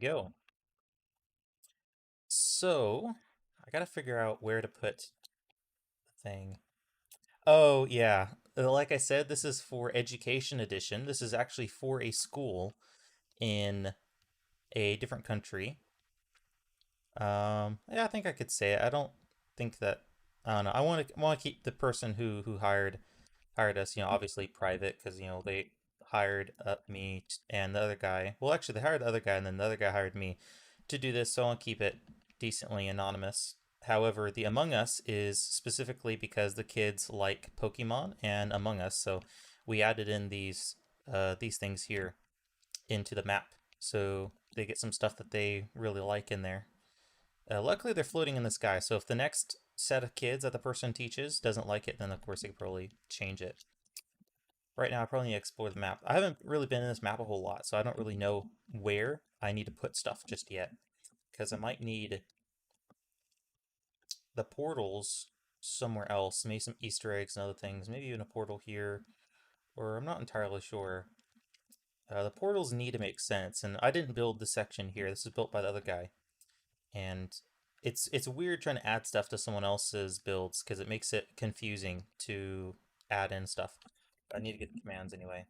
Go. So, I gotta figure out where to put the thing. Oh, yeah. Like I said, this is for Education Edition. This is actually for a school in a different country. Yeah, I think I could say it. I don't think that. I don't know. I want to keep the person who hired us, obviously private because they hired up me and the other guy. Well, actually, they hired the other guy, and then the other guy hired me to do this, so I'll keep it decently anonymous. However, the Among Us is specifically because the kids like Pokemon and Among Us, so we added in these things here into the map, so they get some stuff that they really like in there. Luckily, they're floating in the sky, so if the next set of kids that the person teaches doesn't like it, then of course they could probably change it. Right now, I probably need to explore the map. I haven't really been in this map a whole lot, so I don't really know where I need to put stuff just yet. Because I might need the portals somewhere else, maybe some Easter eggs and other things, maybe even a portal here, or I'm not entirely sure. The portals need to make sense, and I didn't build this section here. This is built by the other guy, and it's weird trying to add stuff to someone else's builds because it makes it confusing to add in stuff. I need to get the commands anyway.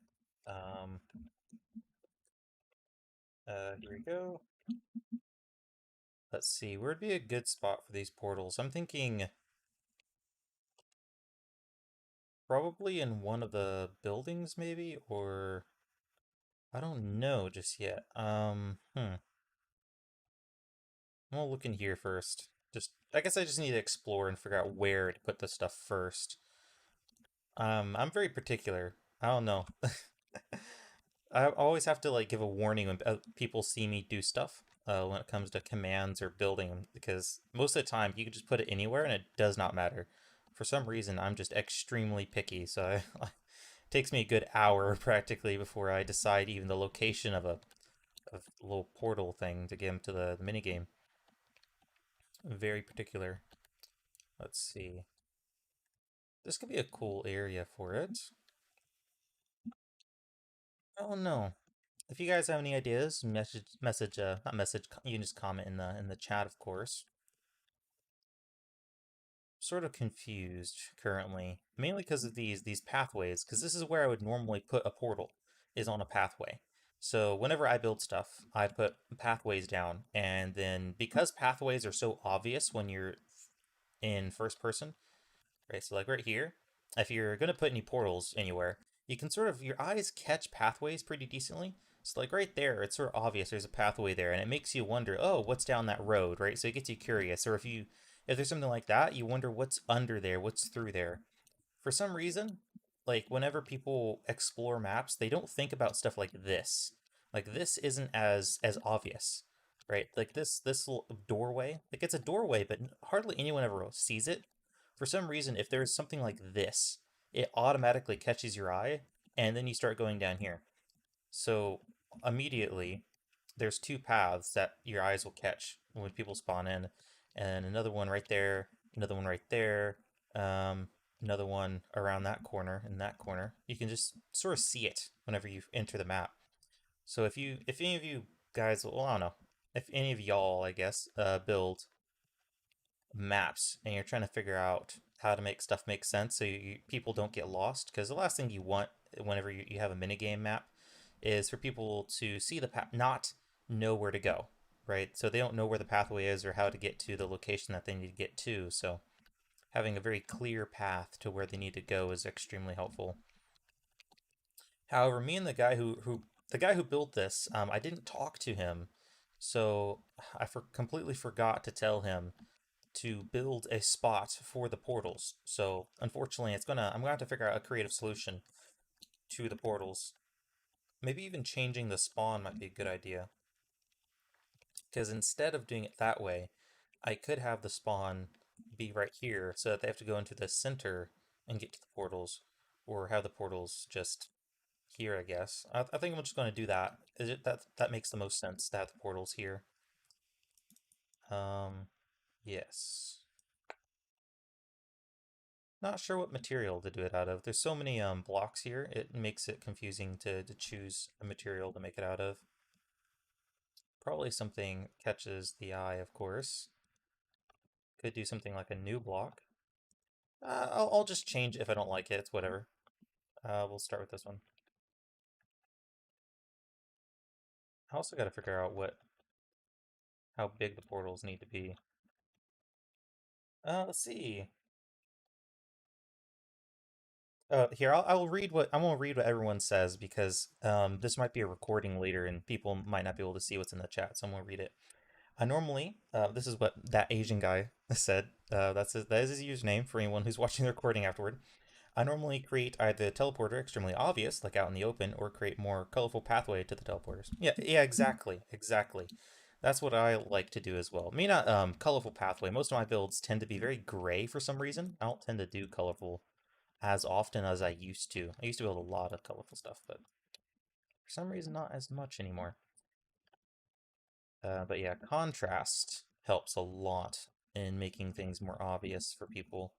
Um, here we go. Let's see, where'd be a good spot for these portals? I'm thinking probably in one of the buildings, maybe, or I don't know just yet. I'm gonna look in here first. I guess I just need to explore and figure out where to put the stuff first. I'm very particular. I don't know. I always have to like give a warning when people see me do stuff when it comes to commands or building because most of the time you can just put it anywhere and it does not matter. For some reason, I'm just extremely picky, so it takes me a good hour practically before I decide even the location of a little portal thing to get him to the minigame. Very particular. Let's see. This could be a cool area for it. Oh no. If you guys have any ideas, not message, you can just comment in the chat, of course. Sort of confused currently, mainly because of these pathways, because this is where I would normally put a portal, is on a pathway. So whenever I build stuff, I put pathways down, and then because pathways are so obvious when you're in first person, right? So like right here, if you're gonna put any portals anywhere, you can sort of your eyes catch pathways pretty decently. So like right there, it's sort of obvious there's a pathway there, and it makes you wonder, oh, what's down that road, right? So it gets you curious. Or if there's something like that, you wonder what's under there, what's through there. For some reason, like whenever people explore maps, they don't think about stuff like this. Like this isn't as obvious, right? Like this little doorway, like it's a doorway, but hardly anyone ever sees it. For some reason, if there's something like this, it automatically catches your eye, and then you start going down here. So immediately, there's two paths that your eyes will catch when people spawn in, and another one right there, another one right there, um, another one around that corner and that corner. You can just sort of see it whenever you enter the map. So if any of you guys, well, I don't know, if any of y'all, I guess, build maps and you're trying to figure out how to make stuff make sense so people don't get lost, because the last thing you want whenever you have a minigame map is for people to see the path, not know where to go, right? So they don't know where the pathway is or how to get to the location that they need to get to. So having a very clear path to where they need to go is extremely helpful. However, me and the guy who built this, I didn't talk to him, so completely forgot to tell him to build a spot for the portals. So unfortunately, I'm gonna have to figure out a creative solution to the portals. Maybe even changing the spawn might be a good idea. Because instead of doing it that way, I could have the spawn be right here so that they have to go into the center and get to the portals, or have the portals just here, I guess. I think I'm just going to do that. That makes the most sense to have the portals here. Um, yes. Not sure what material to do it out of. There's so many blocks here, it makes it confusing to choose a material to make it out of. Probably something catches the eye, of course. Could do something like a new block. I'll just change if I don't like it. It's whatever. We'll start with this one. I also got to figure out how big the portals need to be. Let's see. Here I'll read what I'm gonna read what everyone says because this might be a recording later and people might not be able to see what's in the chat, so I'm gonna read it. I normally, this is what that Asian guy said. That is his username for anyone who's watching the recording afterward. I normally create either the teleporter extremely obvious, like out in the open, or create more colorful pathway to the teleporters. Yeah, exactly. That's what I like to do as well. Me not colorful pathway. Most of my builds tend to be very gray for some reason. I don't tend to do colorful as often as I used to. I used to build a lot of colorful stuff, but for some reason not as much anymore. But yeah, contrast helps a lot in making things more obvious for people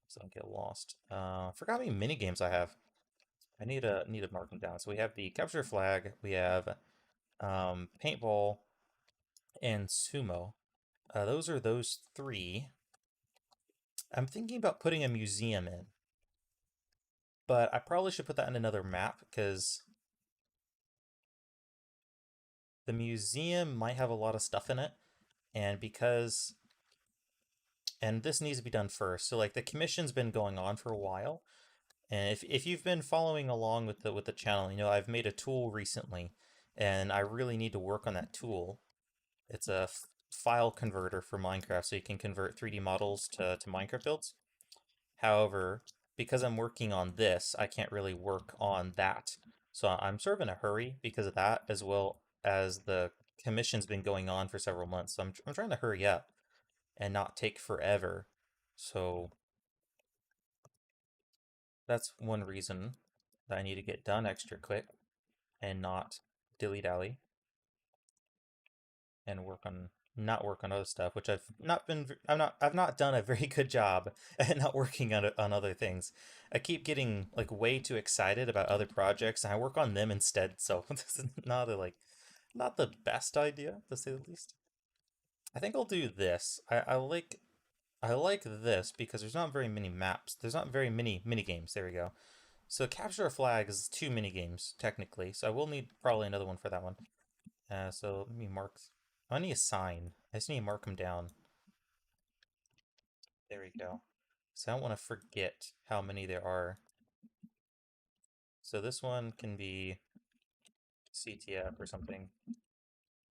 so don't get lost. Forgot how many mini games I have. I need to mark them down. So we have the capture flag, we have paintball, and sumo. Those are those three. I'm thinking about putting a museum in, but I probably should put that in another map because the museum might have a lot of stuff in it, and this needs to be done first. So like the commission's been going on for a while, and if you've been following along with the channel, you know I've made a tool recently, and I really need to work on that tool. It's a file converter for Minecraft, so you can convert 3D models to Minecraft builds. However, because I'm working on this, I can't really work on that. So I'm sort of in a hurry because of that, as well as the commission's been going on for several months. So I'm trying to hurry up and not take forever. So that's one reason that I need to get done extra quick and not dilly-dally and not work on other stuff, which I've not done a very good job at not working on other things. I keep getting like way too excited about other projects and I work on them instead. So this is not the best idea to say the least. I think I'll do this. I like this because there's not very many maps. There's not very many mini games. There we go. So capture a flag is two mini games technically. So I will need probably another one for that one. So let me mark. I need a sign. I just need to mark them down. There we go. So I don't want to forget how many there are. So this one can be CTF or something.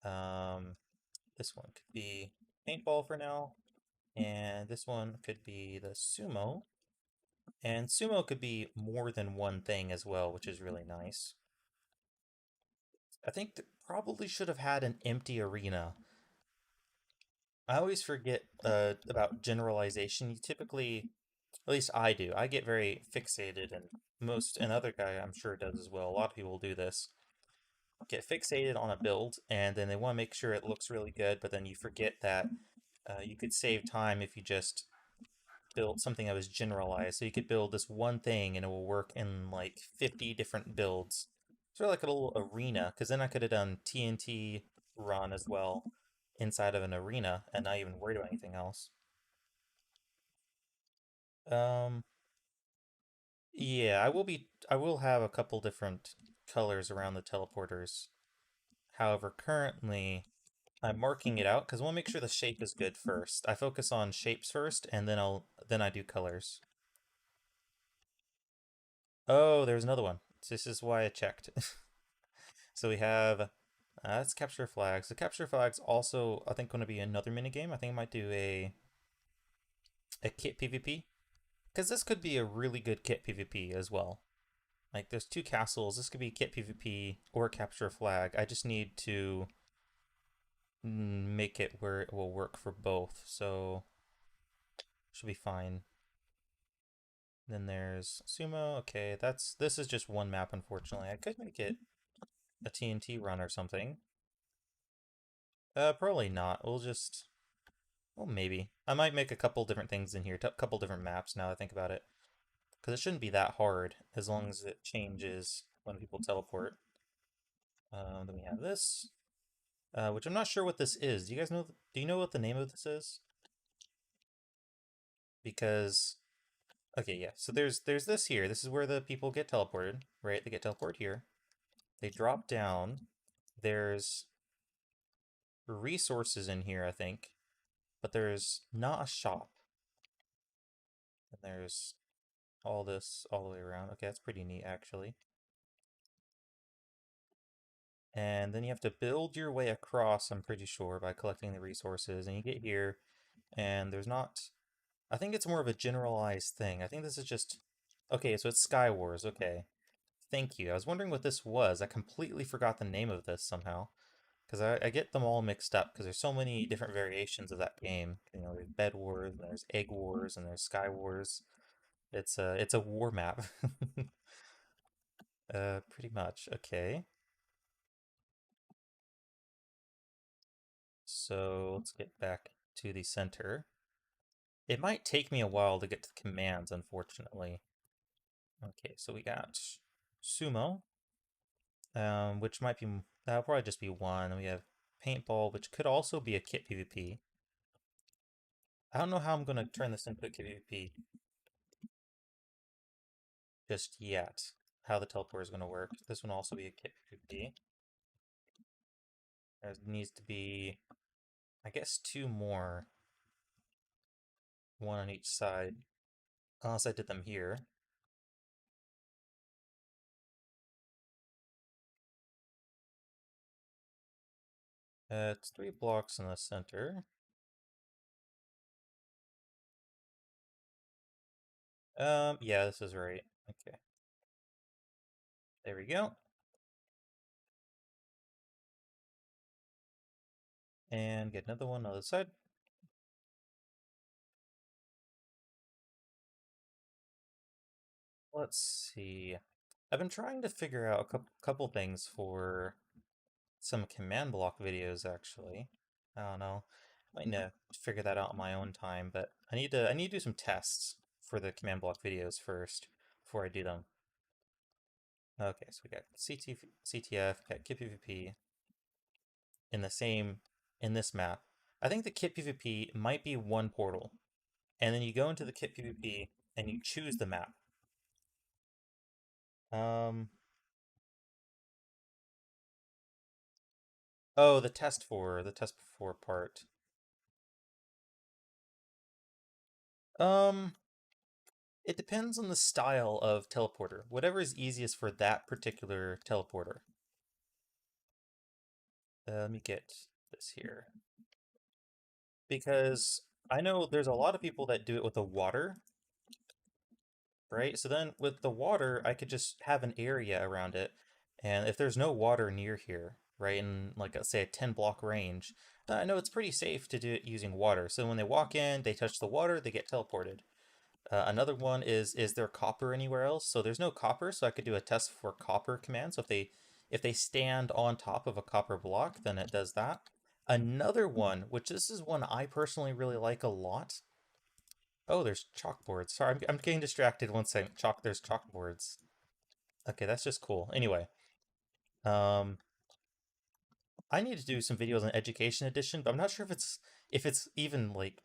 This one could be paintball for now. And this one could be the sumo. And sumo could be more than one thing as well, which is really nice. I think that probably should have had an empty arena. I always forget about generalization. You typically, at least I do, I get very fixated, and another guy I'm sure does as well. A lot of people do this. Get fixated on a build, and then they want to make sure it looks really good, but then you forget that you could save time if you just built something that was generalized. So you could build this one thing and it will work in like 50 different builds. Sort of like a little arena, because then I could have done TNT run as well inside of an arena and not even worried about anything else. Um, yeah, I will have a couple different colors around the teleporters. However, currently I'm marking it out because I want to make sure the shape is good first. I focus on shapes first and then I do colors. Oh, there's another one. This is why I checked. So we have let's capture flags. The capture flags also I think going to be another mini game. I think I might do a kit PvP because this could be a really good kit PvP as well. Like there's two castles. This could be kit PvP or capture flag. I just need to make it where it will work for both. So should be fine. Then there's sumo. Okay, this is just one map unfortunately. I could make it a TNT run or something. Probably not. Well, maybe. I might make a couple different things in here, a couple different maps now that I think about it. Because it shouldn't be that hard, as long as it changes when people teleport. Then we have this. which I'm not sure what this is. Do you guys know? Do you know what the name of this is? Because okay, yeah. So there's this here. This is where the people get teleported, right? They get teleported here. They drop down. There's resources in here, I think, but there's not a shop. And there's all this all the way around. Okay, that's pretty neat actually. And then you have to build your way across, I'm pretty sure, by collecting the resources. And you get here, and there's not. I think it's more of a generalized thing. I think this is just. Okay, so it's Skywars. Okay. Thank you. I was wondering what this was. I completely forgot the name of this somehow. Because I get them all mixed up because there's so many different variations of that game. You know, there's Bed Wars, and there's Egg Wars, and there's Sky Wars. It's a war map. Pretty much. Okay. So let's get back to the center. It might take me a while to get to the commands, unfortunately. Okay, so we got Sumo, which might be, that'll probably just be one. We have Paintball, which could also be a kit PvP. I don't know how I'm going to turn this into a kit PvP just yet, how the teleport is going to work. This one will also be a kit PvP. There needs to be, I guess, two more, one on each side, unless I did them here. It's 3 blocks in the center. Yeah, this is right. Okay, there we go. And get another one on the other side. Let's see. I've been trying to figure out a couple things for some command block videos, actually. I don't know. I might need to figure that out on my own time, but I need to do some tests for the command block videos first before I do them. Okay, so we got CTF, got Kit PvP in the same in this map. I think the Kit PvP might be one portal, and then you go into the Kit PvP and you choose the map. Um, oh, the test for part. Um, it depends on the style of teleporter. Whatever is easiest for that particular teleporter. Let me get this here. Because I know there's a lot of people that do it with the water, right? So then with the water, I could just have an area around it. And if there's no water near here, right, in like say a 10 block range, I know it's pretty safe to do it using water. So when they walk in, they touch the water, they get teleported. Another one is there copper anywhere else? So there's no copper, so I could do a test for copper command. So if they stand on top of a copper block, then it does that. Another one, which this is one I personally really like a lot. Oh, there's chalkboards. Sorry, I'm getting distracted. One second. There's chalkboards. Okay, that's just cool. Anyway, um, I need to do some videos on Education Edition, but I'm not sure if it's even like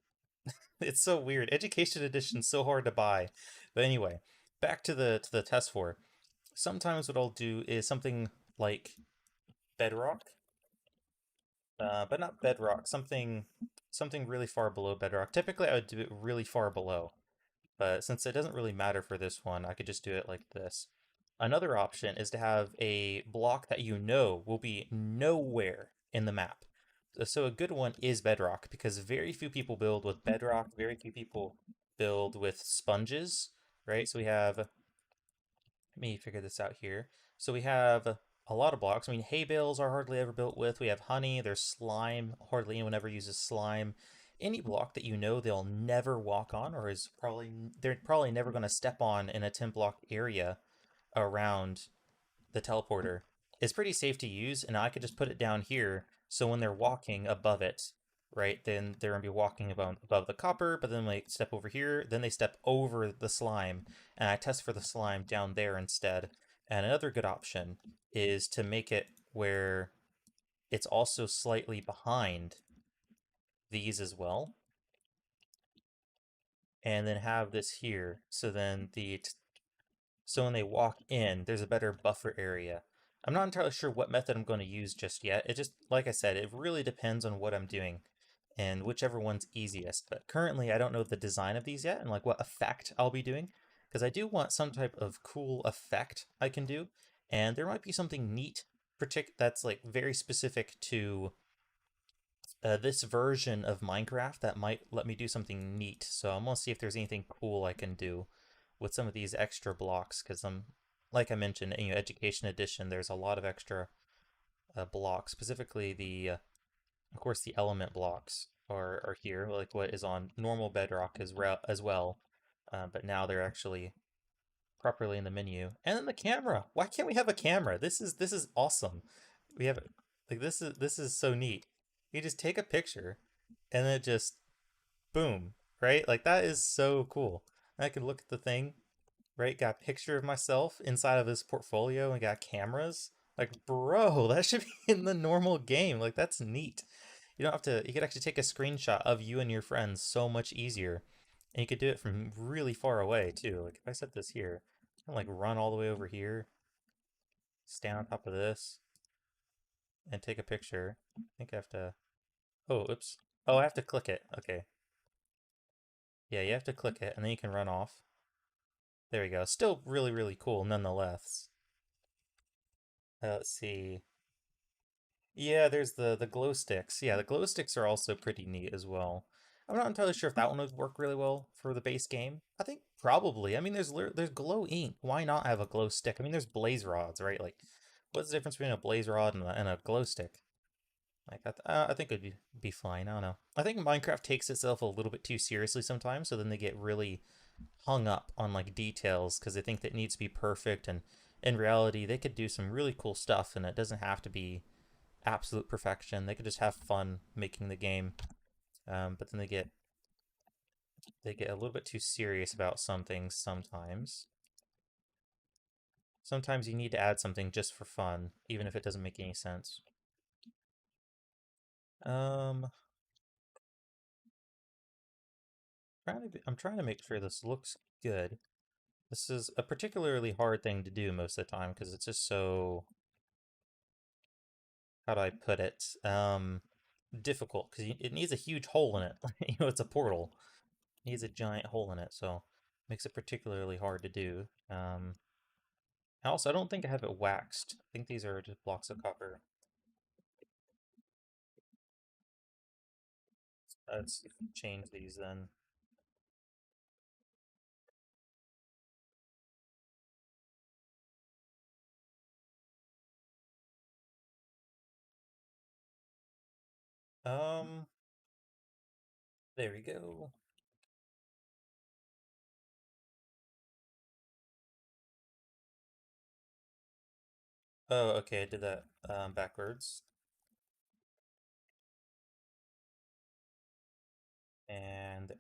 it's so weird. Education Edition's so hard to buy. But anyway, back to the test for. Sometimes what I'll do is something like Bedrock, but not Bedrock. Something really far below Bedrock. Typically, I would do it really far below, but since it doesn't really matter for this one, I could just do it like this. Another option is to have a block that you know will be nowhere in the map. So a good one is Bedrock because very few people build with Bedrock, very few people build with sponges, right? So we have, let me figure this out here. So we have a lot of blocks. I mean, hay bales are hardly ever built with. We have honey, there's slime. Hardly anyone ever uses slime. Any block that you know they'll never walk on or they're probably never going to step on in a 10 block area around the teleporter is pretty safe to use, and I could just put it down here so when they're walking above it, right, then they're going to be walking above the copper, but then they step over here, then they step over the slime, and I test for the slime down there instead. And another good option is to make it where it's also slightly behind these as well, and then have this here. So then so when they walk in, there's a better buffer area. I'm not entirely sure what method I'm going to use just yet. It just, like I said, it really depends on what I'm doing and whichever one's easiest. But currently, I don't know the design of these yet and like what effect I'll be doing because I do want some type of cool effect I can do, and there might be something neat, that's like very specific to this version of Minecraft that might let me do something neat. So I'm gonna see if there's anything cool I can do with some of these extra blocks because like I mentioned, Education Edition, there's a lot of extra blocks, specifically of course, the element blocks are here, like what is on normal Bedrock as well, but now they're actually properly in the menu. And then the camera. Why can't we have a camera? This is awesome. We have like this is so neat. You just take a picture, and then it just boom, right? Like that is so cool. And I can look at the thing, right? Got a picture of myself inside of this portfolio and got cameras. Like, bro, that should be in the normal game. Like that's neat. You don't have to, you could actually take a screenshot of you and your friends so much easier. And you could do it from really far away too. Like if I set this here, I can like run all the way over here, stand on top of this, and take a picture. I think I have to, oh, oops. Oh, I have to click it. Okay. Yeah, you have to click it and then you can run off. There we go. Still really, really cool nonetheless. Let's see. Yeah, there's the glow sticks. Yeah, the glow sticks are also pretty neat as well. I'm not entirely sure if that one would work really well for the base game. I think probably. I mean, there's glow ink. Why not have a glow stick? I mean, there's blaze rods, right? Like, what's the difference between a blaze rod and a glow stick? Like, I think it'd be fine. I don't know. I think Minecraft takes itself a little bit too seriously sometimes, so then they get really hung up on like details because they think that it needs to be perfect. And in reality, they could do some really cool stuff, and it doesn't have to be absolute perfection. They could just have fun making the game, but then they get a little bit too serious about some things sometimes. Sometimes you need to add something just for fun, even if it doesn't make any sense. Um, I'm trying to make sure this looks good. This is a particularly hard thing to do most of the time because it's just so, how do I put it? Difficult because it needs a huge hole in it. It's a portal. It needs a giant hole in it, so makes it particularly hard to do. Also, I don't think I have it waxed. I think these are just blocks of copper. Let's change these then. Um, there we go. Oh, okay, I did that backwards. And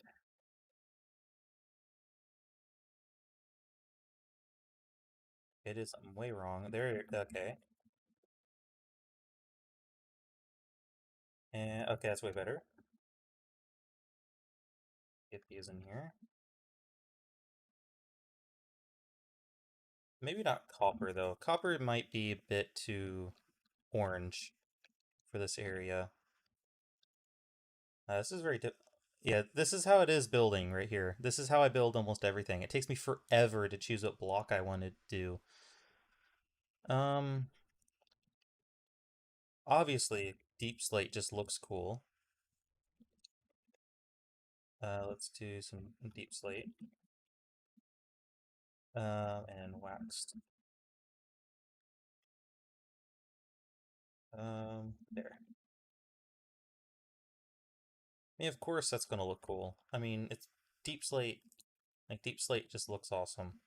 it is I'm way wrong. There, okay. And okay, that's way better. Get these in here. Maybe not copper though. Copper might be a bit too orange for this area. This is very yeah, this is how it is building right here. This is how I build almost everything. It takes me forever to choose what block I want to do. Um, Obviously, deep slate just looks cool. Let's do some deep slate. And waxed. There. I mean, of course that's gonna look cool. I mean, it's deep slate. Like deep slate just looks awesome.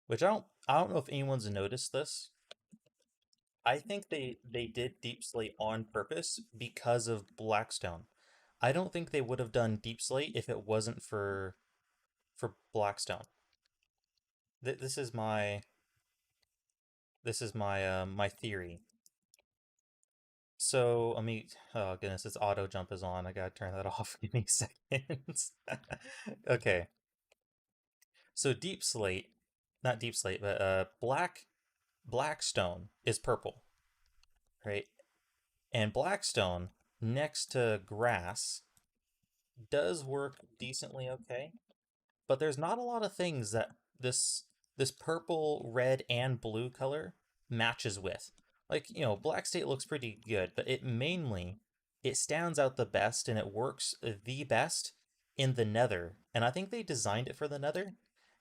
Which I don't know if anyone's noticed this. I think they did deep slate on purpose because of Blackstone. I don't think they would have done deep slate if it wasn't for Blackstone. Th this is my my theory. So let me. Oh goodness, its auto jump is on. I gotta turn that off. Give me seconds. Okay. So deep slate, not deep slate, but blackstone is purple, right? And blackstone next to grass does work decently okay, but there's not a lot of things that this this purple, red, and blue color matches with. Like, Black State looks pretty good, but it stands out the best and it works the best in the Nether. And I think they designed it for the Nether.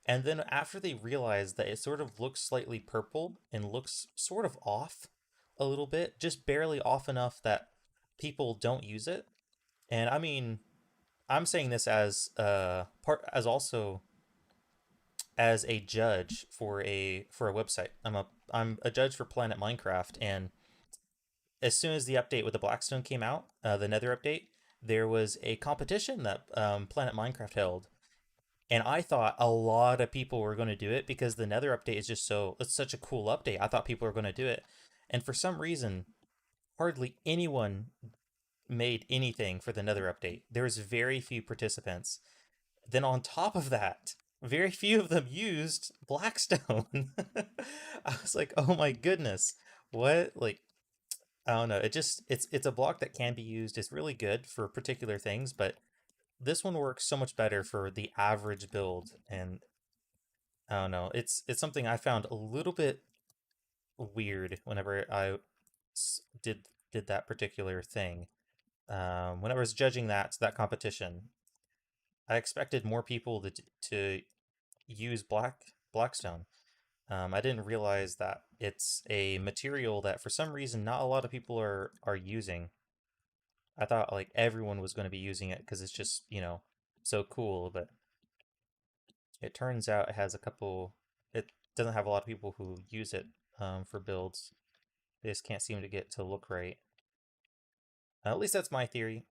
And then after they realized that it sort of looks slightly purple and looks sort of off a little bit, just barely off enough that people don't use it. And I mean, I'm saying this as part as also as a judge for a website. I'm a judge for Planet Minecraft, and as soon as the update with the Blackstone came out, the Nether update, there was a competition that Planet Minecraft held, and I thought a lot of people were going to do it because the Nether update is it's such a cool update. I thought people were going to do it, and for some reason, hardly anyone made anything for the Nether update. There was very few participants. Then on top of that, very few of them used Blackstone. I was like, oh my goodness, what? Like, I don't know. It's a block that can be used. It's really good for particular things, but this one works so much better for the average build. And I don't know. It's something I found a little bit weird whenever did that particular thing. Whenever I was judging that competition, I expected more people to use Blackstone. I didn't realize that it's a material that for some reason not a lot of people are using. I thought like everyone was going to be using it because it's just, so cool, but it turns out it doesn't have a lot of people who use it for builds. They just can't seem to get to look right. At least that's my theory,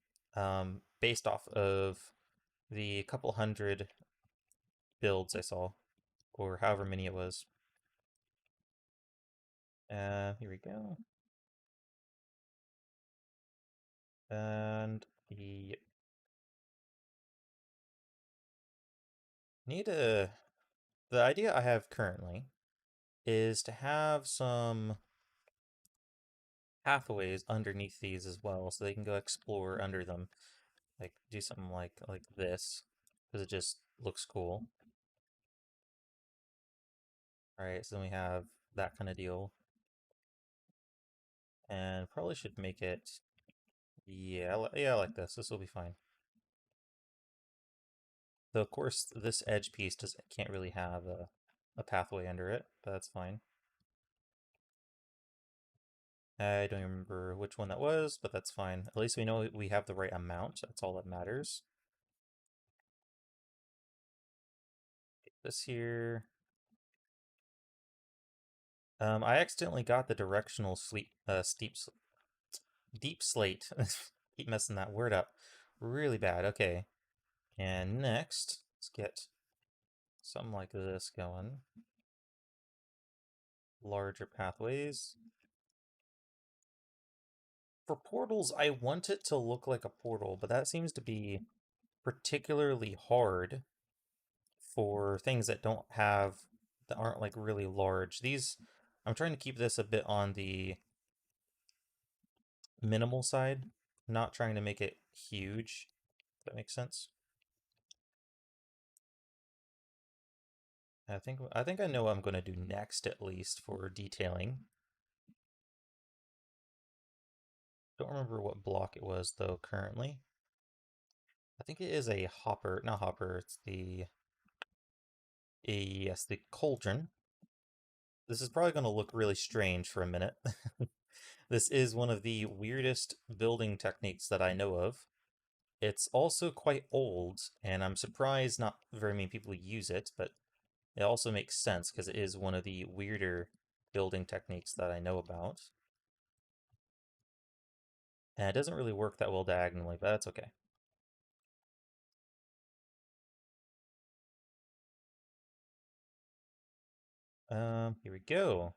based off of the couple hundred builds I saw, or however many it was. Here we go. And the need a the idea I have currently is to have some pathways underneath these as well, so they can go explore under them. Like do something like this, because it just looks cool. All right, so then we have that kind of deal, and probably should make it. Yeah, yeah, I like this. This will be fine. Though of course this edge piece can't really have a pathway under it, but that's fine. I don't remember which one that was, but that's fine. At least we know we have the right amount. That's all that matters. This here. I accidentally got the directional deep slate. Keep messing that word up. Really bad. Okay. And next, let's get something like this going. Larger pathways. For portals, I want it to look like a portal, but that seems to be particularly hard for things that aren't like really large. I'm trying to keep this a bit on the minimal side, not trying to make it huge. If that makes sense. I think I know what I'm going to do next, at least for detailing. Don't remember what block it was though currently. I think it is a hopper, not hopper, it's yes, the cauldron. This is probably going to look really strange for a minute. This is one of the weirdest building techniques that I know of. It's also quite old, and I'm surprised not very many people use it, but it also makes sense because it is one of the weirder building techniques that I know about. And it doesn't really work that well diagonally, but that's okay. Here we go.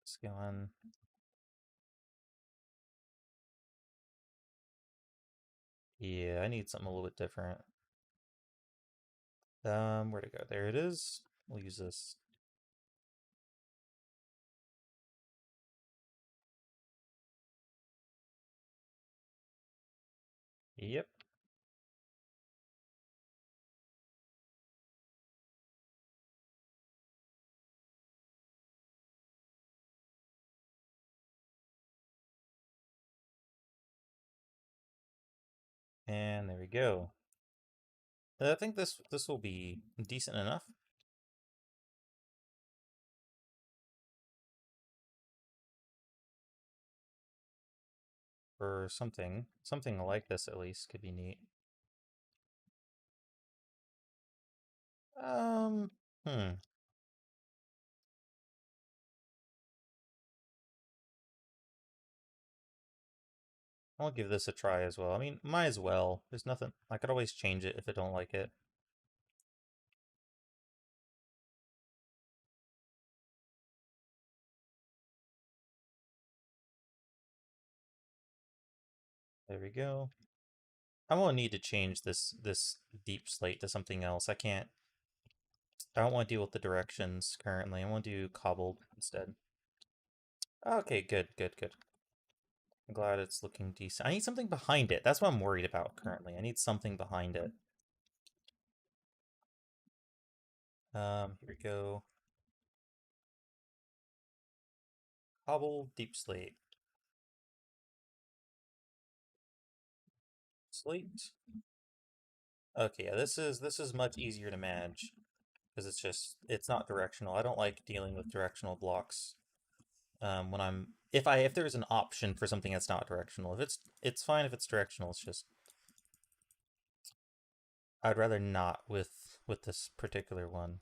Let's go on. Yeah, I need something a little bit different. Where'd it go? There it is. We'll use this. Yep. And there we go. I think this will be decent enough for something. Something like this at least could be neat. Um, hmm. I'll give this a try as well. I mean, might as well. There's nothing. I could always change it if I don't like it. There we go. I won't need to change this deep slate to something else. I can't. I don't want to deal with the directions currently. I want to do cobbled instead. Okay, good, good, good. I'm glad it's looking decent. I need something behind it. That's what I'm worried about currently. I need something behind it. Here we go. Cobble, deep slate. Slate. Okay, yeah, this is much easier to manage because it's not directional. I don't like dealing with directional blocks. When I'm if there's an option for something that's not directional. If it's fine if it's directional. It's just I'd rather not with this particular one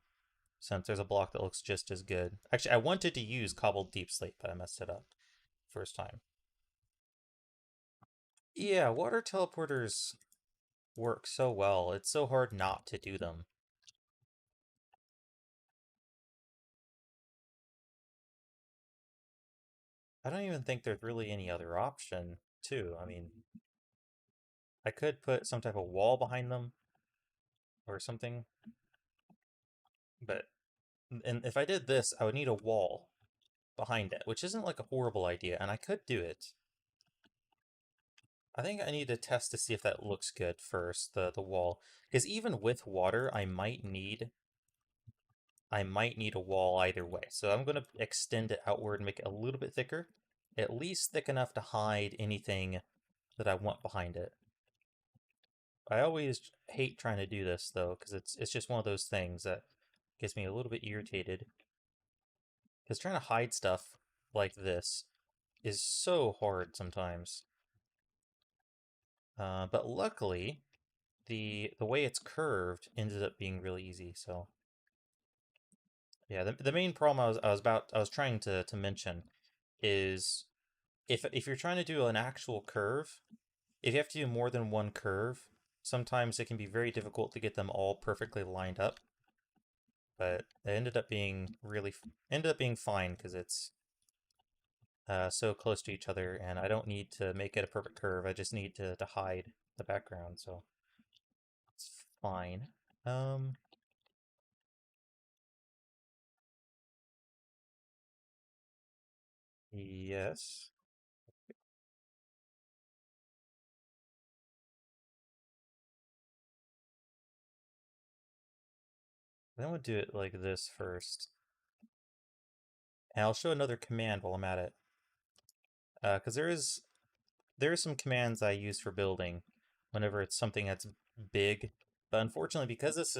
since there's a block that looks just as good. Actually, I wanted to use cobbled deep slate, but I messed it up first time. Yeah, water teleporters work so well. It's so hard not to do them. I don't even think there's really any other option, too. I mean, I could put some type of wall behind them or something, but and if I did this, I would need a wall behind it, which isn't like a horrible idea, and I could do it. I think I need to test to see if that looks good first, the wall. Because even with water, I might need a wall either way. So I'm gonna extend it outward and make it a little bit thicker. At least thick enough to hide anything that I want behind it. I always hate trying to do this though, because it's just one of those things that gets me a little bit irritated. Because trying to hide stuff like this is so hard sometimes. But luckily, the way it's curved ended up being really easy. So yeah, the main problem I was trying to mention is if you're trying to do an actual curve, if you have to do more than one curve, sometimes it can be very difficult to get them all perfectly lined up. But it ended up being fine because it's so close to each other, and I don't need to make it a perfect curve. I just need to hide the background, so it's fine. Um, yes. Then we'll do it like this first. And I'll show another command while I'm at it. Because there are some commands I use for building whenever it's something that's big. But unfortunately, because this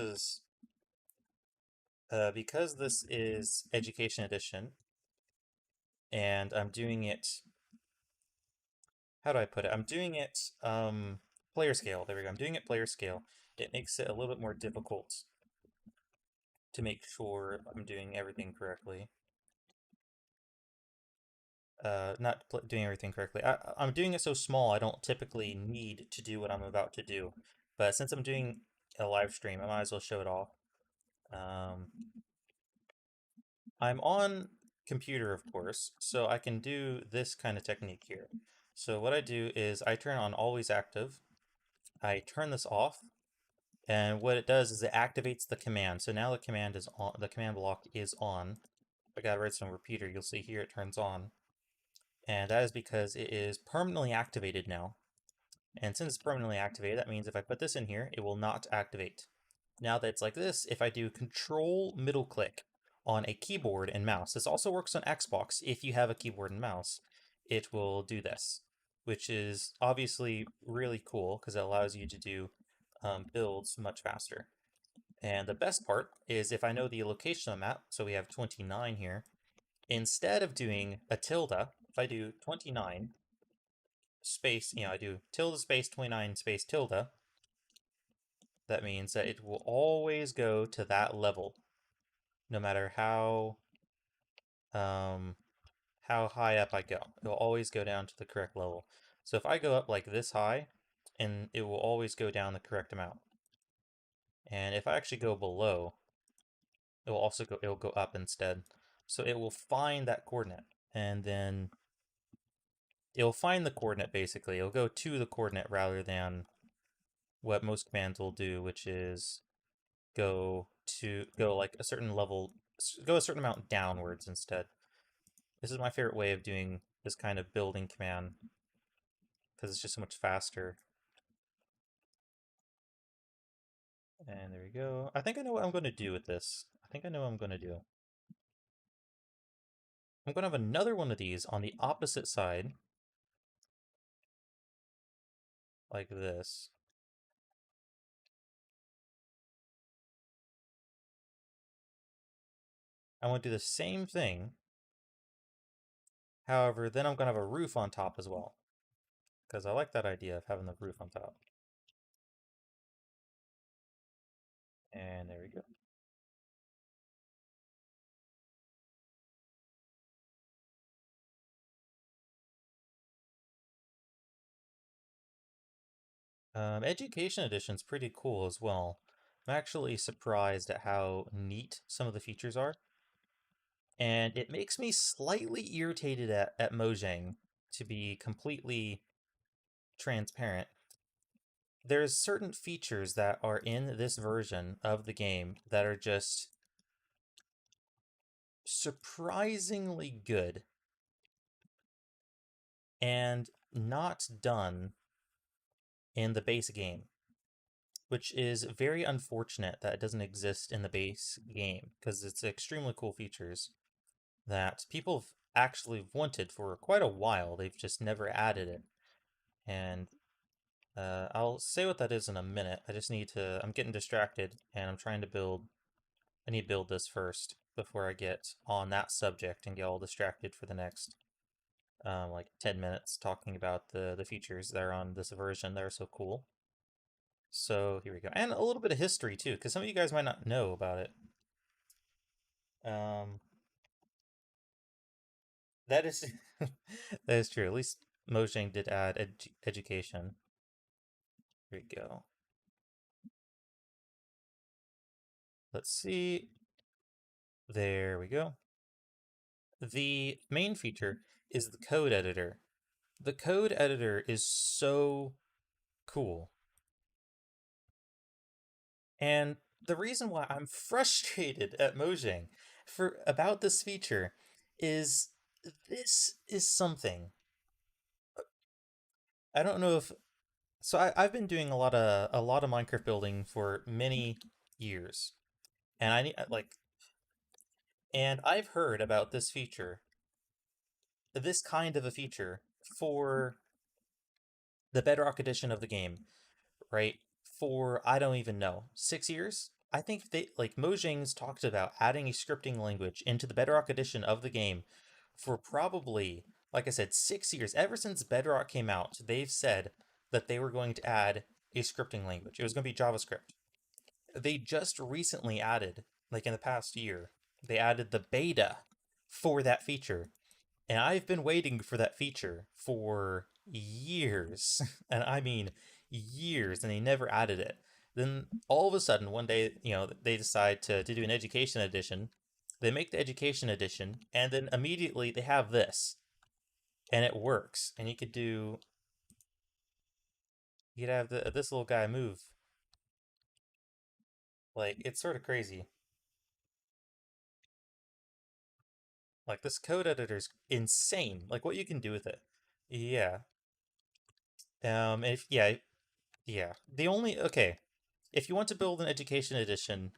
is Education Edition, and I'm doing it. How do I put it? I'm doing it player scale. There we go. I'm doing it player scale. It makes it a little bit more difficult to make sure I'm doing everything correctly. Not doing everything correctly. I'm doing it so small, I don't typically need to do what I'm about to do. But since I'm doing a live stream, I might as well show it off. Um, I'm on computer, of course, so I can do this kind of technique here. So what I do is I turn on always active, I turn this off, and what it does is it activates the command. So now the command is on. The command block is on. If I got a redstone repeater, you'll see here it turns on, and that is because it is permanently activated now. And since it's permanently activated, that means if I put this in here, it will not activate. Now that it's like this, if I do control middle click on a keyboard and mouse, this also works on Xbox if you have a keyboard and mouse, it will do this, which is obviously really cool because it allows you to do builds much faster. And the best part is if I know the location on the map, so we have 29 here, instead of doing a tilde, if I do 29 space, I do tilde space 29 space tilde, that means that it will always go to that level, no matter how high up I go. It will always go down to the correct level. So if I go up like this high, and it will always go down the correct amount. And if I actually go below, it will go up instead. So it will find that coordinate, and then it'll find the coordinate basically. It'll go to the coordinate rather than what most commands will do, which is go like a certain level, go a certain amount downwards instead. This is my favorite way of doing this kind of building command because it's just so much faster. And there we go. I think I know what I'm going to do with this. I think I know what I'm going to do. I'm going to have another one of these on the opposite side, like this. I want to do the same thing. However, then I'm going to have a roof on top as well, because I like that idea of having the roof on top. And there we go. Education Edition's pretty cool as well. I'm actually surprised at how neat some of the features are. And it makes me slightly irritated at Mojang, to be completely transparent. There's certain features that are in this version of the game that are just surprisingly good and not done in the base game, which is very unfortunate that it doesn't exist in the base game because it's extremely cool features that people have actually wanted for quite a while. They've just never added it. And I'll say what that is in a minute. I just need to. I'm getting distracted and I'm trying to build. I need to build this first before I get on that subject and get all distracted for the next like 10 minutes talking about the features that are on this version that are so cool. So here we go. And a little bit of history too, because some of you guys might not know about it. Um, that is that is true. At least Mojang did add education. Here we go. Let's see. There we go. The main feature is the code editor. The code editor is so cool. And the reason why I'm frustrated at Mojang for about this feature is this is something. I don't know if so I've been doing a lot of Minecraft building for many years. And I need and I've heard about this feature, this kind of a feature for the Bedrock edition of the game, right? For I don't even know, 6 years. I think they like Mojang's talked about adding a scripting language into the Bedrock edition of the game for probably, like I said, 6 years. Ever since Bedrock came out, they've said that they were going to add a scripting language. It was going to be JavaScript. They just recently added, like in the past year, they added the beta for that feature. And I've been waiting for that feature for years. And I mean years, and they never added it. Then all of a sudden, one day, they decide to do an education edition. They make the education edition, and then immediately they have this. And it works. And you could do You could have this little guy move. Like, it's sort of crazy. Like, this code editor's insane. Like, what you can do with it. Yeah. If yeah, yeah. The only okay, if you want to build an education edition,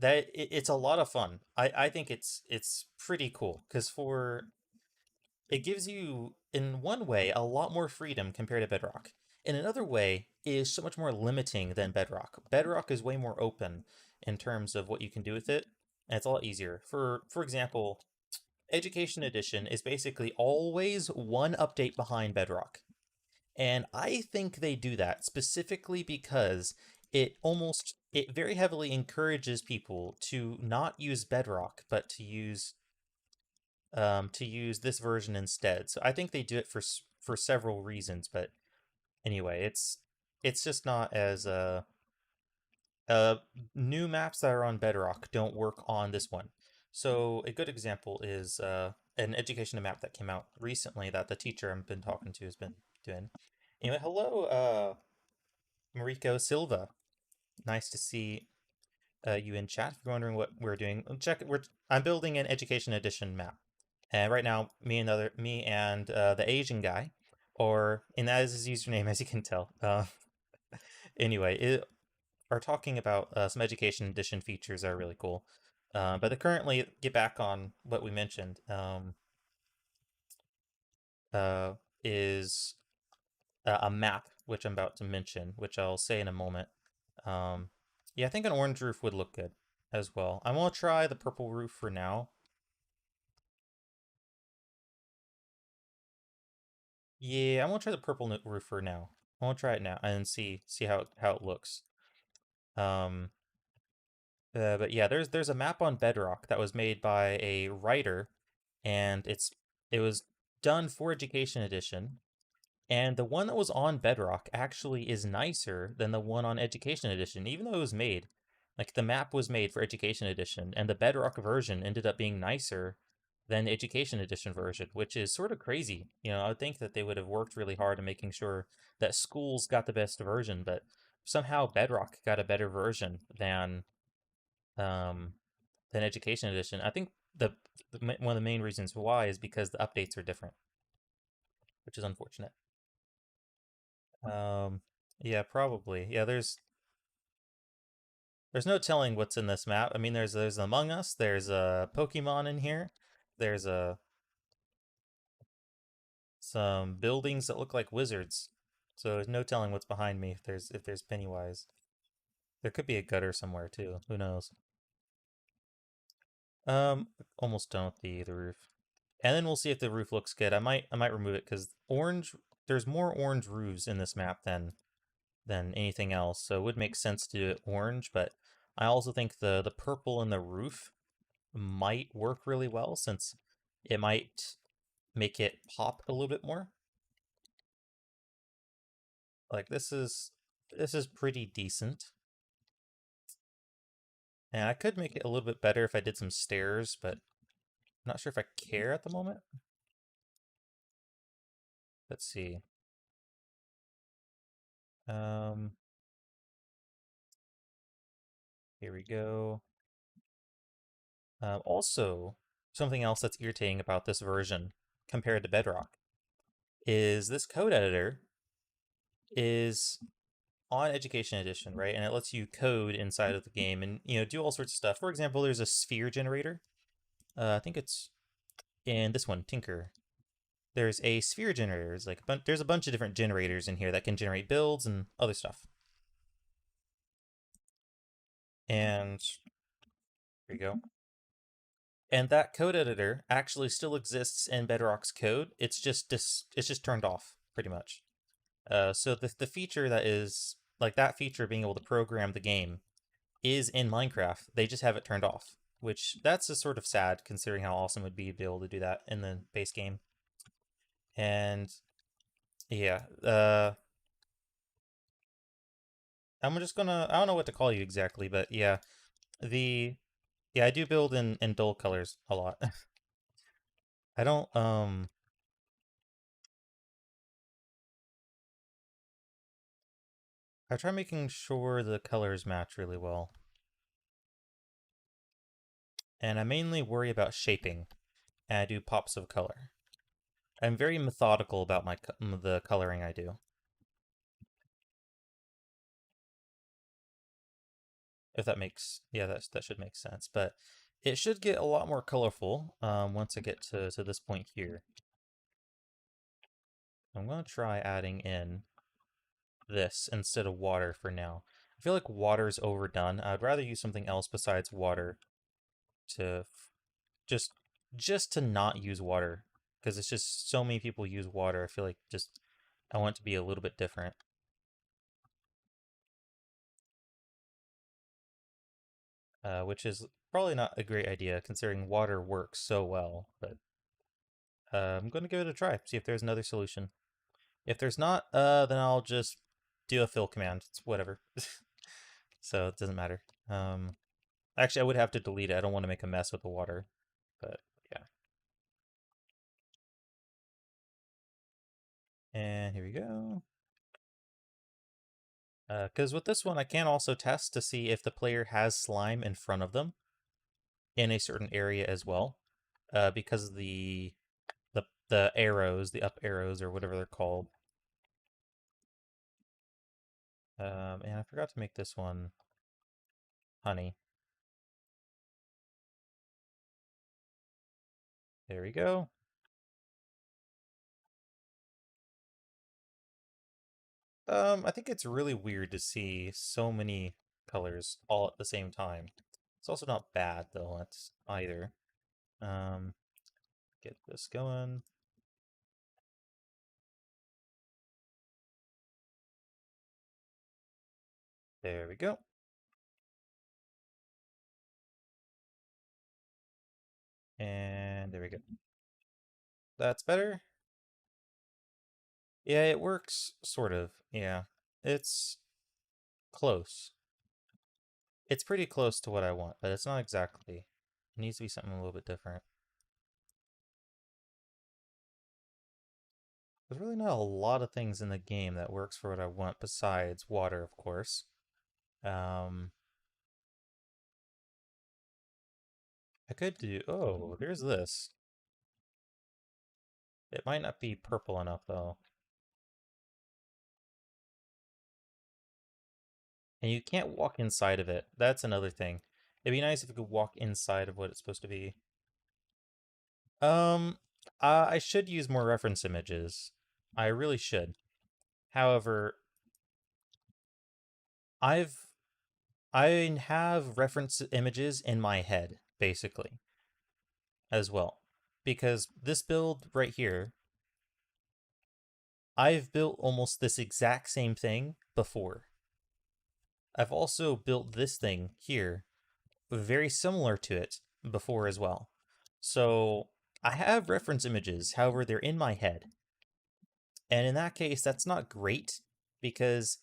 it's a lot of fun. I think it's pretty cool because for it gives you in one way a lot more freedom compared to Bedrock. In another way, is so much more limiting than Bedrock. Bedrock is way more open in terms of what you can do with it, and it's a lot easier. For example, Education Edition is basically always one update behind Bedrock. And I think they do that specifically because it very heavily encourages people to not use Bedrock, but to use this version instead. So I think they do it for several reasons, but anyway, it's just not as uh new maps that are on Bedrock don't work on this one. So a good example is an education map that came out recently that the teacher I've been talking to has been doing. Anyway, hello, Mariko Silva. Nice to see you in chat. If you're wondering what we're doing, I'm building an education edition map, and right now, me and the Asian guy, and that is his username, as you can tell. Anyway, are talking about some education edition features that are really cool. But to currently get back on what we mentioned, uh, is a map which I'm about to mention, which I'll say in a moment. Um, yeah, I think an orange roof would look good as well. I'm gonna try the purple roof for now. Yeah, I'm gonna try the purple roof for now. I want to try it now and see how it looks. Um, but yeah, there's a map on Bedrock that was made by a writer, and it was done for Education Edition. And the one that was on Bedrock actually is nicer than the one on Education Edition, even though it was made. Like the map was made for Education Edition, and the Bedrock version ended up being nicer than the Education Edition version, which is sort of crazy. I would think that they would have worked really hard in making sure that schools got the best version, but somehow Bedrock got a better version um, than Education Edition. I think one of the main reasons why is because the updates are different, which is unfortunate. Um, yeah, probably. Yeah, there's no telling what's in this map. I mean, there's Among Us, there's a Pokemon in here, there's some buildings that look like wizards. So there's no telling what's behind me if there's Pennywise. There could be a gutter somewhere too. Who knows? Almost done with the roof. And then we'll see if the roof looks good. I might remove it because orange. There's more orange roofs in this map than anything else, so it would make sense to do it orange. But I also think the purple in the roof might work really well since it might make it pop a little bit more. Like this is pretty decent. And I could make it a little bit better if I did some stairs, but I'm not sure if I care at the moment. Let's see. Um, Here we go. Also, something else that's irritating about this version compared to Bedrock is this code editor is on Education Edition, right? And it lets you code inside of the game and do all sorts of stuff. For example, there's a sphere generator. I think it's in this one, Tinker. There's a sphere generator. There's a bunch of different generators in here that can generate builds and other stuff. And here you go. And that code editor actually still exists in Bedrock's code. It's just turned off pretty much. So the feature that is like that feature being able to program the game is in Minecraft. They just have it turned off, which that's just sort of sad considering how awesome it would be to be able to do that in the base game. And yeah, I don't know what to call you exactly, but yeah, the yeah I do build in dull colors a lot. I don't I try making sure the colors match really well. And I mainly worry about shaping, and I do pops of color. I'm very methodical about the coloring I do. If that makes, yeah, that should make sense. But it should get a lot more colorful once I get to this point here. I'm going to try adding in this instead of water for now. I feel like water's overdone. I'd rather use something else besides water to just just to not use water, because it's just so many people use water. I feel like just I want it to be a little bit different. Which is probably not a great idea considering water works so well, but I'm going to give it a try, see if there's another solution. If there's not, then I'll just do a fill command. It's whatever. So it doesn't matter. Actually, I would have to delete it. I don't want to make a mess with the water, but yeah. And here we go. Because with this one, I can also test to see if the player has slime in front of them in a certain area as well, because of the arrows, the up arrows or whatever they're called. And I forgot to make this one honey. There we go. I think it's really weird to see so many colors all at the same time. It's also not bad though, that's either. Um, get this going. There we go. And there we go. That's better. Yeah, it works, sort of. Yeah. It's close. It's pretty close to what I want, but it's not exactly. It needs to be something a little bit different. There's really not a lot of things in the game that works for what I want besides water, of course. Um, I could do... Oh, there's this. It might not be purple enough, though. And you can't walk inside of it. That's another thing. It'd be nice if you could walk inside of what it's supposed to be. Um, I should use more reference images. I really should. However, I've I have reference images in my head, basically, as well. Because this build right here, I've built almost this exact same thing before. I've also built this thing here, very similar to it, before as well. So I have reference images, however, they're in my head. And in that case, that's not great because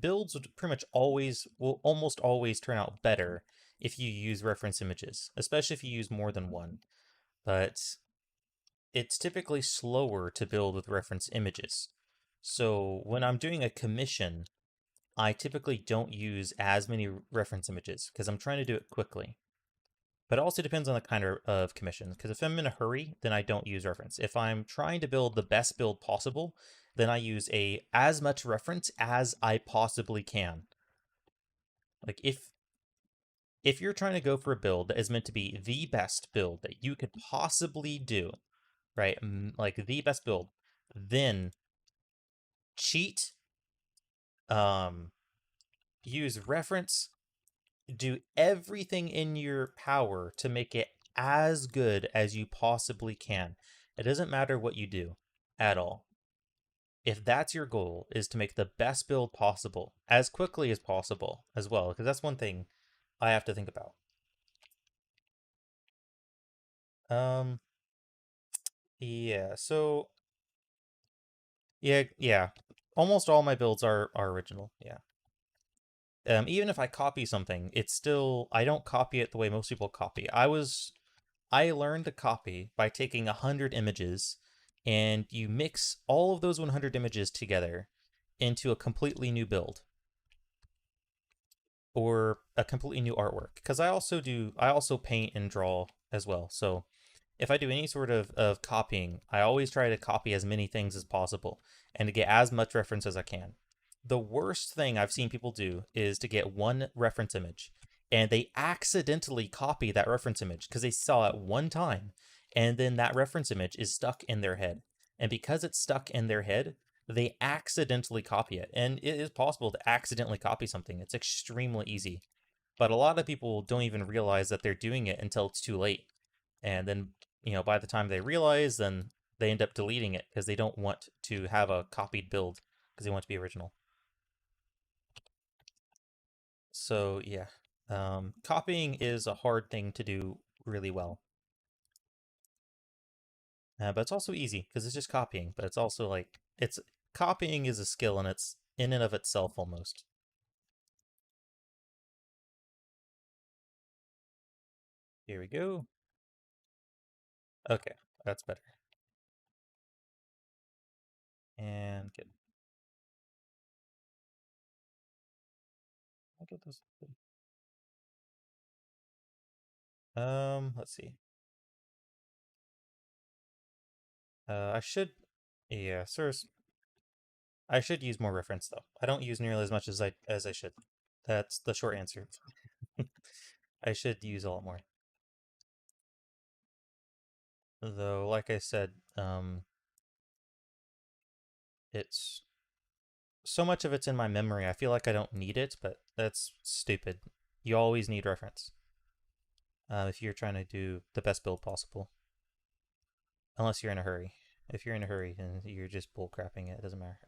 builds would pretty much always, will almost always turn out better if you use reference images, especially if you use more than one. But it's typically slower to build with reference images. So when I'm doing a commission, I typically don't use as many reference images because I'm trying to do it quickly. But it also depends on the kind of commission, because if I'm in a hurry, then I don't use reference. If I'm trying to build the best build possible, then I use as much reference as I possibly can. Like if you're trying to go for a build that is meant to be the best build that you could possibly do, right? Like the best build, then cheat, um, use reference, do everything in your power to make it as good as you possibly can. It doesn't matter what you do at all. If that's your goal, is to make the best build possible as quickly as possible as well, because that's one thing I have to think about. Um, yeah, so yeah. Almost all my builds are original, yeah. Even if I copy something, it's still I don't copy it the way most people copy. I learned to copy by taking 100 images, and you mix all of those 100 images together into a completely new build or a completely new artwork. Because I also paint and draw as well. So if I do any sort of copying, I always try to copy as many things as possible and to get as much reference as I can. The worst thing I've seen people do is to get one reference image and they accidentally copy that reference image because they saw it one time and then that reference image is stuck in their head. And because it's stuck in their head, they accidentally copy it. And it is possible to accidentally copy something. It's extremely easy. But a lot of people don't even realize that they're doing it until it's too late. And then, by the time they realize, then they end up deleting it because they don't want to have a copied build because they want to be original. So, yeah. Copying is a hard thing to do really well. But it's also easy because it's just copying. But it's also like, it's copying is a skill and it's in and of itself almost. Here we go. Okay, that's better. And I'll get this. Let's see. I should, yeah, sirs. I should use more reference though. I don't use nearly as much as I should. That's the short answer. I should use a lot more. Though, like I said, it's so much of it's in my memory. I feel like I don't need it, but that's stupid. You always need reference if you're trying to do the best build possible. Unless you're in a hurry. If you're in a hurry and you're just bullcrapping it, it doesn't matter.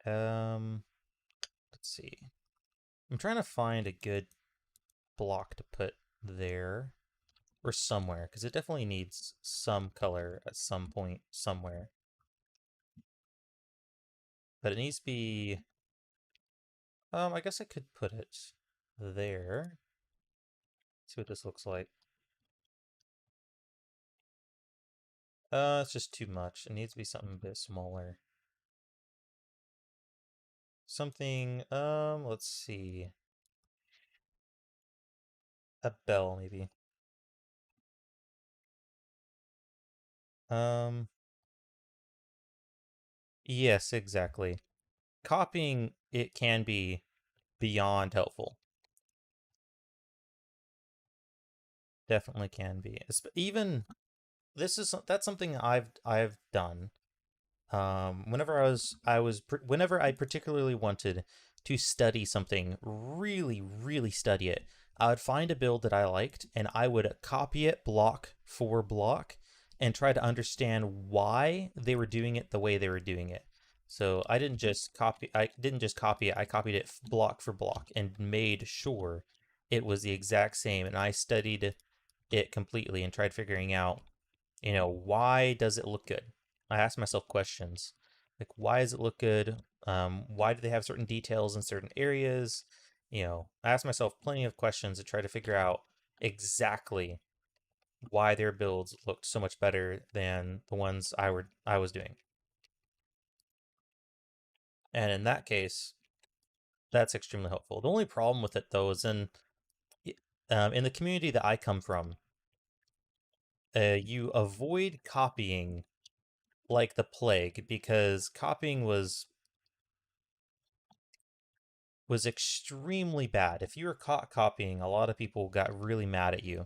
um, let's see. I'm trying to find a good block to put there or somewhere because it definitely needs some color at some point somewhere. But it needs to be. I guess I could put it there. See what this looks like. It's just too much. It needs to be something a bit smaller. Something, let's see. A bell, maybe. Um, yes, exactly. Copying it can be beyond helpful. Definitely can be. Even that's something I've done. Whenever I particularly wanted to study something, really, really study it, I would find a build that I liked and I would copy it block for block and try to understand why they were doing it the way they were doing it. So I didn't just copy it, I copied it block for block and made sure it was the exact same and I studied it completely and tried figuring out why does it look good? I ask myself questions like, why does it look good? Why do they have certain details in certain areas? I ask myself plenty of questions to try to figure out exactly why their builds looked so much better than the ones I was doing. And in that case, that's extremely helpful. The only problem with it though is in the community that I come from, you avoid copying like the plague because copying was extremely bad. If you were caught copying, a lot of people got really mad at you.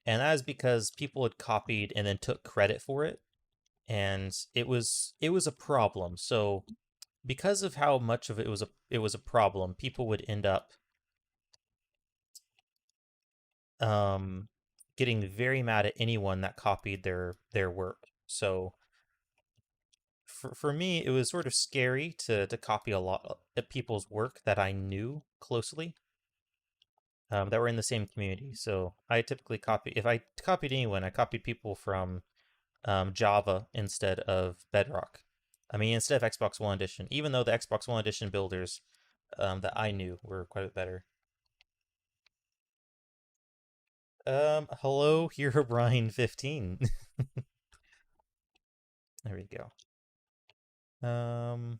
And that is because people had copied and then took credit for it, and it was a problem. So because of how much of it was a problem, people would end up um getting very mad at anyone that copied their work. So for me, it was sort of scary to copy a lot of people's work that I knew closely, that were in the same community. So I typically if I copied anyone, I copied people from Java instead of Bedrock. I mean, instead of Xbox One Edition, even though the Xbox One Edition builders that I knew were quite a bit better. Hello, Hero Brian 15. There we go. Um,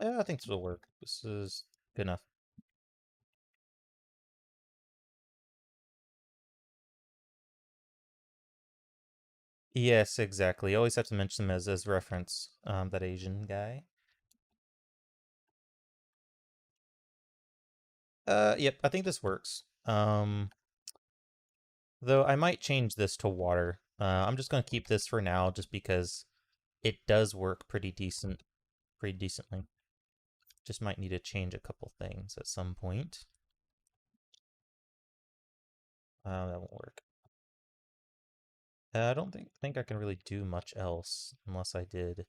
yeah, I think this will work. This is good enough. Yes, exactly. You always have to mention them as reference. That Asian guy. Yep, I think this works. Though I might change this to water. I'm just gonna keep this for now, just because it does work pretty decently. Just might need to change a couple things at some point. That won't work. I don't think I can really do much else unless I did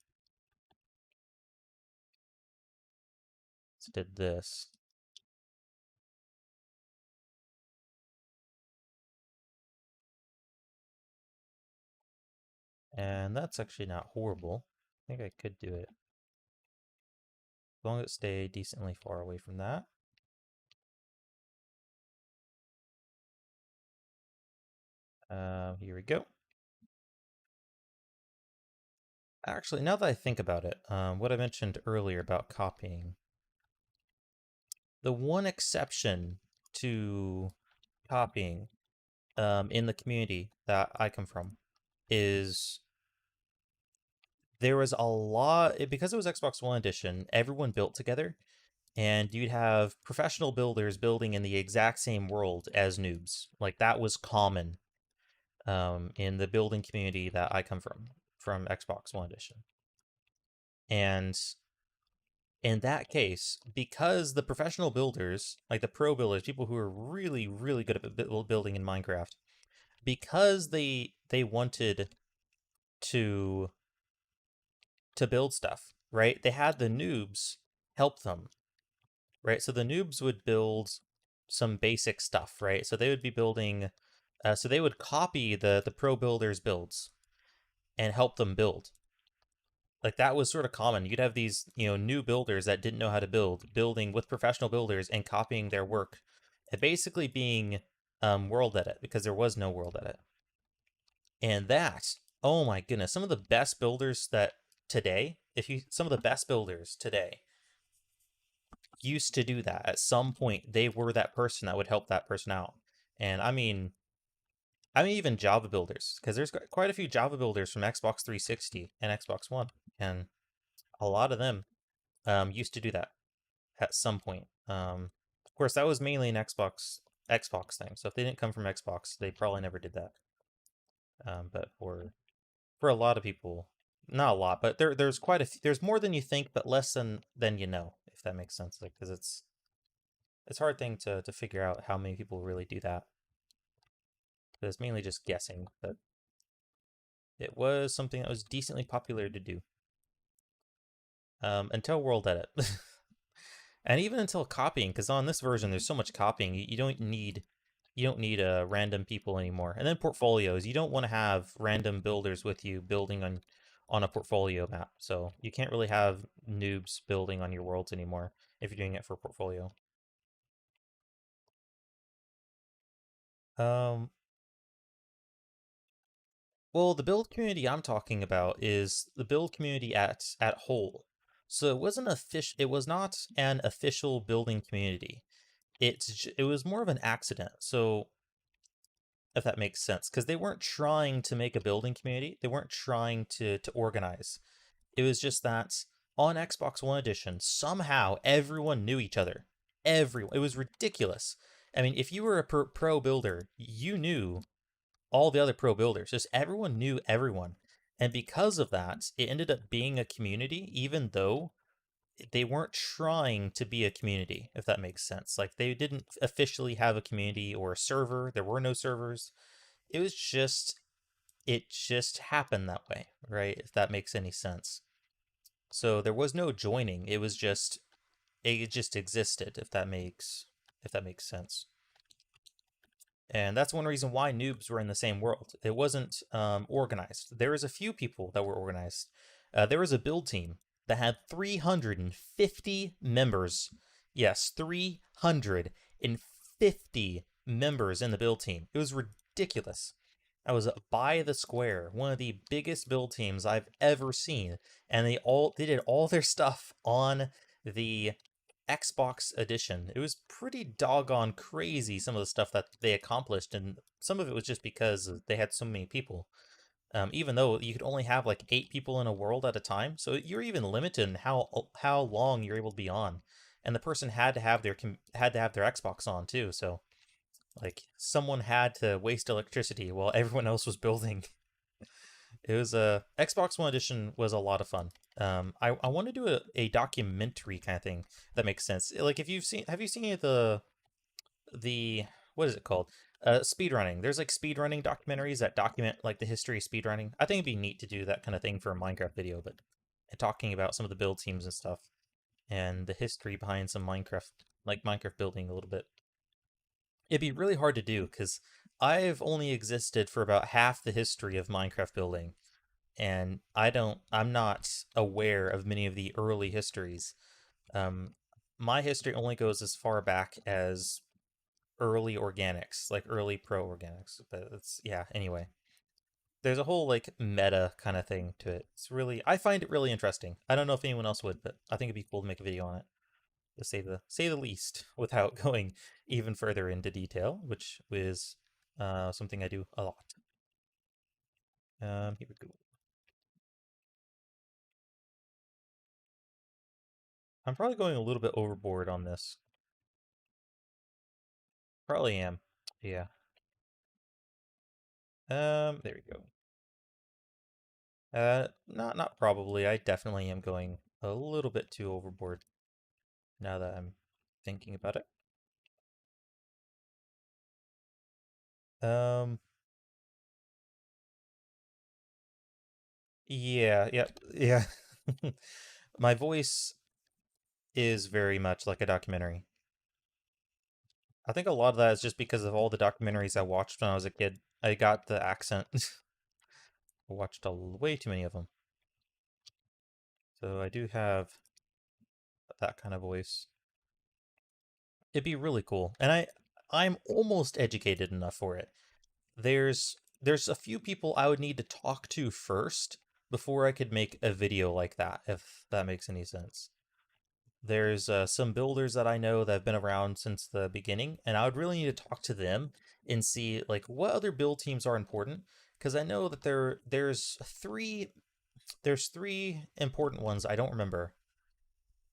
this. And that's actually not horrible. I think I could do it. As long as it stay decently far away from that. Here we go. Actually, now that I think about it, what I mentioned earlier about copying, the one exception to copying in the community that I come from is there was a lot, because it was Xbox One edition, everyone built together, and you'd have professional builders building in the exact same world as noobs. Like that was common in the building community that I come from Xbox One edition. And in that case, because the professional builders, like the pro builders, people who are really, really good at building in Minecraft, because they wanted to to build stuff, right? They had the noobs help them, right? So the noobs would build some basic stuff, right? So they would be building, so they would copy the pro builders' builds and help them build. Like that was sort of common. You'd have these, new builders that didn't know how to build, building with professional builders and copying their work, and basically being world edit because there was no world edit. And that, oh my goodness, some of the best builders that today, some of the best builders today used to do that. At some point, they were that person that would help that person out. And I mean even Java builders, because there's quite a few Java builders from Xbox 360 and Xbox One, and a lot of them used to do that at some point. Of course, that was mainly an Xbox thing. So if they didn't come from Xbox, they probably never did that. But for a lot of people, not a lot, but there's quite a few, there's more than you think, but less than you know, if that makes sense. Like, because it's a hard thing to figure out how many people really do that. But it's mainly just guessing, but it was something that was decently popular to do until World Edit. And even until copying, because on this version there's so much copying, you don't need random people anymore. And then portfolios, you don't want to have random builders with you building on a portfolio map. So you can't really have noobs building on your worlds anymore if you're doing it for portfolio. Um, well, the build community I'm talking about is the build community at whole. So it was not an official building community. It was more of an accident. So if that makes sense, because they weren't trying to make a building community, they weren't trying to organize. It was just that on Xbox One edition, somehow everyone knew each other. Everyone. It was ridiculous. I mean, if you were a pro builder, you knew all the other pro builders. Just everyone knew everyone. And because of that, it ended up being a community, even though they weren't trying to be a community, if that makes sense. Like they didn't officially have a community or a server. There were no servers. It just happened that way, right? If that makes any sense. So there was no joining. It just existed, if that makes sense. And that's one reason why noobs were in the same world. It wasn't organized. There was a few people that were organized. There was a build team that had 350 members. Yes, 350 members in the build team. It was ridiculous. I was by the square, one of the biggest build teams I've ever seen, and they did all their stuff on the Xbox edition. It was pretty doggone crazy some of the stuff that they accomplished, and some of it was just because they had so many people. Even though you could only have like 8 people in a world at a time, so you're even limited in how long you're able to be on. And the person had to have their Xbox on too, so like someone had to waste electricity while everyone else was building. It was a Xbox One edition was a lot of fun. I want to do a documentary kind of thing that makes sense. Like if you've seen, have you seen the what is it called? Speedrunning. There's like speedrunning documentaries that document like the history of speedrunning. I think it'd be neat to do that kind of thing for a Minecraft video, but talking about some of the build teams and stuff and the history behind some Minecraft building a little bit. It'd be really hard to do because I've only existed for about half the history of Minecraft building, and I'm not aware of many of the early histories. Um, my history only goes as far back as early organics, like early pro organics. But it's yeah. Anyway, there's a whole like meta kind of thing to it. I find it really interesting. I don't know if anyone else would, but I think it'd be cool to make a video on it, to say the least, without going even further into detail, which is something I do a lot. Here we go. I'm probably going a little bit overboard on this. Probably am. Yeah. There we go. Not probably. I definitely am going a little bit too overboard now that I'm thinking about it. Um, yeah. My voice is very much like a documentary. I think a lot of that is just because of all the documentaries I watched when I was a kid. I got the accent. I watched way too many of them. So I do have that kind of voice. It'd be really cool. And I'm almost educated enough for it. There's a few people I would need to talk to first before I could make a video like that, if that makes any sense. There's some builders that I know that have been around since the beginning, and I would really need to talk to them and see like what other build teams are important, because I know that there's three important ones I don't remember.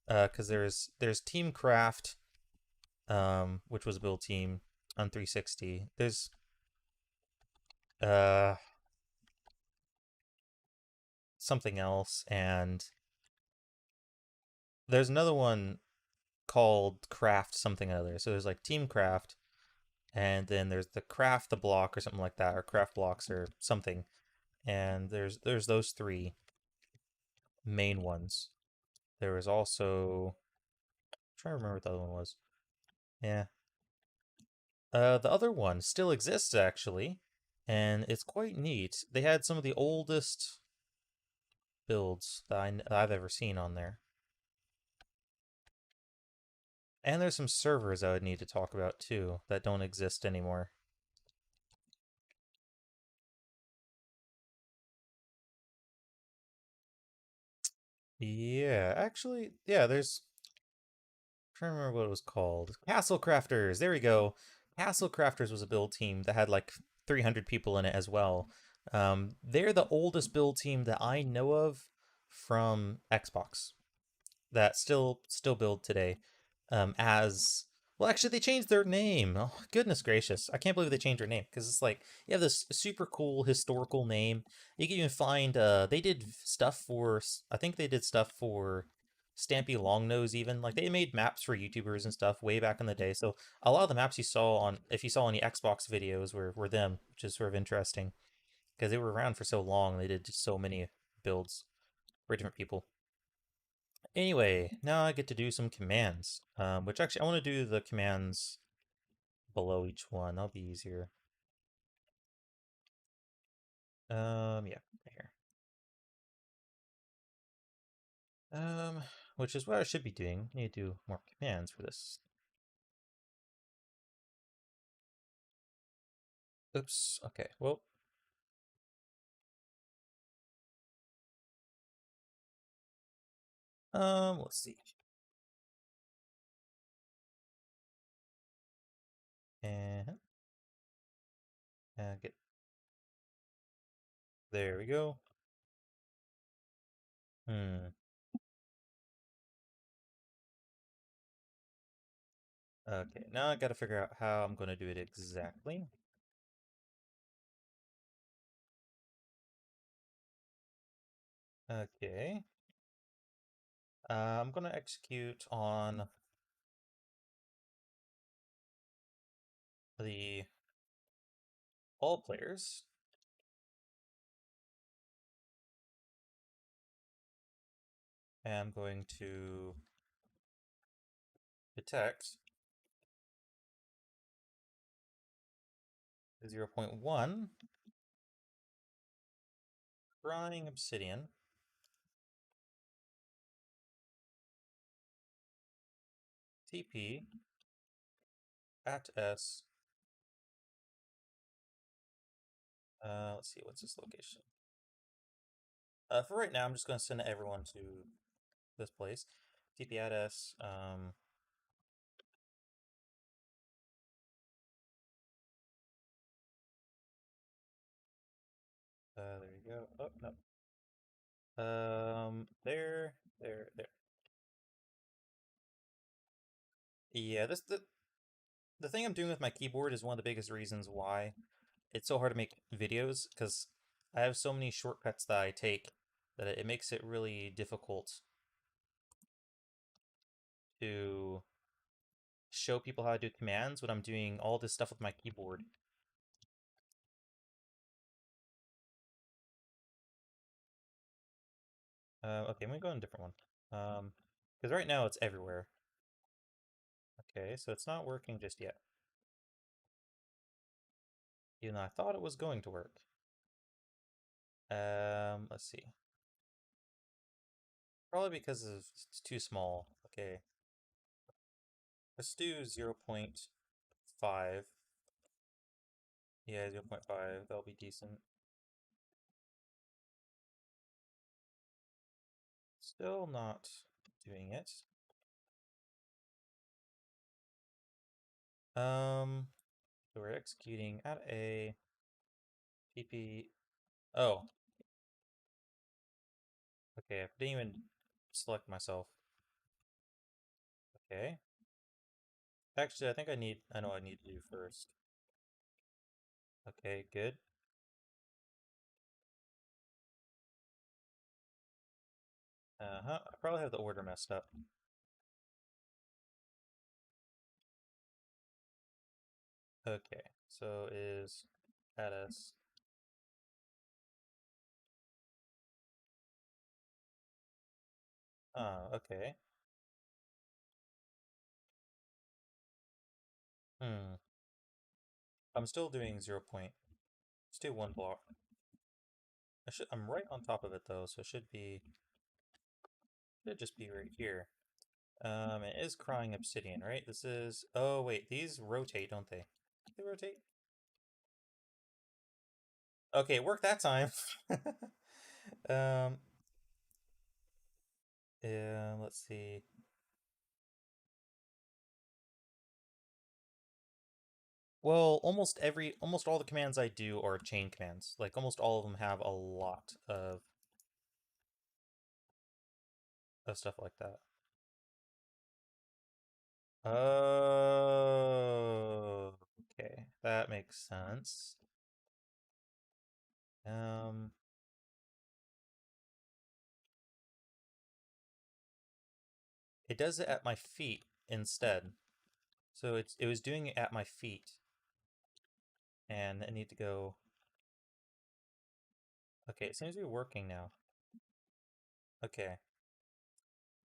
Because there's Team Craft, which was a build team on 360. There's uh something else, and there's another one called Craft something other. So there's like Team Craft, and then there's the Craft the Block or something like that, or Craft Blocks or something. And there's those three main ones. There was also I'm trying to remember what the other one was. Yeah. The other one still exists actually, and it's quite neat. They had some of the oldest builds that I've ever seen on there. And there's some servers I would need to talk about too that don't exist anymore. Yeah, actually, yeah, there's I'm trying to remember what it was called. Castle Crafters. There we go. Castle Crafters was a build team that had like 300 people in it as well. They're the oldest build team that I know of from Xbox that still build today. As well, actually, they changed their name. Oh, goodness gracious! I can't believe they changed their name because it's like you have this super cool historical name. You can even find they did stuff for I think they did stuff for Stampy Longnose even like they made maps for YouTubers and stuff way back in the day. So a lot of the maps you saw on if you saw any Xbox videos were them, which is sort of interesting because they were around for so long. They did just so many builds for different people. Anyway, now I get to do some commands, which actually I want to do the commands below each one. That'll be easier. Yeah, here. Um, which is what I should be doing. I need to do more commands for this. Oops. Okay. Well, Let's see. And get there we go. Hmm. Okay, now I gotta figure out how I'm gonna do it exactly. Okay. I'm gonna execute on the all players. And I'm going to detect 0.1 crying obsidian TP at S. Let's see, what's this location? For right now, I'm just going to send everyone to this place. TP at S. There you go. Oh, no. There. Yeah, the thing I'm doing with my keyboard is one of the biggest reasons why it's so hard to make videos, because I have so many shortcuts that I take that it makes it really difficult to show people how to do commands when I'm doing all this stuff with my keyboard. Okay, I'm gonna go on a different one. Because right now it's everywhere. Okay, so it's not working just yet. Even though I thought it was going to work. Let's see. Probably because it's too small. Okay. Let's do 0.5. Yeah, 0.5. That'll be decent. Still not doing it. So we're executing at a PP. Oh, okay. I didn't even select myself. Okay. Actually, I think I know what I need to do first. Okay, good. Uh-huh. I probably have the order messed up. Okay, so is at us. Okay. Hmm. I'm still doing 0 point. Let's do one block. I'm right on top of it though, so it should just be right here. It is crying obsidian, right? This is, oh wait, these rotate, don't they? They rotate? Okay, it worked that time. Um, yeah, let's see. Well, almost all the commands I do are chain commands. Like, almost all of them have a lot of stuff like that. Oh, okay. That makes sense. Um, it does it at my feet instead. So it was doing it at my feet, and I need to go. Okay, it seems to be working now. Okay.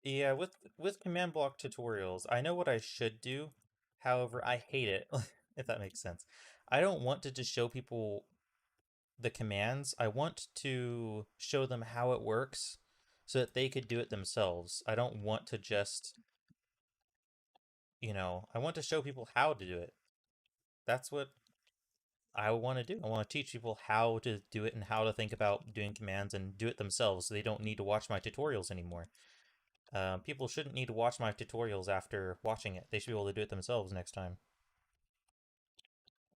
Yeah, with command block tutorials, I know what I should do. However, I hate it, if that makes sense. I don't want to just show people the commands. I want to show them how it works so that they could do it themselves. I don't want to just, I want to show people how to do it. That's what I want to do. I want to teach people how to do it and how to think about doing commands and do it themselves so they don't need to watch my tutorials anymore. People shouldn't need to watch my tutorials after watching it. They should be able to do it themselves next time.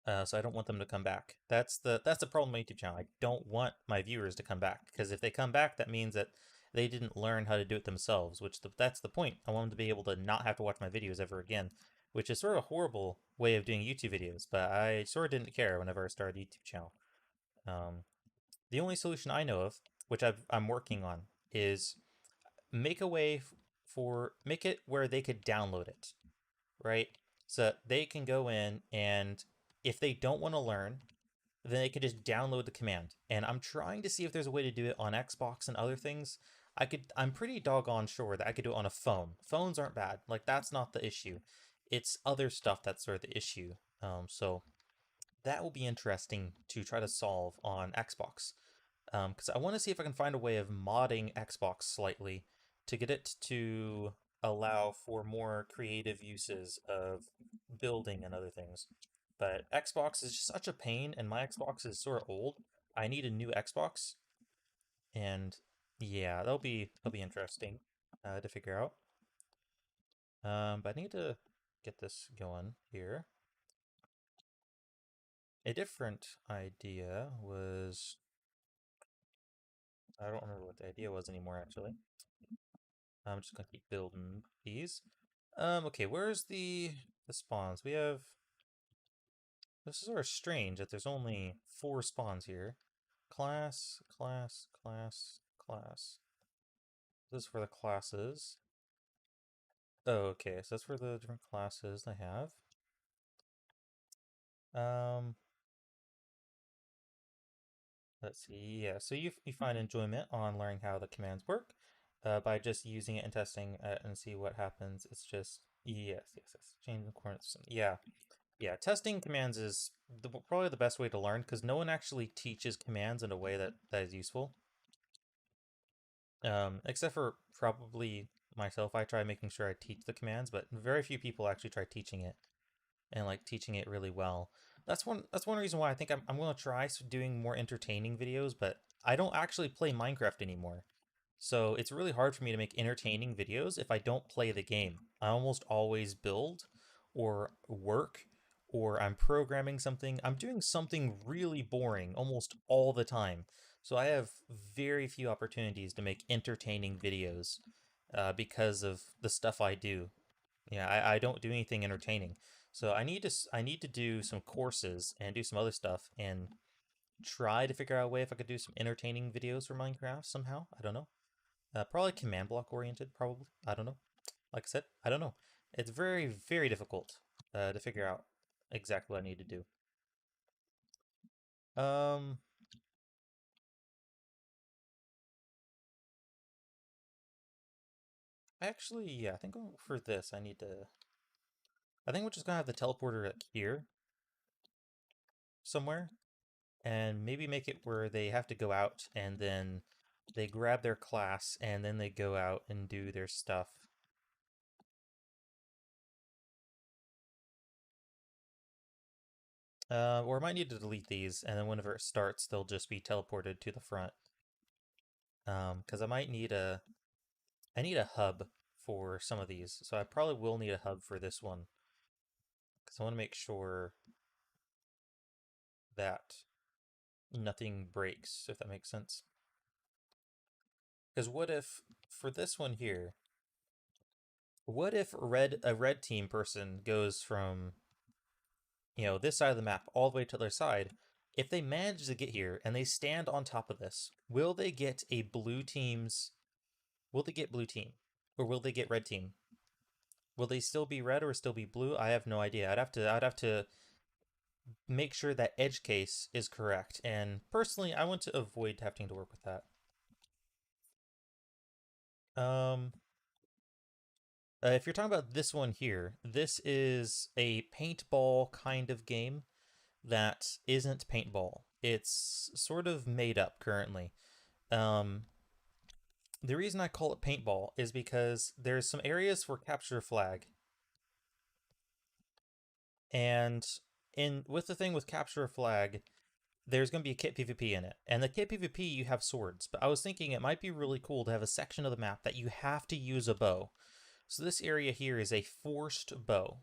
So I don't want them to come back. That's the problem with my YouTube channel. I don't want my viewers to come back because if they come back, that means that they didn't learn how to do it themselves. That's the point. I want them to be able to not have to watch my videos ever again, which is sort of a horrible way of doing YouTube videos. But I sort of didn't care whenever I started a YouTube channel. Um, the only solution I know of, which I'm working on, is make a way for make it where they could download it, right? So they can go in and if they don't want to learn, then they could just download the command. And I'm trying to see if there's a way to do it on Xbox and other things. I'm pretty doggone sure that I could do it on a phone. Phones aren't bad. Like that's not the issue. It's other stuff that's sort of the issue. So that will be interesting to try to solve on Xbox. Because I want to see if I can find a way of modding Xbox slightly to get it to allow for more creative uses of building and other things. But Xbox is just such a pain, and my Xbox is sort of old. I need a new Xbox, and yeah, that'll be interesting to figure out. But I need to get this going here. A different idea was I don't remember what the idea was anymore actually. I'm just gonna keep building these. Okay, where's the spawns? We have this is sort of strange that there's only 4 spawns here. Class, class, class, class. This is for the classes. Oh, okay, so that's for the different classes they have. Um, let's see. Yeah, so you find enjoyment on learning how the commands work by just using it and testing it and see what happens. It's just yes. Change the coordinates. Yeah, yeah. Testing commands is probably the best way to learn because no one actually teaches commands in a way that is useful. Except for probably myself. I try making sure I teach the commands, but very few people actually try teaching it and like teaching it really well. That's one reason why I think I'm going to try doing more entertaining videos, but I don't actually play Minecraft anymore. So it's really hard for me to make entertaining videos if I don't play the game. I almost always build or work or I'm programming something. I'm doing something really boring almost all the time. So I have very few opportunities to make entertaining videos because of the stuff I do. Yeah, I don't do anything entertaining. So I need to do some courses and do some other stuff and try to figure out a way if I could do some entertaining videos for Minecraft somehow. I don't know. Probably command block oriented, probably. I don't know. Like I said, I don't know. It's very, very difficult to figure out exactly what I need to do. Um, actually, yeah, I think for this I need to. I think we're just gonna have the teleporter here somewhere, and maybe make it where they have to go out and then they grab their class and then they go out and do their stuff. Or I might need to delete these, and then whenever it starts, they'll just be teleported to the front. Because I need a hub for some of these, so I probably will need a hub for this one. Because I want to make sure that nothing breaks, if that makes sense. Because what if, for this one here, what if a red team person goes from, this side of the map all the way to the other side? If they manage to get here and they stand on top of this, will they get will they get blue team? Or will they get red team? Will they still be red or still be blue? I have no idea. I'd have to make sure that edge case is correct. And personally, I want to avoid having to work with that. Um, if you're talking about this one here, this is a paintball kind of game that isn't paintball. It's sort of made up currently. Um, the reason I call it paintball is because there's some areas for capture flag, and in with the thing with capture flag, there's going to be a kit PvP in it. And the kit PvP, you have swords. But I was thinking it might be really cool to have a section of the map that you have to use a bow. So this area here is a forced bow.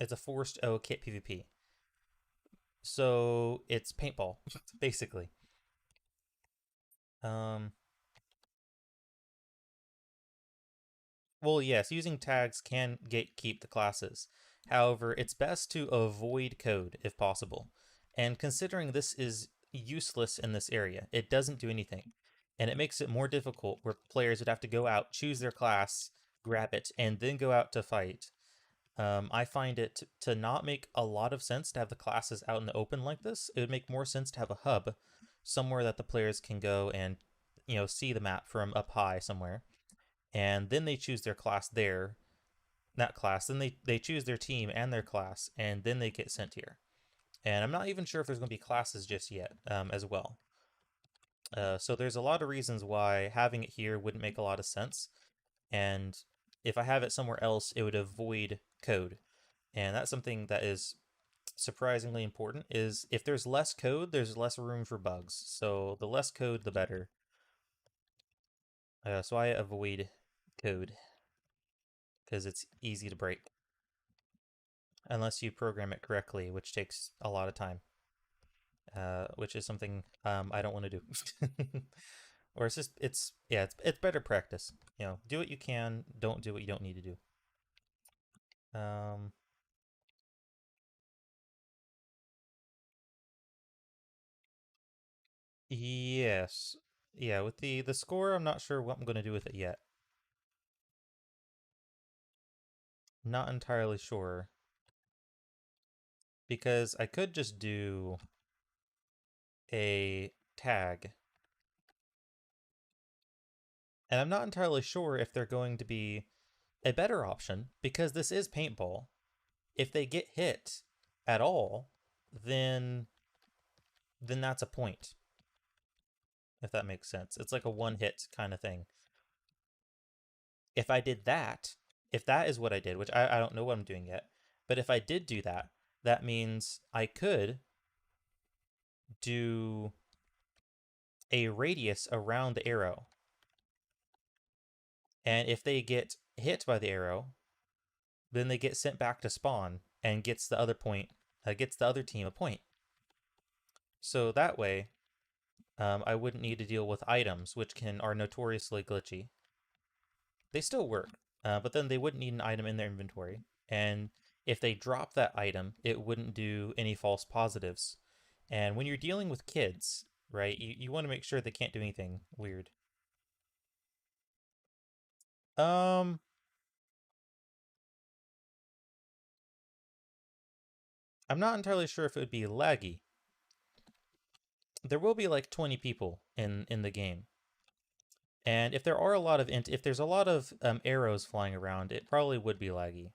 It's a forced kit PvP. So it's paintball, basically. Um, well, yes, using tags can gatekeep the classes. However, it's best to avoid code if possible. And considering this is useless in this area, it doesn't do anything. And it makes it more difficult where players would have to go out, choose their class, grab it, and then go out to fight. I find it to not make a lot of sense to have the classes out in the open like this. It would make more sense to have a hub somewhere that the players can go and, see the map from up high somewhere. And then they choose their class there, that class. Then they choose their team and their class, and then they get sent here. And I'm not even sure if there's going to be classes just yet as well. So there's a lot of reasons why having it here wouldn't make a lot of sense. And if I have it somewhere else, it would avoid code. And that's something that is surprisingly important, is if there's less code, there's less room for bugs. So the less code, the better. So I avoid code because it's easy to break. Unless you program it correctly, which takes a lot of time. Which is something I don't want to do. Or it's better practice. Do what you can, don't do what you don't need to do. Um, yes. Yeah, with the score, I'm not sure what I'm going to do with it yet. Not entirely sure. Because I could just do a tag. And I'm not entirely sure if they're going to be a better option, because this is paintball. If they get hit at all, then that's a point, if that makes sense. It's like a one hit kind of thing. If I did that, if that is what I did, which I don't know what I'm doing yet, but if I did do that, that means I could do a radius around the arrow. And if they get hit by the arrow, then they get sent back to spawn and gets the other team a point. So that way, I wouldn't need to deal with items, which are notoriously glitchy. They still work, but then they wouldn't need an item in their inventory. And if they drop that item, it wouldn't do any false positives. And when you're dealing with kids, right, you want to make sure they can't do anything weird. Um, I'm not entirely sure if it would be laggy. There will be like 20 people in the game. And if there are a lot of if there's a lot of arrows flying around, it probably would be laggy.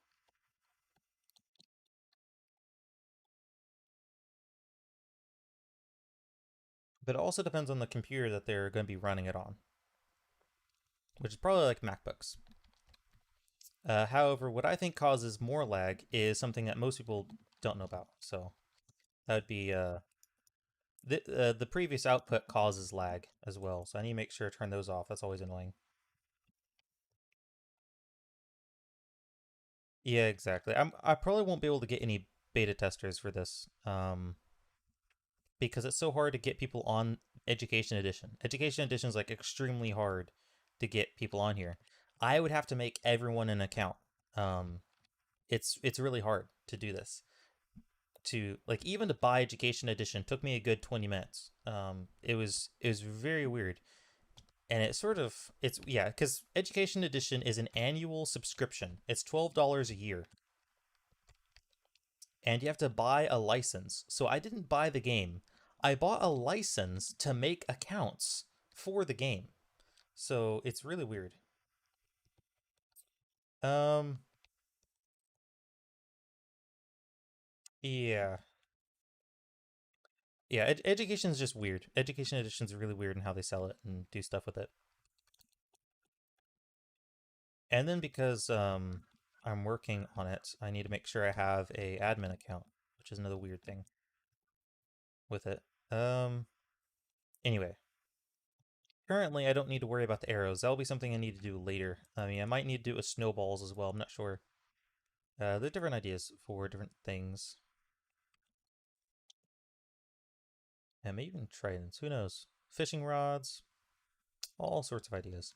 But it also depends on the computer that they're going to be running it on, which is probably like MacBooks. However, what I think causes more lag is something that most people don't know about. So that would be the previous output causes lag as well. So I need to make sure to turn those off. That's always annoying. Yeah, exactly. I probably won't be able to get any beta testers for this. Because it's so hard to get people on Education Edition. Education Edition is like extremely hard to get people on here. I would have to make everyone an account. Um, it's really hard to do this. To like even to buy Education Edition took me a good 20 minutes. It was very weird. And it's yeah, because Education Edition is an annual subscription. It's $12 a year. And you have to buy a license. So I didn't buy the game. I bought a license to make accounts for the game. So it's really weird. Um, yeah. Yeah, education is just weird. Education edition's really weird in how they sell it and do stuff with it. And then because I'm working on it, I need to make sure I have a admin account, which is another weird thing with it. Um. Anyway, currently I don't need to worry about the arrows. That'll be something I need to do later. I mean, I might need to do it with snowballs as well. I'm not sure. There are different ideas for different things. And maybe even tridents. Who knows? Fishing rods. All sorts of ideas.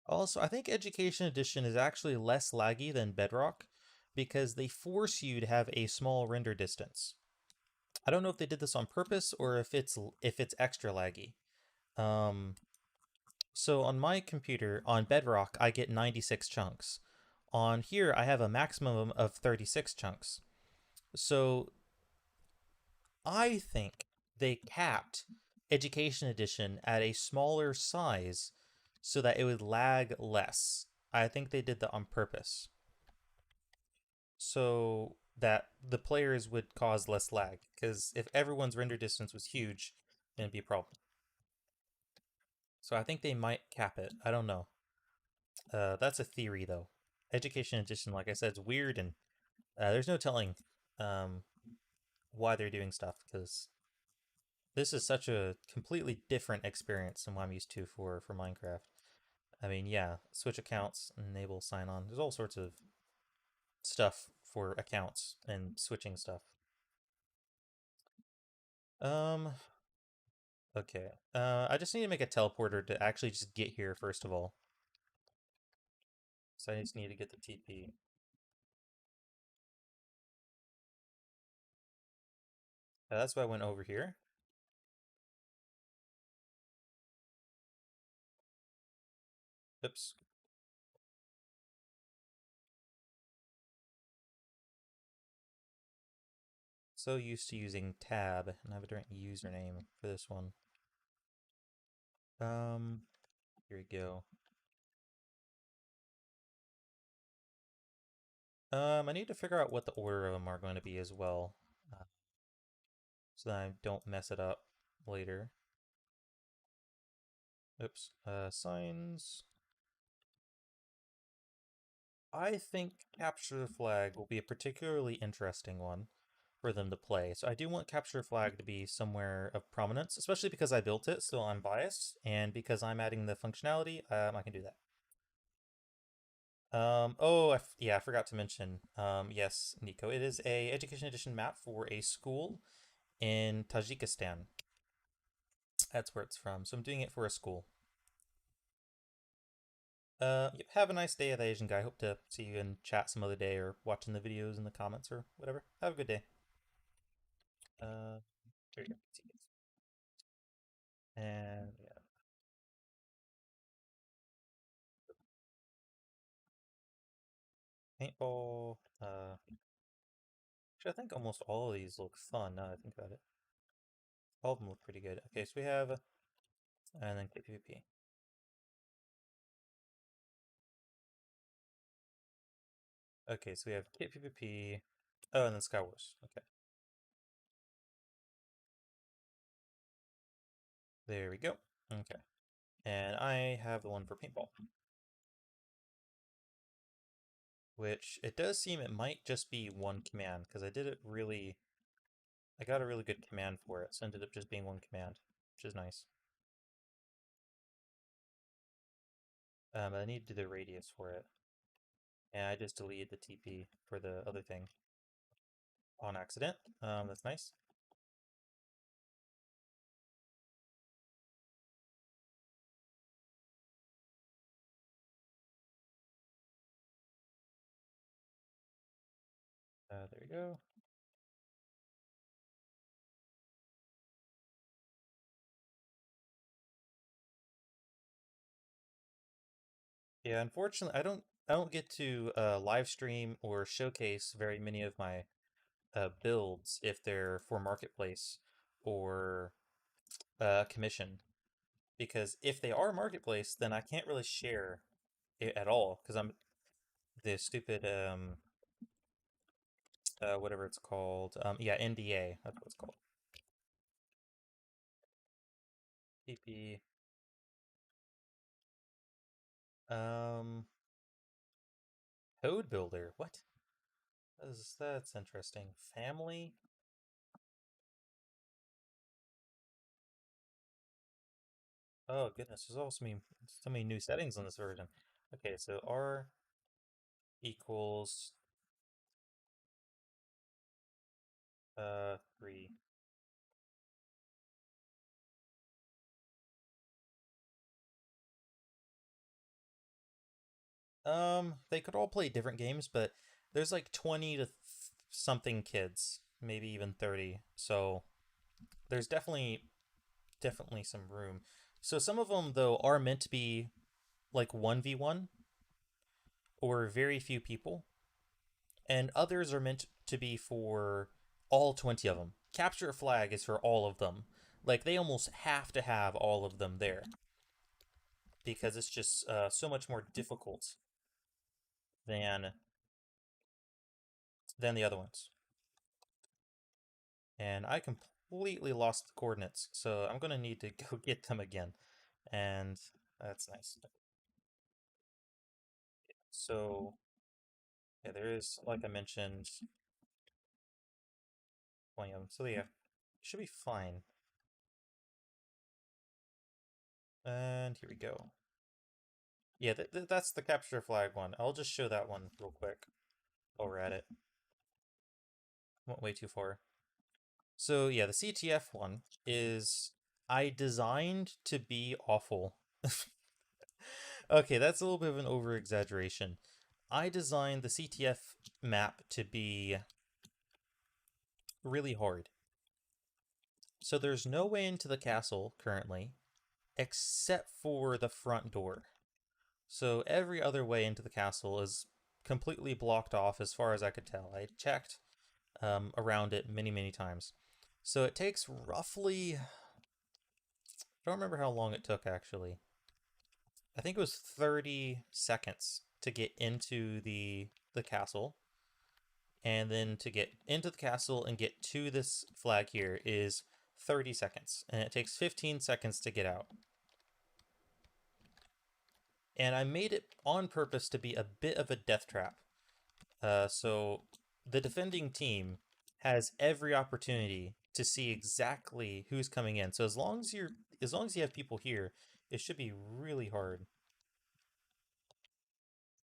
Also, I think Education Edition is actually less laggy than Bedrock because they force you to have a small render distance. I don't know if they did this on purpose or if it's extra laggy. Um, so on my computer on Bedrock, I get 96 chunks. On here, I have a maximum of 36 chunks. So I think they capped Education Edition at a smaller size so that it would lag less. I think they did that on purpose so that the players would cause less lag. Because if everyone's render distance was huge, then it'd be a problem. So I think they might cap it. I don't know. That's a theory, though. Education Edition, like I said, is weird, and there's no telling um, why they're doing stuff because this is such a completely different experience than what I'm used to for Minecraft. I mean, yeah, switch accounts, enable sign on. There's all sorts of stuff for accounts and switching stuff. Um, okay. I just need to make a teleporter to actually just get here first of all. So I just need to get the TP. That's why I went over here. Oops. So used to using tab, and I have a different username for this one. Um, here we go. I need to figure out what the order of them are going to be as well, so that I don't mess it up later. Oops. Signs. I think Capture the Flag will be a particularly interesting one for them to play. So I do want Capture the Flag to be somewhere of prominence, especially because I built it, so I'm biased, and because I'm adding the functionality, I can do that. Oh, yeah, I forgot to mention. Yes, Nico, it is a Education Edition map for a school in Tajikistan. That's where it's from. So I'm doing it for a school. Yep, have a nice day, the Asian guy. Hope to see you in chat some other day or watching the videos in the comments or whatever. Have a good day. Uh, there you go. And yeah, paintball. Actually, I think almost all of these look fun now that I think about it. All of them look pretty good. Okay, so we have, and then PvP. Okay, so we have Kit PvP. Oh, and then Skywars. Okay, there we go. Okay, and I have the one for paintball, which it does seem it might just be one command because I did it really. I got a really good command for it, so it ended up just being one command, which is nice. But I need to do the radius for it, and I just deleted the TP for the other thing on accident. That's nice. There we go. Yeah, unfortunately, I don't get to live stream or showcase very many of my builds if they're for marketplace or commission. Because if they are marketplace, then I can't really share it at all because I'm the stupid whatever it's called. Yeah, NDA. That's what it's called. PP. Um, Code builder. What? That's interesting. Family. Oh goodness, there's also so many new settings on this version. Okay, so R equals 3. They could all play different games, but there's like 20 to something kids, maybe even 30. So there's definitely some room. So some of them though are meant to be like 1v1 or very few people, and others are meant to be for all 20 of them. Capture a flag is for all of them. Like they almost have to have all of them there because it's just so much more difficult than the other ones. And I completely lost the coordinates, so I'm gonna need to go get them again. And that's nice. So yeah, there is, like I mentioned, 20 of them. So yeah, should be fine. And here we go. Yeah, that's the capture flag one. I'll just show that one real quick while we're at it. Went way too far. So yeah, the CTF one is I designed to be awful. Okay, that's a little bit of an over exaggeration. I designed the CTF map to be really hard. So there's no way into the castle currently, except for the front door. So every other way into the castle is completely blocked off as far as I could tell. I checked around it many, many times. So it takes roughly, I don't remember how long it took actually. I think it was 30 seconds to get into the castle. And then to get into the castle and get to this flag here is 30 seconds. And it takes 15 seconds to get out. And I made it on purpose to be a bit of a death trap. So the defending team has every opportunity to see exactly who's coming in. So as long as you have people here, it should be really hard.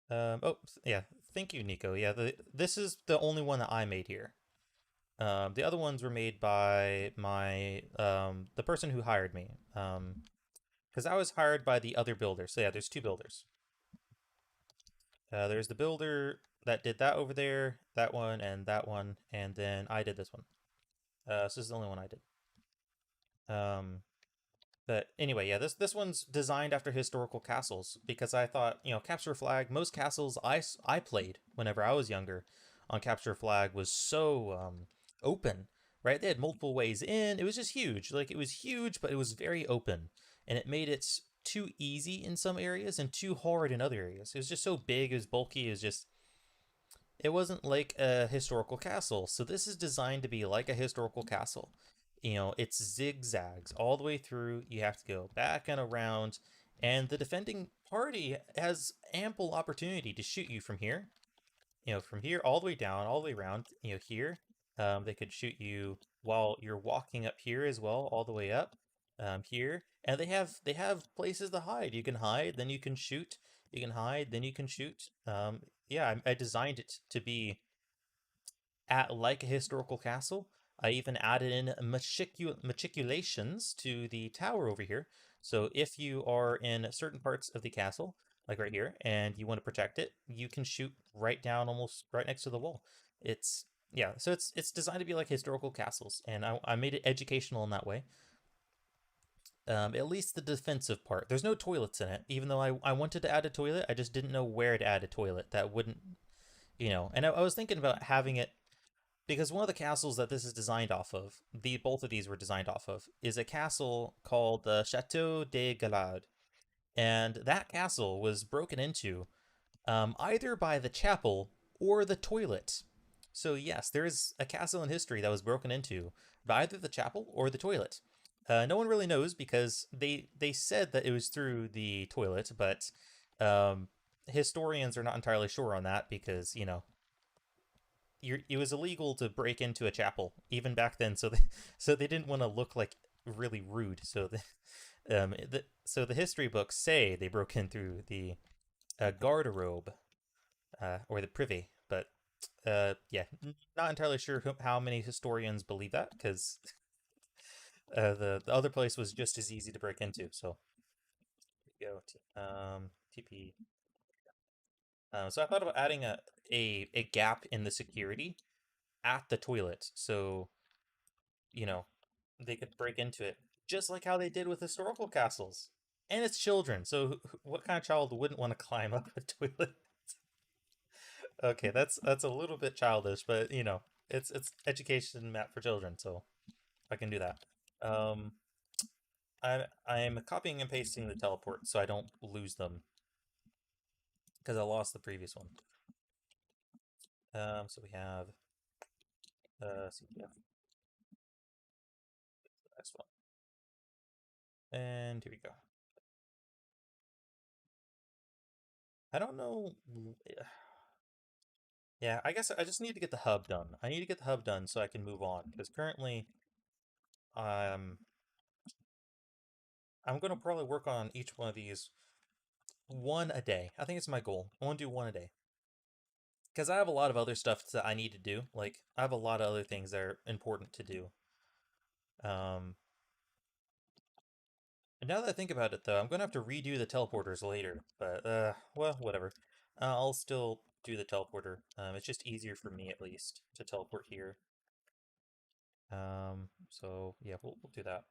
Oh yeah, thank you, Nico. Yeah, this is the only one that I made here. The other ones were made by the person who hired me. Because I was hired by the other builder. So yeah, there's two builders. There's the builder that did that over there, that one, and then I did this one. So this is the only one I did. But anyway, yeah, this one's designed after historical castles because I thought, capture flag. Most castles I played whenever I was younger on capture flag was so open, right? They had multiple ways in. It was just huge. Like it was huge, but it was very open, and it made it too easy in some areas and too hard in other areas. It was just so big. It was bulky. It was just it wasn't like a historical castle. So this is designed to be like a historical castle. It's zigzags all the way through. You have to go back and around, and the defending party has ample opportunity to shoot you from here. From here all the way down, all the way around. Here, they could shoot you while you're walking up here as well, all the way up. Here, and they have places to hide. You can hide, then you can shoot. You can hide, then you can shoot. Yeah, I designed it to be at like a historical castle. I even added in matriculations to the tower over here. So if you are in certain parts of the castle, like right here, and you want to protect it, you can shoot right down almost right next to the wall. It's yeah, so it's designed to be like historical castles, and I made it educational in that way. At least the defensive part. There's no toilets in it, even though I wanted to add a toilet. I just didn't know where to add a toilet that wouldn't, And I was thinking about having it because one of the castles that this is designed off of, both of these were designed off of, is a castle called the Chateau de Galade, and that castle was broken into either by the chapel or the toilet. So yes, there is a castle in history that was broken into by either the chapel or the toilet. No one really knows because they said that it was through the toilet, but um, historians are not entirely sure on that because it was illegal to break into a chapel even back then, so they didn't want to look like really rude. So the history books say they broke in through the garderobe or the privy, but yeah, not entirely sure how many historians believe that because the other place was just as easy to break into. So here we go. TP. So I thought about adding a gap in the security at the toilet, so you know they could break into it, just like how they did with historical castles. And it's children, so what kind of child wouldn't want to climb up a toilet? Okay, that's a little bit childish, but it's education map for children, so I can do that. Um, I'm copying and pasting the teleport so I don't lose them because I lost the previous one. So we have CPF, the next one, and here we go. I don't know. Yeah, I guess I just need to get the hub done. I need to get the hub done so I can move on because currently, um, I'm gonna probably work on each one of these one a day. I think it's my goal. I want to do one a day because I have a lot of other stuff that I need to do. Like I have a lot of other things that are important to do. Um, and now that I think about it, though, I'm gonna have to redo the teleporters later. But well, whatever. I'll still do the teleporter. It's just easier for me at least to teleport here. So yeah, we'll do that.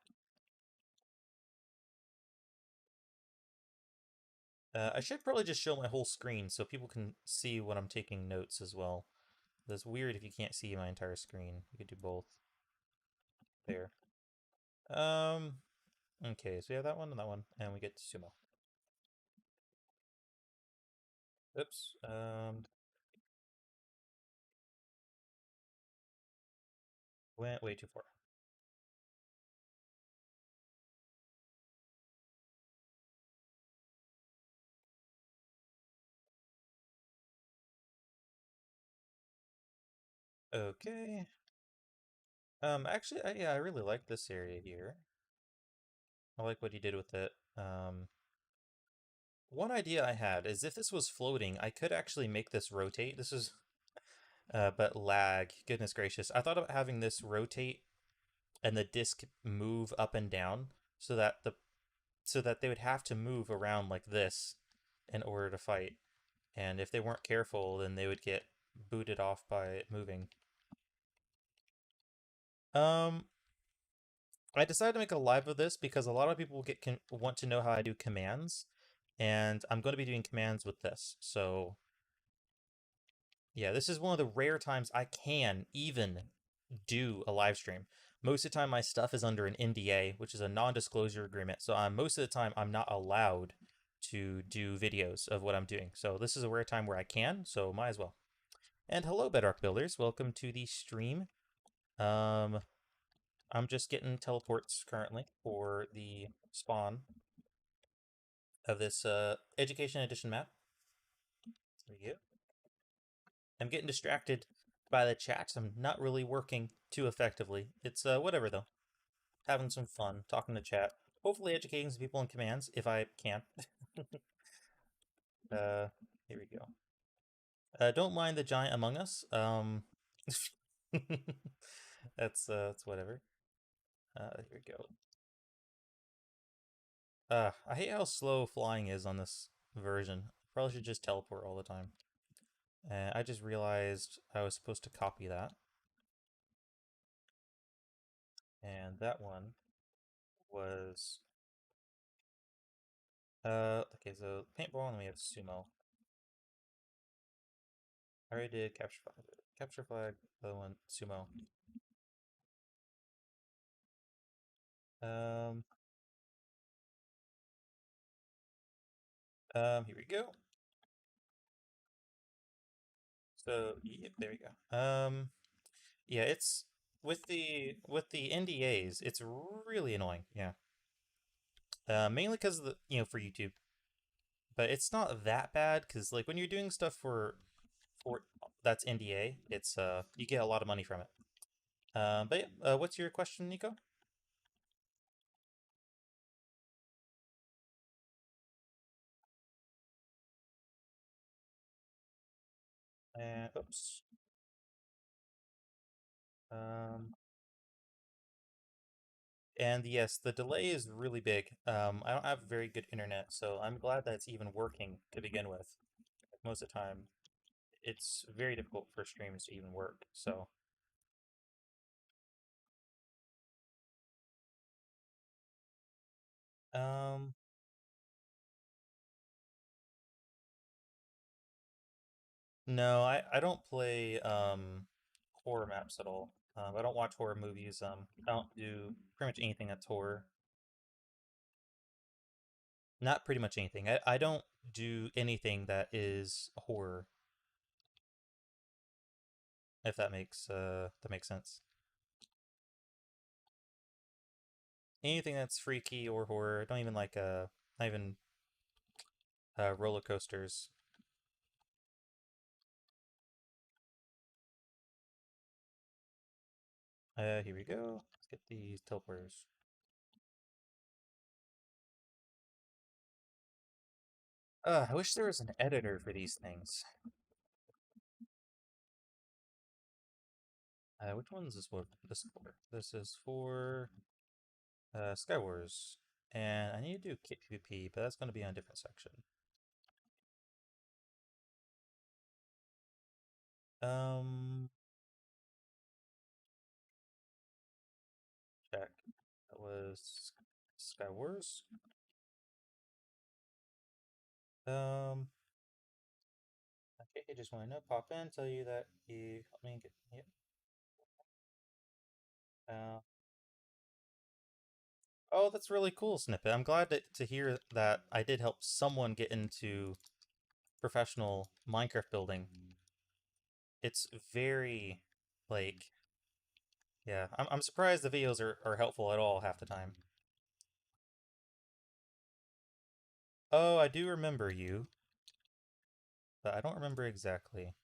I should probably just show my whole screen so people can see what I'm taking notes as well. That's weird if you can't see my entire screen. You could do both. There. Um, okay, so we have that one, and we get to sumo. Oops. Went way too far. Okay. Actually, yeah, I really like this area here. I like what he did with it. One idea I had is if this was floating, I could actually make this rotate. This is, but lag. Goodness gracious. I thought about having this rotate and the disc move up and down so that they would have to move around like this in order to fight. And if they weren't careful, then they would get booted off by moving. Um, I decided to make a live of this because a lot of people want to know how I do commands, and I'm going to be doing commands with this. So yeah, this is one of the rare times I can even do a live stream. Most of the time, my stuff is under an NDA, which is a non-disclosure agreement. So most of the time, I'm not allowed to do videos of what I'm doing. So this is a rare time where I can, so might as well. And hello, Bedrock builders. Welcome to the stream. Um, I'm just getting teleports currently for the spawn of this Education Edition map. There you go. I'm getting distracted by the chat. I'm not really working too effectively. It's whatever though. Having some fun, talking to chat. Hopefully educating some people in commands if I can. Here we go. Don't mind the giant among us. That's whatever. Here we go. I hate how slow flying is on this version. Probably should just teleport all the time. I just realized I was supposed to copy that. And that one was okay, so paintball and we have sumo. I already did capture flag. Capture flag, the other one, sumo. Um here we go. So yep, there we go. Yeah, it's with the NDAs, it's really annoying. Yeah. Mainly because of the for YouTube. but it's not that bad because like when you're doing stuff for that's NDA, it's you get a lot of money from it. But yeah, what's your question, Nico? And oops. Um, and yes, the delay is really big. I don't have very good internet, so I'm glad that it's even working to begin with. Most of the time, it's very difficult for streams to even work. So, um, no, I don't play horror maps at all. I don't watch horror movies. I don't do pretty much anything that's horror. Not pretty much anything. I don't do anything that is horror, if that makes sense. Anything that's freaky or horror. I don't even like not even roller coasters. Here we go. Let's get these teleporters. I wish there was an editor for these things. Which one is this for? This for? This is for Skywars, and I need to do kit PvP, but that's going to be on a different section. Um, check. That was Skywars. Um, okay, I just want to know, pop in, tell you that you helped me get, yep. Uh, oh, that's really cool, Snippet. I'm glad to hear that I did help someone get into professional Minecraft building. It's very, like, yeah, I'm surprised the videos are helpful at all half the time. Oh, I do remember you, but I don't remember exactly.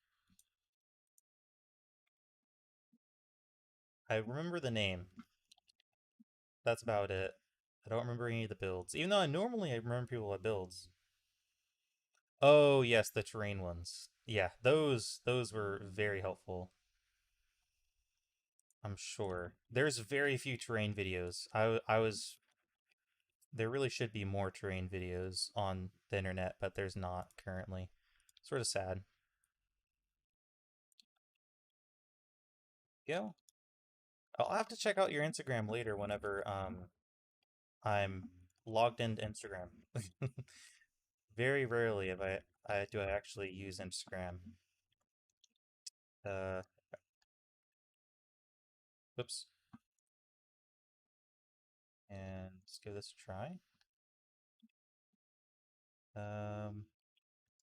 I remember the name. That's about it. I don't remember any of the builds, even though I remember people with builds. Oh yes, the terrain ones. Yeah, those were very helpful. I'm sure. There's very few terrain videos. I was there really should be more terrain videos on the internet, but there's not currently. Sort of sad. Yeah. I'll have to check out your Instagram later whenever I'm logged into Instagram. Very rarely have I do I actually use Instagram. Uh, Oops. And let's give this a try.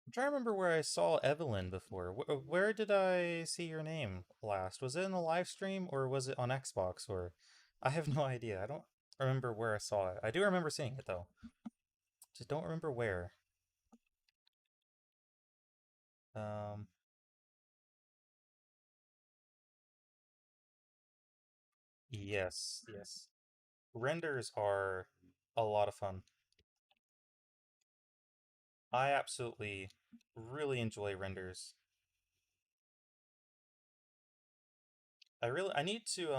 I'm trying to remember where I saw Evelyn before. Where did I see your name last? Was it in the live stream or was it on Xbox? Or I have no idea. I don't remember where I saw it. I do remember seeing it though. Just don't remember where. Um, yes. Renders are a lot of fun. I absolutely really enjoy renders. I need to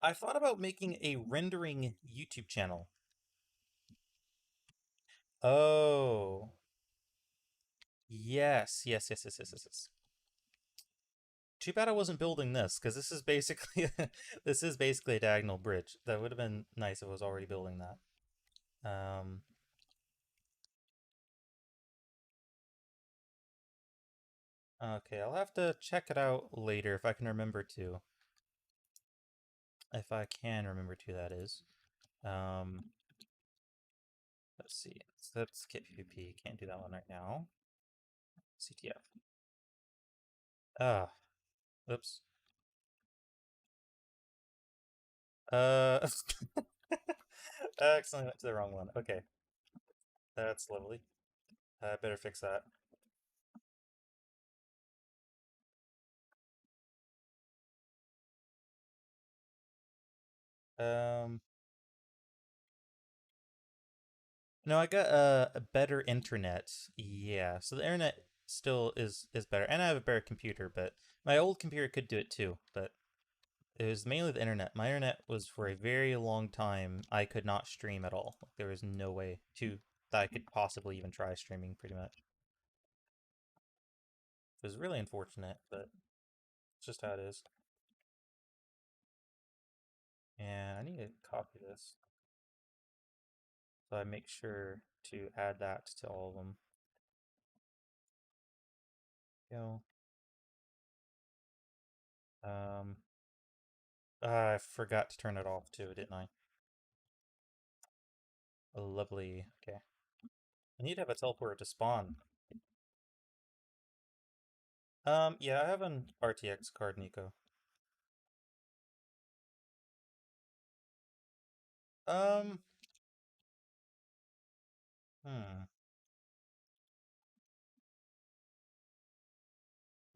I thought about making a rendering YouTube channel. Oh, yes. Too bad I wasn't building this, because this is basically this is basically a diagonal bridge. That would have been nice if I was already building that. Um, okay, I'll have to check it out later if I can remember to. If I can remember to, that is. Um, let's see. So that's kit PvP. Can't do that one right now. CTF. Ah, oops. Uh, I accidentally went to the wrong one. Okay. That's lovely. I better fix that. Um, no, I got a better internet. Yeah, so the internet still is better, and I have a better computer. But my old computer could do it too. But it was mainly the internet. My internet was for a very long time. I could not stream at all. Like, there was no way to that I could possibly even try streaming. Pretty much, it was really unfortunate, but it's just how it is. And I need to copy this so I make sure to add that to all of them. You know, um, I forgot to turn it off too, didn't I? Lovely. Okay. I need to have a teleporter to spawn. Yeah, I have an RTX card, Nico. Um, hmm.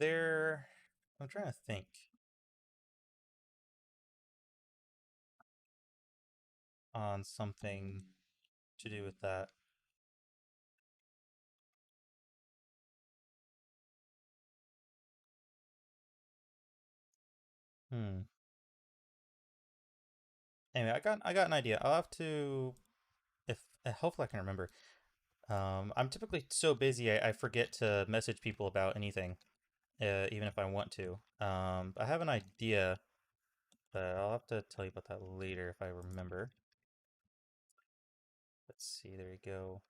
There, I'm trying to think on something to do with that. Hmm. Anyway, I got an idea. I'll have to if hopefully I can remember. I'm typically so busy I forget to message people about anything, even if I want to. I have an idea, but I'll have to tell you about that later if I remember. Let's see. There you go.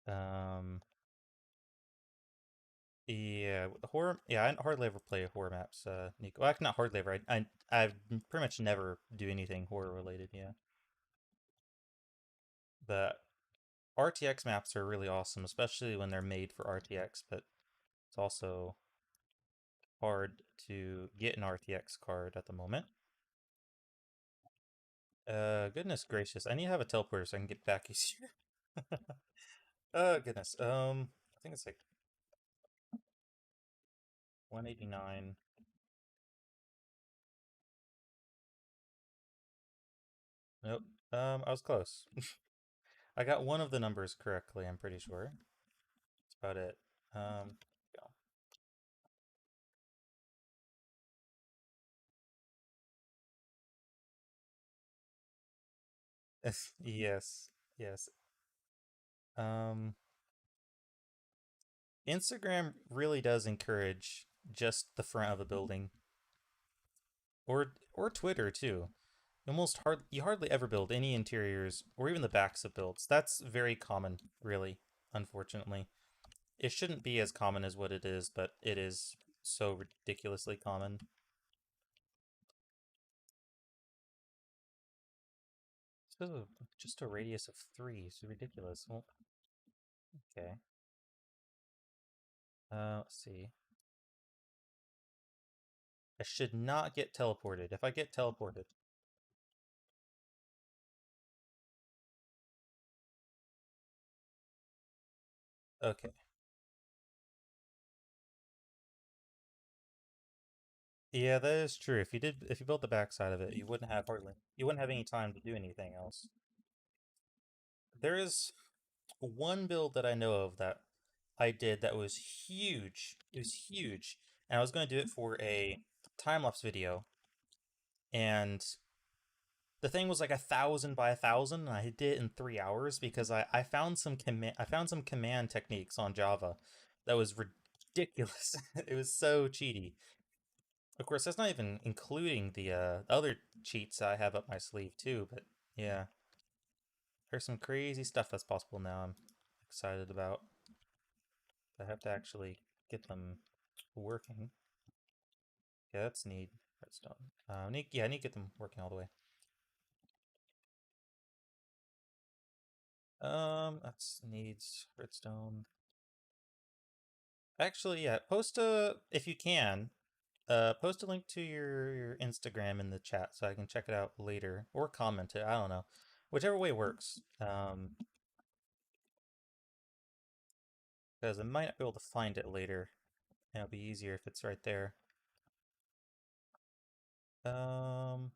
Um, yeah, horror. Yeah, I hardly ever play horror maps. Nico. Well, not hardly ever. I pretty much never do anything horror related. Yeah, the RTX maps are really awesome, especially when they're made for RTX. But it's also hard to get an RTX card at the moment. Goodness gracious, I need to have a teleporter so I can get back easier. Goodness. I think it's like 189. Nope. I was close. I got one of the numbers correctly, I'm pretty sure. That's about it. Go. Yes. Yes. Um, Instagram really does encourage just the front of a building, or Twitter too. You hardly ever build any interiors or even the backs of builds. That's very common, really, unfortunately. It shouldn't be as common as what it is, but it is so ridiculously common. So just a radius of 3 is ridiculous. Well, okay. Let's see. I should not get teleported. If I get teleported, okay. Yeah, that is true. If you built the backside of it, you wouldn't have any time to do anything else. There is one build that I know of that I did that was huge. It was huge. And I was going to do it for a time lapse video. And the thing was like 1,000 by 1,000, and I did it in 3 hours because I found some command techniques on Java that was ridiculous. It was so cheaty. Of course, that's not even including the other cheats I have up my sleeve too. But yeah, there's some crazy stuff that's possible now. I'm excited about. I have to actually get them working. Yeah, that's need redstone. I need to get them working all the way. That's needs redstone. Actually, yeah, post a if you can. Post a link to your Instagram in the chat so I can check it out later or comment it. I don't know. Whichever way works. Because I might not be able to find it later. And it'll be easier if it's right there. Um,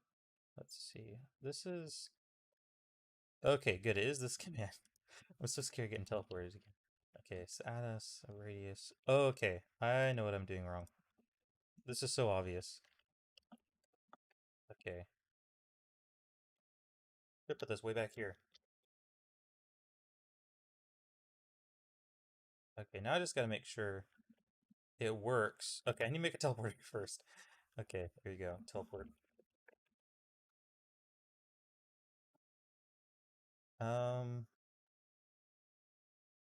let's see. This is okay. Good. It is this command. I'm so scared of getting teleported again. Okay, so add us a radius. Oh, okay, I know what I'm doing wrong. This is so obvious. Okay, should put this way back here. Okay, now I just gotta make sure it works. Okay, I need to make a teleporter first. Okay, there you go, teleport. Um,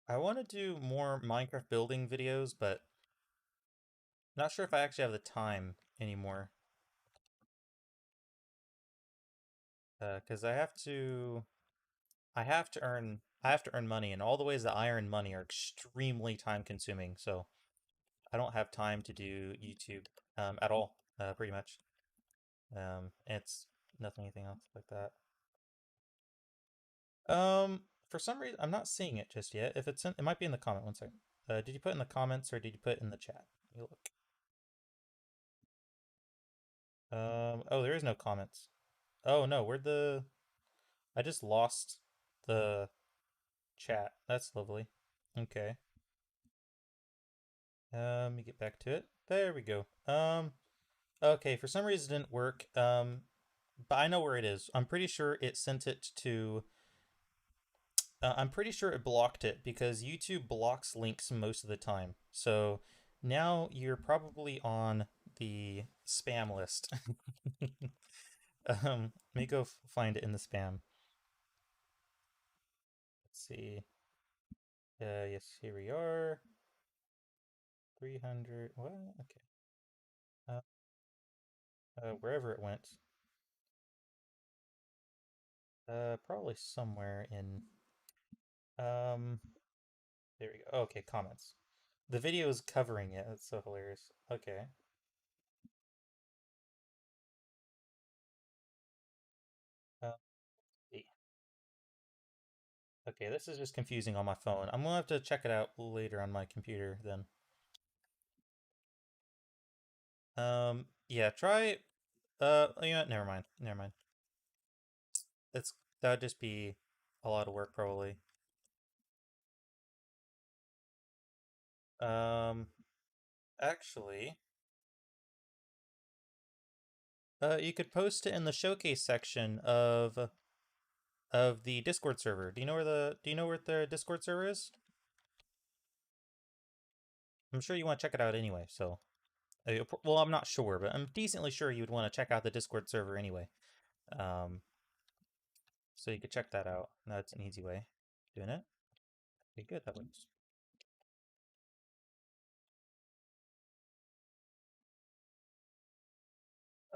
I want to do more Minecraft building videos, but not sure if I actually have the time anymore. Because I have to earn money, and all the ways that I earn money are extremely time consuming. So I don't have time to do YouTube at all, pretty much. It's nothing, anything else like that. For some reason, I'm not seeing it just yet. If it's in, it might be in the comment. One second. Did you put in the comments or did you put it in the chat? Let me look. Oh, there is no comments. Oh no, where'd the? I just lost the chat. That's lovely. Okay. Let me get back to it. There we go. Okay, for some reason it didn't work. But I know where it is. I'm pretty sure it sent it to. I'm pretty sure it blocked it because YouTube blocks links most of the time. So now you're probably on the spam list. Let me go find it in the spam. Let's see. Yes, here we are. 300. What? Okay. Uh, wherever it went. Probably somewhere in. Um, there we go. Okay, comments. The video is covering it. That's so hilarious. Okay. Let's see. Okay, this is just confusing on my phone. I'm gonna have to check it out later on my computer then. Yeah, try. You know what? Never mind. Never mind. It's That'd just be a lot of work probably. Um, Actually, you could post it in the showcase section of the Discord server. Do you know where the Discord server is? I'm sure you want to check it out anyway. So, well, I'm not sure, but I'm decently sure you would want to check out the Discord server anyway. Um, so you could check that out. That's an easy way of doing it. Okay, good. That works.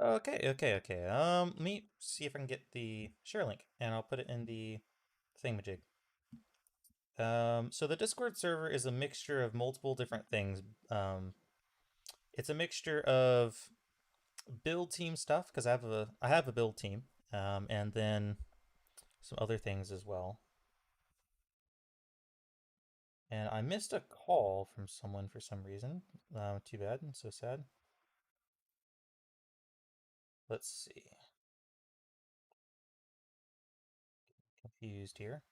Okay. Let me see if I can get the share link, and I'll put it in the thingamajig. So the Discord server is a mixture of multiple different things. It's a mixture of build team stuff because I have a build team, and then some other things as well. And I missed a call from someone for some reason. Too bad. So sad. Let's see. Confused here.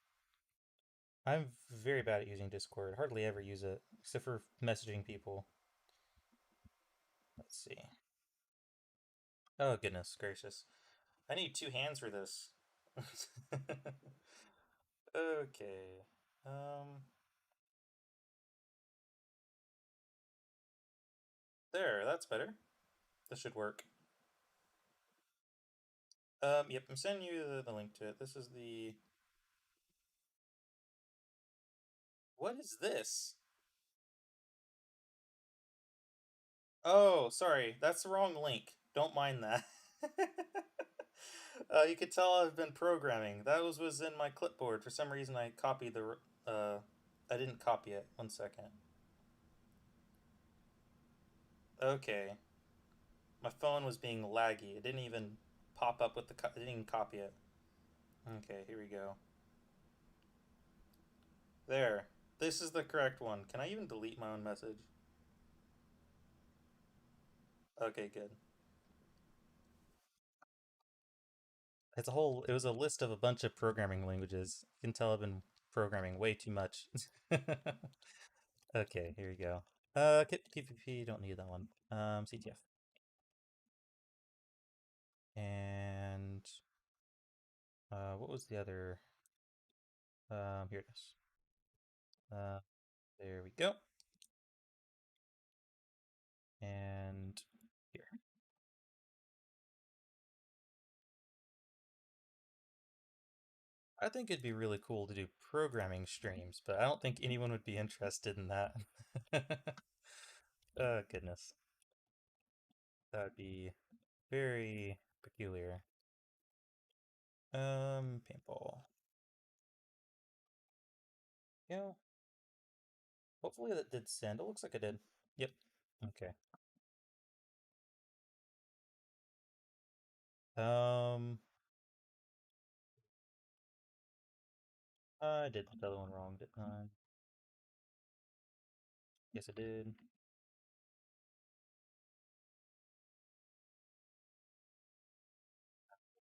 I'm very bad at using Discord. Hardly ever use it, except for messaging people. Let's see. Oh, goodness gracious. I need two hands for this. Okay. Um, there, that's better. This should work. Yep, I'm sending you the link to it. This is the. What is this? Oh, sorry, that's the wrong link. Don't mind that. You could tell I've been programming. Was in my clipboard. For some reason, I copied the. I didn't copy it. One second. Okay, my phone was being laggy. It didn't even pop up with the. It didn't even copy it. Okay, here we go. There. This is the correct one. Can I even delete my own message? Okay, good. It was a list of a bunch of programming languages. You can tell I've been programming way too much. Okay, here we go. PvP, don't need that one. CTF. And what was the other? Here it is. Uh, there we go. And here. I think it'd be really cool to do programming streams, but I don't think anyone would be interested in that. Oh, goodness. That would be very peculiar. Paintball. Yeah, hopefully that did send. It looks like it did. Yep. Okay. Um, I did the other one wrong, didn't I? Yes, I did.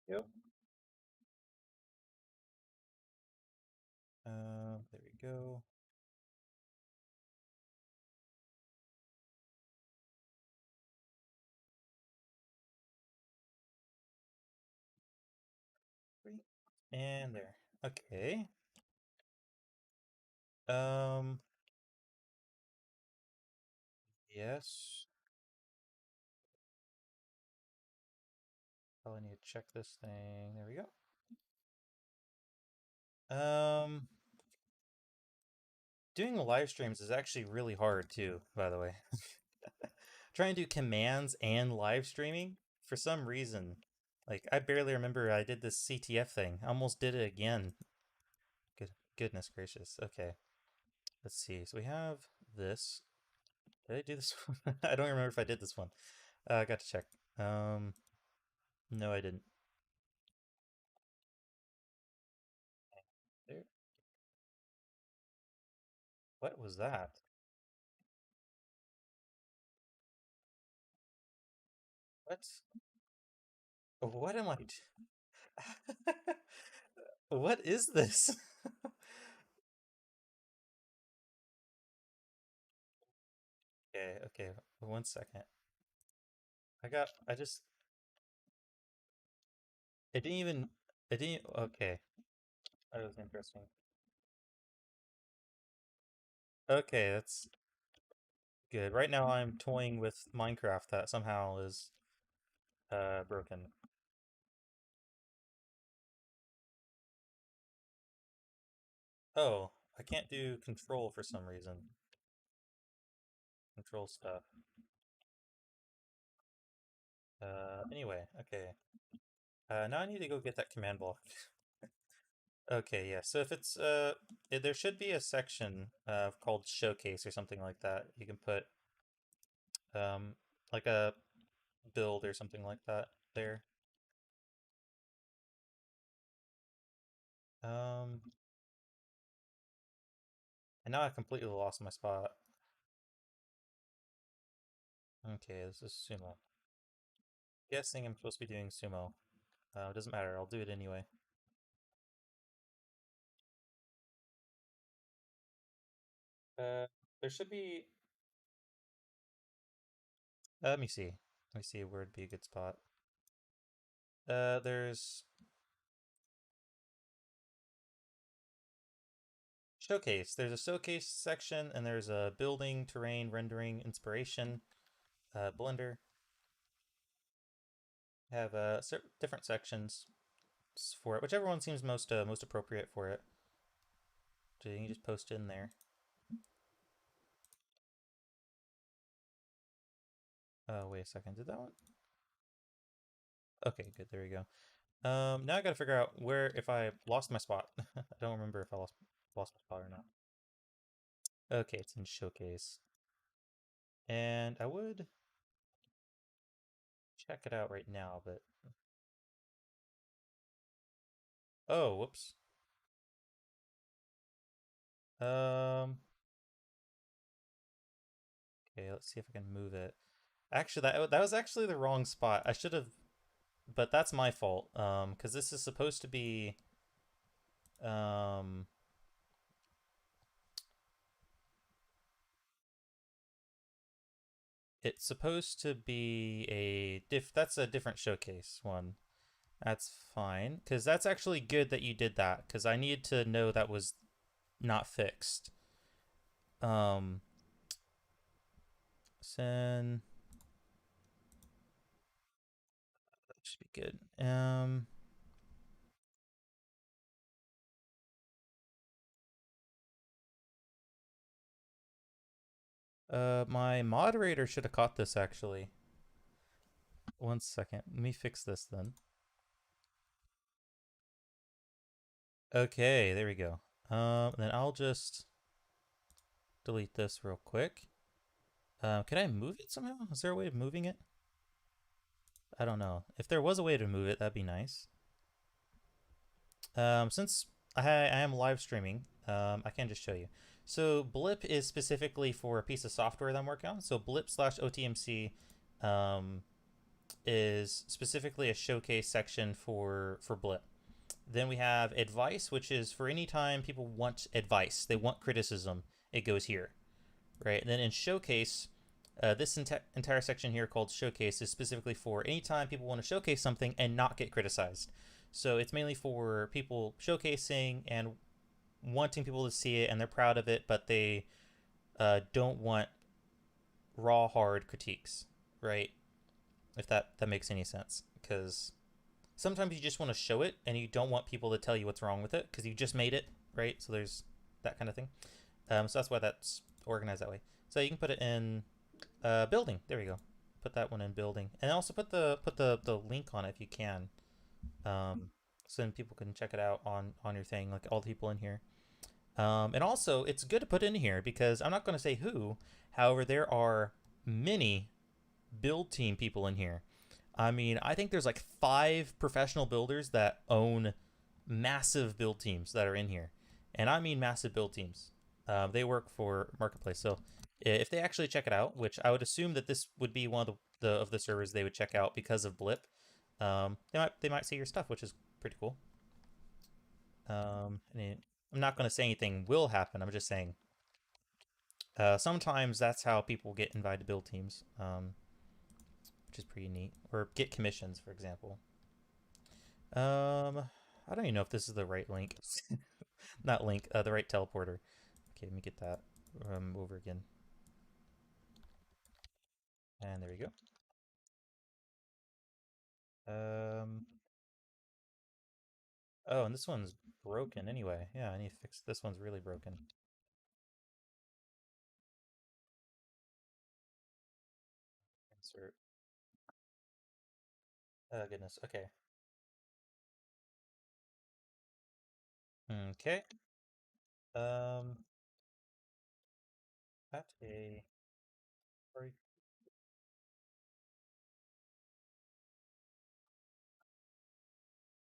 Yep. There we go. Great. And there. Okay. Um, yes. Probably need to check this thing. There we go. Doing live streams is actually really hard too, by the way. Trying to do commands and live streaming, for some reason, like I barely remember I did this CTF thing. I almost did it again. Goodness gracious. Okay, let's see. So we have this. Did I do this one? I don't remember if I did this one. I got to check. Um, no, I didn't. There. What was that? What? What am I? What is this? Okay, okay. 1 second. I just, it didn't even, it didn't, okay. That was interesting. Okay, that's good. Right now I'm toying with Minecraft that somehow is, broken. Oh, I can't do control for some reason. Control stuff. Anyway, okay. Now I need to go get that command block. Okay, yeah. So if it's there should be a section called showcase or something like that. You can put um like a build or something like that there. Um, and now I completely lost my spot. Okay, this is sumo. Guessing I'm supposed to be doing sumo. It doesn't matter. I'll do it anyway. Uh, there should be. Let me see. Let me see where would be a good spot. There's showcase. There's a showcase section, and there's a building, terrain, rendering, inspiration, Blender. Have different sections for it, whichever one seems most appropriate for it. So you can just post in there. Wait a second. Did that one? Okay, good. There we go. Now I gotta figure out where if I lost my spot. I don't remember if I lost my spot or not. Okay, it's in showcase, and I would check it out right now, but Oh, whoops. Um, okay, let's see if I can move it. Actually, that was actually the wrong spot. I should have, but that's my fault. Because this is supposed to be, um, it's supposed to be a diff. That's a different showcase one. That's fine, because that's actually good that you did that. Because I needed to know that was not fixed. Um, Sen that should be good. My moderator should have caught this actually. One second. Let me fix this then. Okay, there we go. Then I'll just delete this real quick. Can I move it somehow? Is there a way of moving it? I don't know. If there was a way to move it, that'd be nice. Since I am live streaming, I can just show you. So Blip is specifically for a piece of software that I'm working on. So Blip slash OTMC um, is specifically a showcase section for Blip. Then we have advice, which is for any time people want advice, they want criticism, it goes here, right? And then in showcase, this entire section here called showcase is specifically for anytime people want to showcase something and not get criticized. So it's mainly for people showcasing and wanting people to see it and they're proud of it, but they don't want raw, hard critiques, right? If that makes any sense, because sometimes you just want to show it and you don't want people to tell you what's wrong with it because you just made it, right? So there's that kind of thing. So that's why that's organized that way. So you can put it in building. There we go. Put that one in building, and also put the link on it if you can, so then people can check it out on your thing, like all the people in here. And also, it's good to put in here because I'm not going to say who. However, there are many build team people in here. I mean, I think there's like 5 professional builders that own massive build teams that are in here, and I mean massive build teams. They work for Marketplace, so if they actually check it out, which I would assume that this would be one of the servers they would check out because of Blip, they might see your stuff, which is pretty cool. I'm not going to say anything will happen. I'm just saying sometimes that's how people get invited to build teams, which is pretty neat, or get commissions, for example. I don't even know if this is the right link. Not link, the right teleporter. Okay, let me get that over again. And there we go. Um, oh, and this one's broken anyway. Yeah, I need to fix this one's really broken. Insert. Oh, goodness. Okay. Okay. Um, at a break.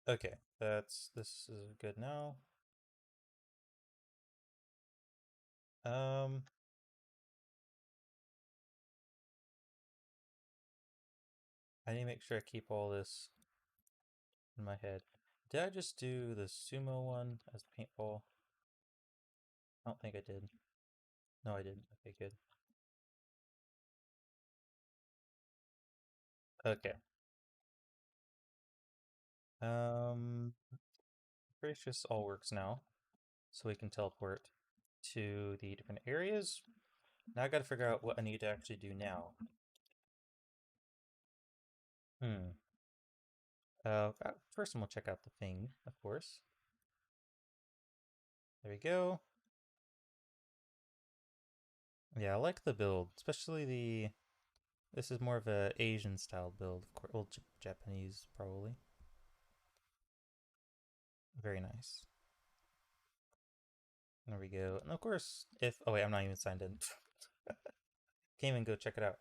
Okay, this is good now. Um, I need to make sure I keep all this in my head. Did I just do the sumo one as paintball? I don't think I did. No, I didn't. Okay, good. Okay. Pretty sure this all works now. So we can teleport to the different areas. Now I gotta figure out what I need to actually do now. Hmm. First I'm gonna check out the thing, of course. There we go. Yeah, I like the build, especially the. This is more of a Asian style build, of course. Well, Japanese probably. Very nice. There we go. And of course, if oh wait, I'm not even signed in. Can't even go check it out.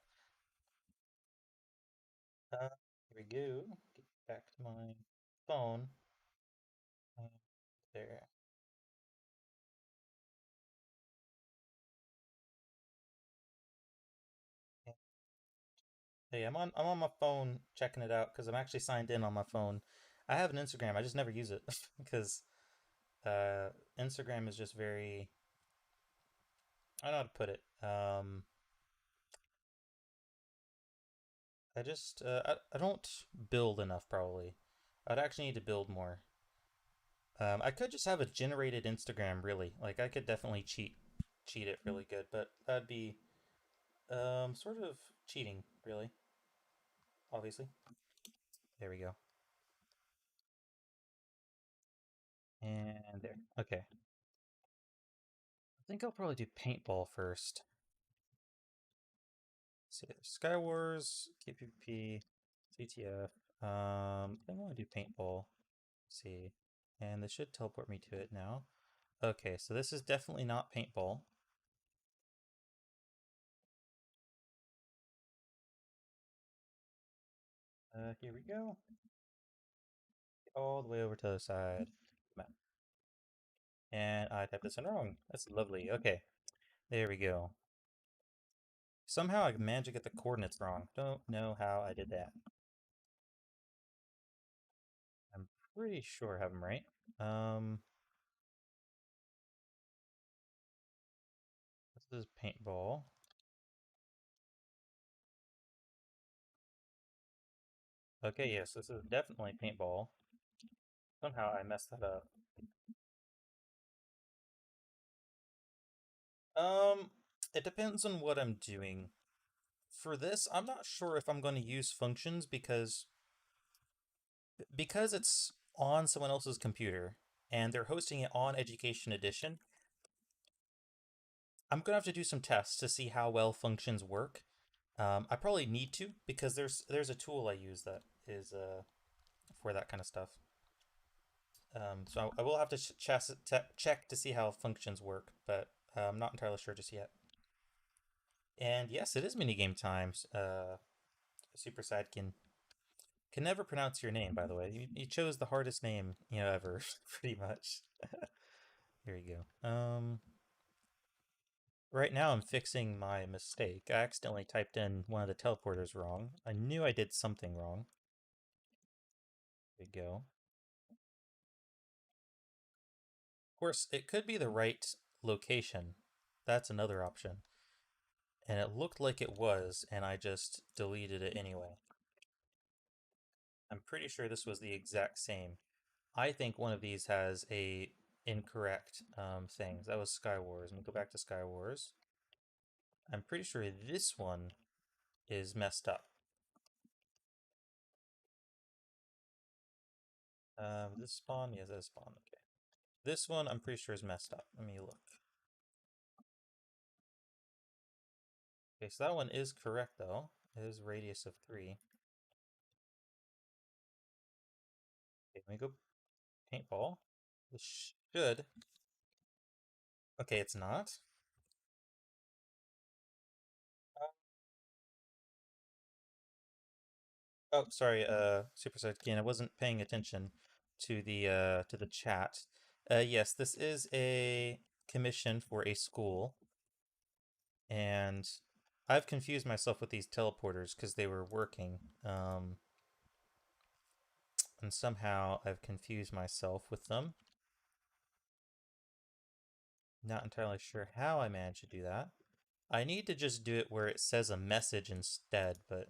Here we go. Get back to my phone. There. Hey, I'm on my phone checking it out because I'm actually signed in on my phone. I have an Instagram. I just never use it because Instagram is just very, I don't know how to put it. I don't build enough probably. I'd actually need to build more. I could just have a generated Instagram really. Like I could definitely cheat it really good, but that'd be sort of cheating really, obviously. There we go. And there. Okay. I think I'll probably do paintball first. Let's see, Skywars, KPP, CTF. I think I want to do paintball. Let's see, and this should teleport me to it now. Okay, so this is definitely not paintball. Here we go. All the way over to the other side. Map. And I typed this in wrong. That's lovely. Okay, there we go. Somehow I managed to get the coordinates wrong. Don't know how I did that. I'm pretty sure I have them right. Um, this is paintball. Okay, yes, this is definitely paintball. Somehow I messed that up. Um, it depends on what I'm doing. For this, I'm not sure if I'm going to use functions because it's on someone else's computer and they're hosting it on Education Edition. I'm gonna have to do some tests to see how well functions work. I probably need to because there's a tool I use that is for that kind of stuff. So I will have to check to see how functions work, but I'm not entirely sure just yet. And yes, it is minigame times. Super Sidekin can never pronounce your name, by the way. You chose the hardest name ever, pretty much. There you go. Right now I'm fixing my mistake. I accidentally typed in one of the teleporters wrong. I knew I did something wrong. There you go. Of course, it could be the right location. That's another option. And it looked like it was, and I just deleted it anyway. I'm pretty sure this was the exact same. I think one of these has a incorrect things. That was Skywars. Let me go back to Skywars. I'm pretty sure this one is messed up. This spawn? Yes, that spawn. Okay. This one I'm pretty sure is messed up. Let me look. Okay, so that one is correct though. It is radius of 3. Okay, let me go paintball. This should. Okay, it's not. Oh, sorry, Super Saiyan. I wasn't paying attention to the chat. Yes, this is a commission for a school, and I've confused myself with these teleporters because they were working. And somehow I've confused myself with them. Not entirely sure how I managed to do that. I need to just do it where it says a message instead, but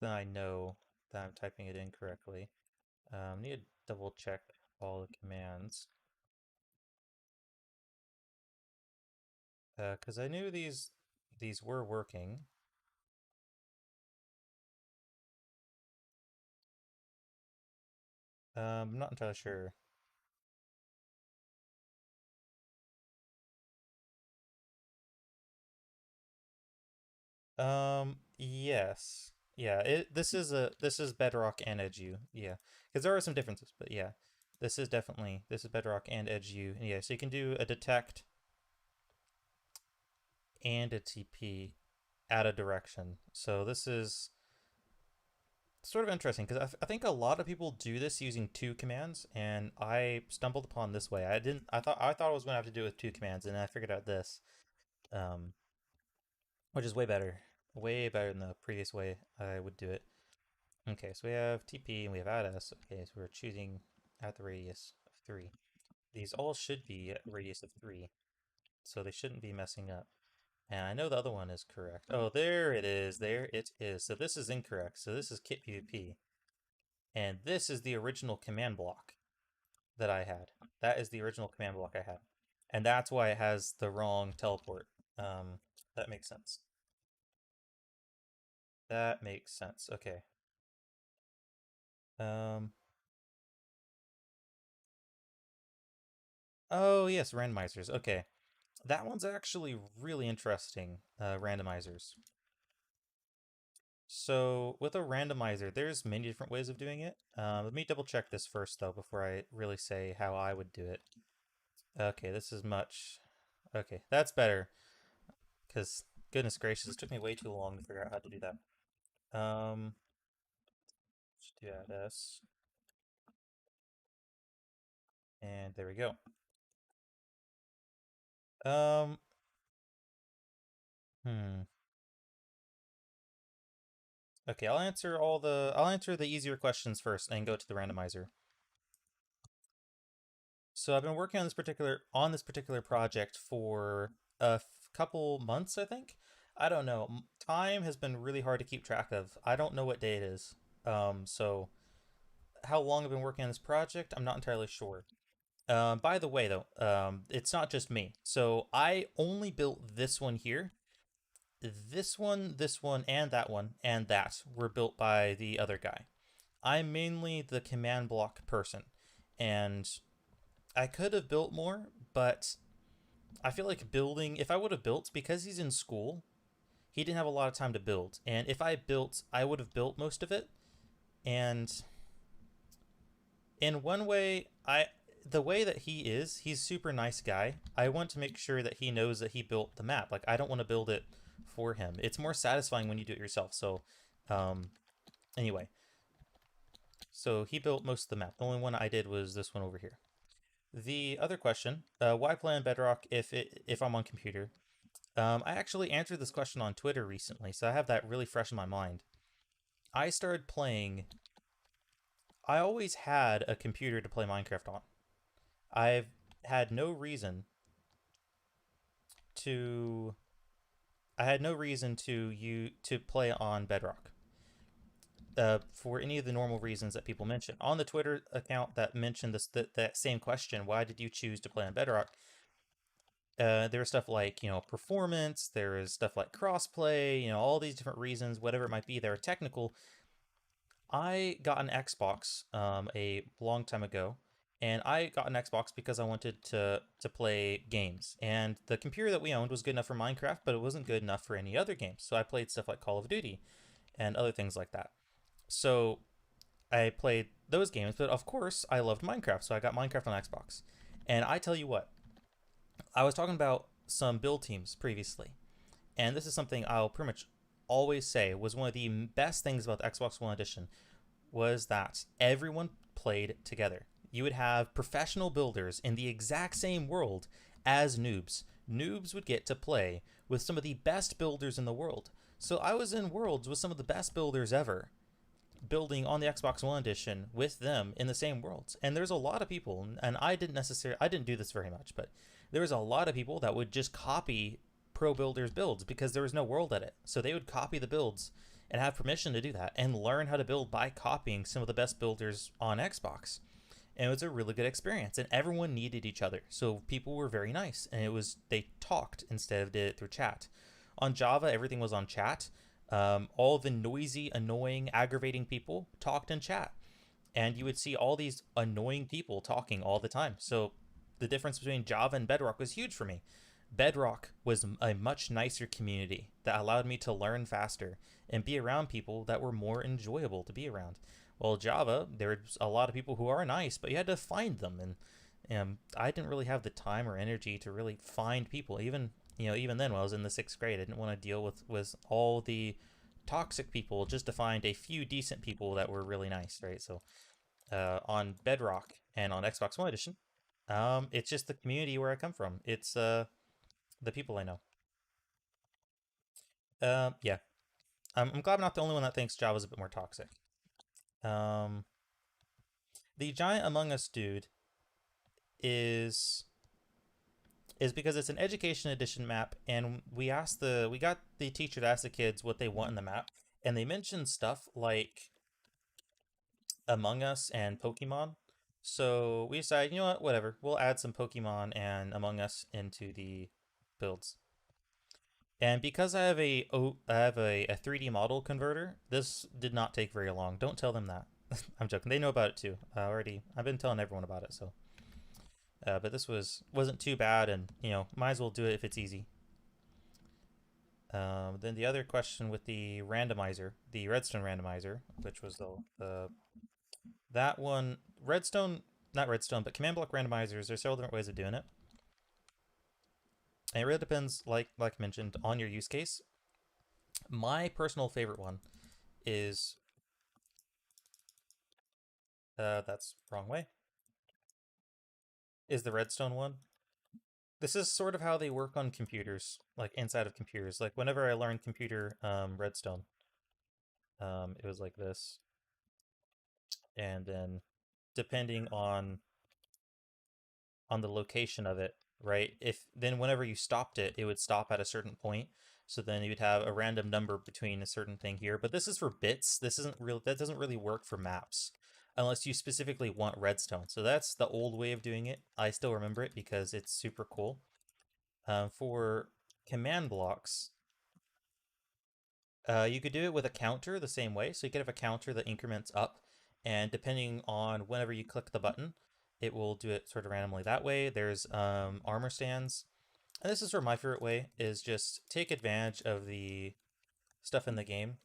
then I know that I'm typing it incorrectly. Need to double check all the commands. Because I knew these were working. I'm not entirely sure. Yes. Yeah, this is Bedrock and Edu. Yeah. Because there are some differences, but yeah. This is Bedrock and Edu. Yeah, so you can do a detect and a TP at a direction. So this is sort of interesting because I think a lot of people do this using two commands, and I stumbled upon this way. I didn't. I thought I was going to have to do it with two commands, and I figured out this, um, which is way better than the previous way I would do it. Okay, so we have TP and we have add s. Okay, so we're choosing at the radius of 3. These all should be at a radius of 3, so they shouldn't be messing up. And I know the other one is correct. Oh, there it is. There it is. So this is incorrect. So this is kit PvP. And this is the original command block that I had. That is the original command block I had. And that's why it has the wrong teleport. That makes sense. That makes sense. Okay. Um, oh, yes, randomizers. Okay. That one's actually really interesting, randomizers. So with a randomizer, there's many different ways of doing it. Let me double check this first though before I really say how I would do it. Okay, this is much. Okay, that's better. Because goodness gracious, it took me way too long to figure out how to do that. Just do add s, and there we go. Um, hmm. Okay, I'll answer the easier questions first and go to the randomizer. So I've been working on this particular project for couple months, I think. I don't know. Time has been really hard to keep track of. I don't know what day it is. So how long I've been working on this project, I'm not entirely sure. By the way, though, it's not just me. So I only built this one here. This one, and that were built by the other guy. I'm mainly the command block person, and I could have built more, but I feel like building, if I would have built, because he's in school, he didn't have a lot of time to build. And if I built, I would have built most of it. And in one way, the way that he's super nice guy. I want to make sure that he knows that he built the map. Like I don't want to build it for him. It's more satisfying when you do it yourself. So, um, anyway, so he built most of the map. The only one I did was this one over here. The other question, why play on Bedrock if I'm on computer? I actually answered this question on Twitter recently, so I have that really fresh in my mind. I started playing. I always had a computer to play Minecraft on. I've had no reason to. I had no reason to play on Bedrock. For any of the normal reasons that people mention on the Twitter account that mentioned that same question, why did you choose to play on Bedrock? There was stuff like performance. There is stuff like crossplay. All these different reasons, whatever it might be. They're technical. I got an Xbox a long time ago, and I got an Xbox because I wanted to play games. And the computer that we owned was good enough for Minecraft, but it wasn't good enough for any other games. So I played stuff like Call of Duty and other things like that. So I played those games, but of course I loved Minecraft, so I got Minecraft on Xbox. And I tell you what, I was talking about some build teams previously, and this is something I'll pretty much always say was one of the best things about the Xbox One Edition was that everyone played together. You would have professional builders in the exact same world as noobs. Noobs would get to play with some of the best builders in the world. So I was in worlds with some of the best builders ever, building on the Xbox One edition with them in the same worlds. And there's a lot of people, and I didn't do this very much, but there was a lot of people that would just copy pro builders builds because there was no world edit. So they would copy the builds and have permission to do that and learn how to build by copying some of the best builders on Xbox. And it was a really good experience, and everyone needed each other. So people were very nice, and they talked instead of did it through chat. On Java, everything was on chat. All the noisy, annoying, aggravating people talked in chat. And you would see all these annoying people talking all the time. So the difference between Java and Bedrock was huge for me. Bedrock was a much nicer community that allowed me to learn faster and be around people that were more enjoyable to be around. Well, Java, there's a lot of people who are nice, but you had to find them, and I didn't really have the time or energy to really find people. Even then, when I was in the 6th grade, I didn't want to deal with all the toxic people just to find a few decent people that were really nice, right? So on Bedrock and on Xbox One Edition, it's just the community where I come from. It's the people I know. Yeah, I'm glad I'm not the only one that thinks Java's a bit more toxic. Um, the Giant Among Us dude is is because it's an education edition map, and we got the teacher to ask the kids what they want in the map, and they mentioned stuff like Among Us and Pokemon. So we decided, you know what, whatever, we'll add some Pokemon and Among Us into the builds. And because I have a 3D model converter, this did not take very long. Don't tell them that. I'm joking. They know about it too. I've been telling everyone about it. So, but this wasn't too bad, and might as well do it if it's easy. Then the other question with the randomizer, the Redstone randomizer, which was the that one Redstone, not Redstone, but command block randomizers. There's several different ways of doing it. And it really depends, like mentioned, on your use case. My personal favorite one is that's wrong way. Is the Redstone one. This is sort of how they work on computers, like inside of computers. Like whenever I learned computer Redstone, it was like this, and then depending on the location of it, right? If then whenever you stopped it, it would stop at a certain point. So then you'd have a random number between a certain thing here. But this is for bits. This isn't real. That doesn't really work for maps unless you specifically want redstone. So that's the old way of doing it. I still remember it because it's super cool. For command blocks, you could do it with a counter the same way. So you could have a counter that increments up, and depending on whenever you click the button, it will do it sort of randomly that way. There's armor stands. And this is sort of my favorite way, is just take advantage of the stuff in the game.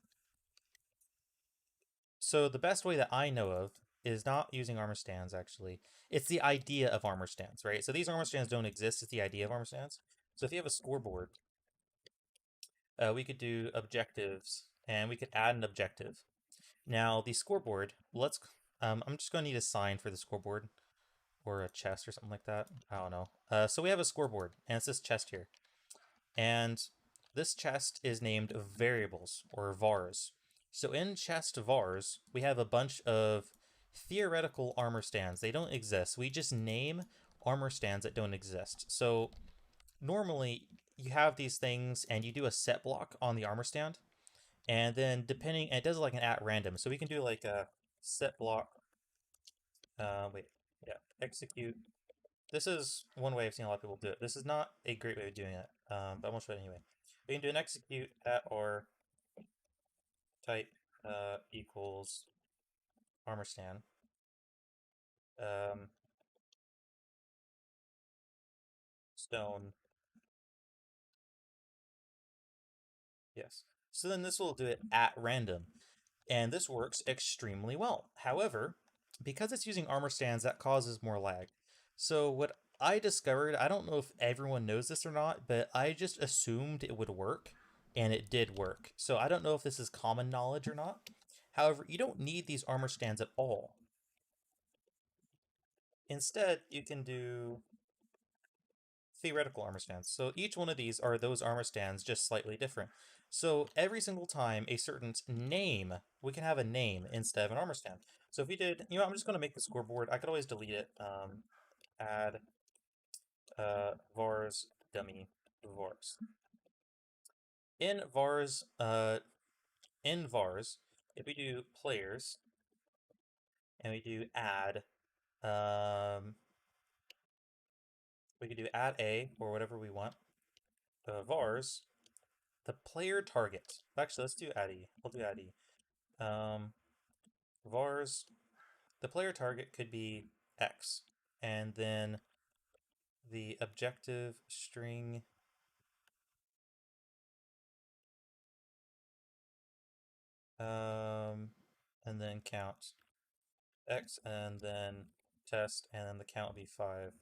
So the best way that I know of is not using armor stands, actually. It's the idea of armor stands, right? So these armor stands don't exist, it's the idea of armor stands. So if you have a scoreboard, we could do objectives, and we could add an objective. Now, the scoreboard, I'm just going to need a sign for the scoreboard, or a chest or something like that. I don't know. So we have a scoreboard, and it's this chest here. And this chest is named variables, or vars. So in chest vars, we have a bunch of theoretical armor stands. They don't exist. We just name armor stands that don't exist. So normally you have these things and you do a set block on the armor stand. And then depending, and it does like an at random. So we can do like a set block. Wait, yeah, execute. This is one way I've seen a lot of people do it. This is not a great way of doing it, but I'm gonna show it anyway. We can do an execute at or type equals armor stand. Um, Stone. Yes. So then this will do it at random. And this works extremely well. However, because it's using armor stands, that causes more lag. So what I discovered, I don't know if everyone knows this or not, but I just assumed it would work, and it did work. So I don't know if this is common knowledge or not. However, you don't need these armor stands at all. Instead, you can do theoretical armor stands. So each one of these are those armor stands, just slightly different. So every single time a certain name, we can have a name instead of an armor stand. So if we did, I'm just going to make the scoreboard. I could always delete it. Add vars dummy vars. In vars, if we do players and we do add, um, we could do add a or whatever we want. Vars, the player target. Actually, let's do addy. We'll do addy. Vars, the player target could be X, and then the objective string and then count X, and then test, and then the count will be 5.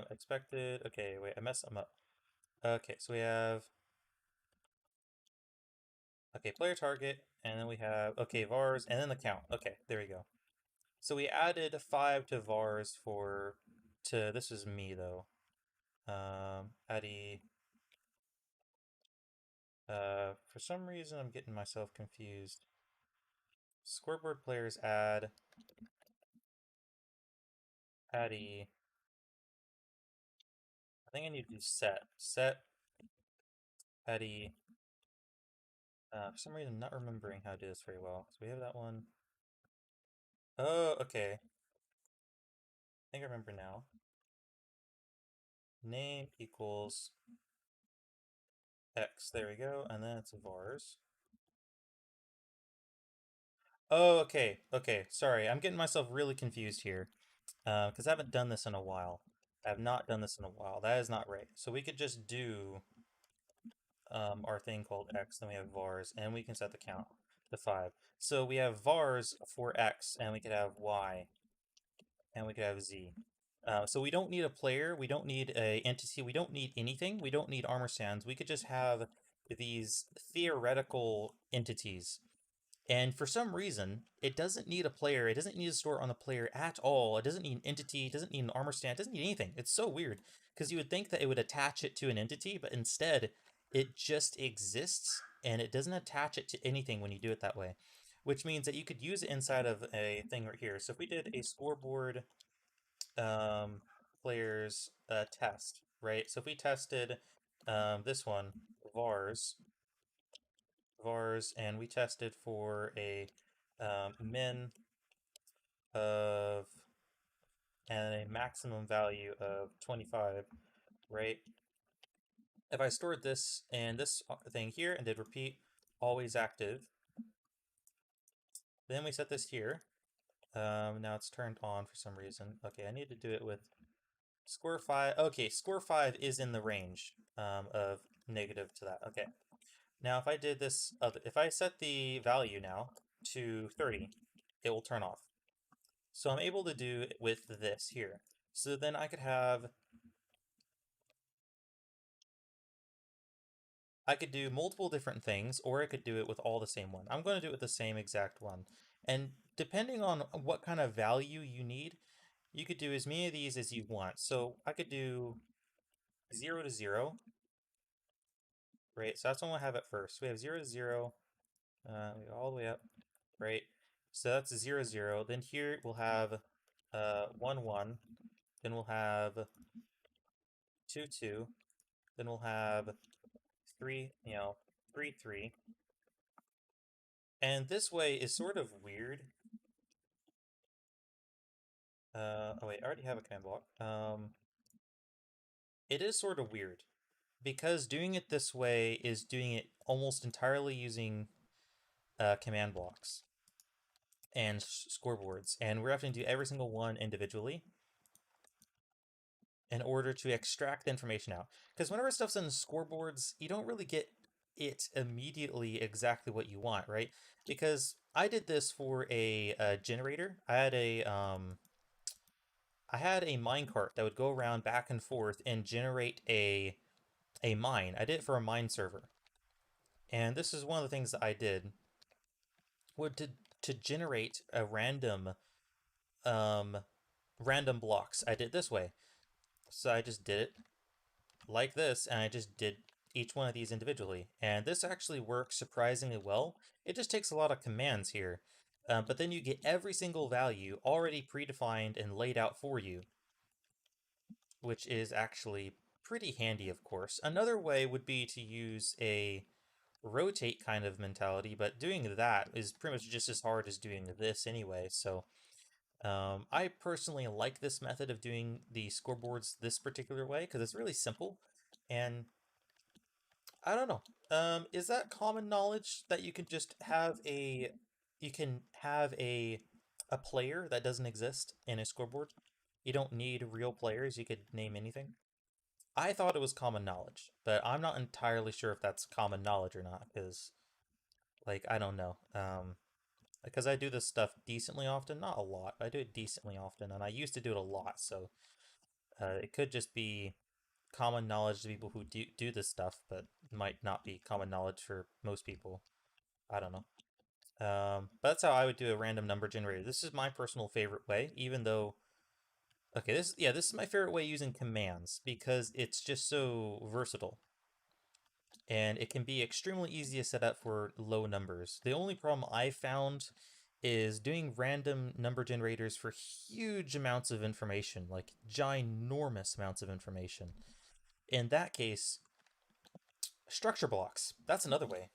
Expected. Okay, wait, I messed them up. Okay, so we have Okay, player target, and then we have, okay, vars, and then the count. Okay, there we go. So we added 5 to vars this is me though. Addy, for some reason I'm getting myself confused. Scoreboard players add, Addy, I think I need to do set, Addy, for some reason I'm not remembering how to do this very well. So we have that one. Oh, okay. I think I remember now. Name equals X. There we go. And then it's vars. Oh, okay. Okay. Sorry. I'm getting myself really confused here. Because I haven't done this in a while. I have not done this in a while. That is not right. So we could just do our thing called X, then we have vars, and we can set the count to 5. So we have vars for X, and we could have Y, and we could have Z. So we don't need a player, we don't need a entity, we don't need anything, we don't need armor stands. We could just have these theoretical entities. And for some reason, it doesn't need a player, it doesn't need to store on the player at all. It doesn't need an entity, it doesn't need an armor stand, it doesn't need anything. It's so weird. Because you would think that it would attach it to an entity, but instead, it just exists and it doesn't attach it to anything when you do it that way. Which means that you could use it inside of a thing right here. So if we did a scoreboard um, players test, right? So if we tested this one, vars, and we tested for a min of and a maximum value of 25, right? If I stored this and this thing here and did repeat always active, then we set this here. Now it's turned on for some reason. Okay, I need to do it with score 5. Okay, score 5 is in the range of negative to that. Okay. Now if I did this, if I set the value now to 30, it will turn off. So I'm able to do it with this here. So then I could do multiple different things, or I could do it with all the same one. I'm going to do it with the same exact one. And depending on what kind of value you need, you could do as many of these as you want. So I could do 0 to 0, right? So that's what we'll have at first. We have 0 to 0, we go all the way up, right? So that's a 0, 0. Then here we'll have 1, 1. Then we'll have 2, 2. Then we'll have 3, 3, 3. And this way is sort of weird. Oh wait, I already have a command block. It is sort of weird because doing it this way is doing it almost entirely using command blocks and scoreboards, and we're having to do every single one individually in order to extract the information out. Because whenever stuff's in scoreboards, you don't really get it immediately exactly what you want, right? Because I did this for a generator. I had a minecart that would go around back and forth and generate a mine. I did it for a mine server. And this is one of the things that I did would to generate a um random blocks. I did it this way. So I just did it like this and I just did each one of these individually. And this actually works surprisingly well. It just takes a lot of commands here. But then you get every single value already predefined and laid out for you, which is actually pretty handy, of course. Another way would be to use a rotate kind of mentality, but doing that is pretty much just as hard as doing this anyway. So I personally like this method of doing the scoreboards this particular way because it's really simple. And I don't know. Is that common knowledge that you can just have a player that doesn't exist in a scoreboard? You don't need real players. You could name anything. I thought it was common knowledge, but I'm not entirely sure if that's common knowledge or not, because, like, I don't know. Because I do this stuff decently often, not a lot, but I do it decently often, and I used to do it a lot, so it could just be common knowledge to people who do this stuff, but might not be common knowledge for most people. I don't know. But that's how I would do a random number generator. This is my personal favorite way, even though okay, this is my favorite way using commands because it's just so versatile. And it can be extremely easy to set up for low numbers. The only problem I found is doing random number generators for huge amounts of information, like ginormous amounts of information. In that case, structure blocks. That's another way.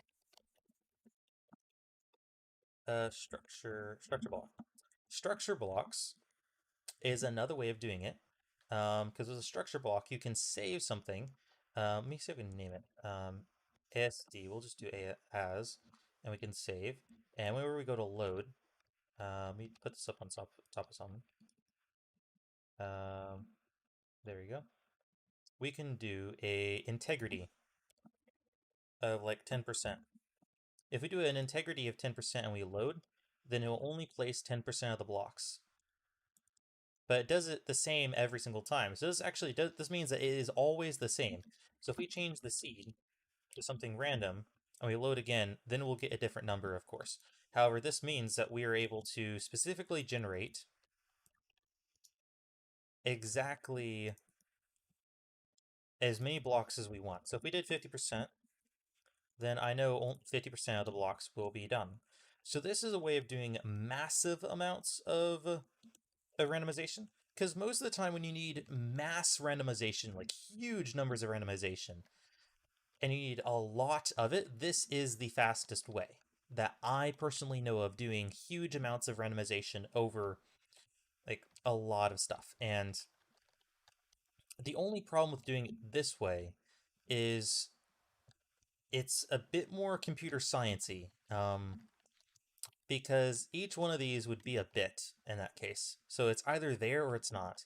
Structure block. Structure blocks is another way of doing it. Because with a structure block, you can save something. Let me see if we can name it. ASD. We'll just do a as, and we can save. And whenever we go to load, let me put this up on top of something. Um, there we go. We can do a integrity of like 10%. If we do an integrity of 10% and we load, then it will only place 10% of the blocks. But it does it the same every single time. So this actually does, this means that it is always the same. So if we change the seed to something random and we load again, then we'll get a different number, of course. However, this means that we are able to specifically generate exactly as many blocks as we want. So if we did 50%, then I know 50% of the blocks will be done. So this is a way of doing massive amounts of randomization. Because most of the time when you need mass randomization, like huge numbers of randomization, and you need a lot of it, this is the fastest way that I personally know of doing huge amounts of randomization over like a lot of stuff. And the only problem with doing it this way is it's a bit more computer sciencey. Because each one of these would be a bit in that case. So it's either there or it's not.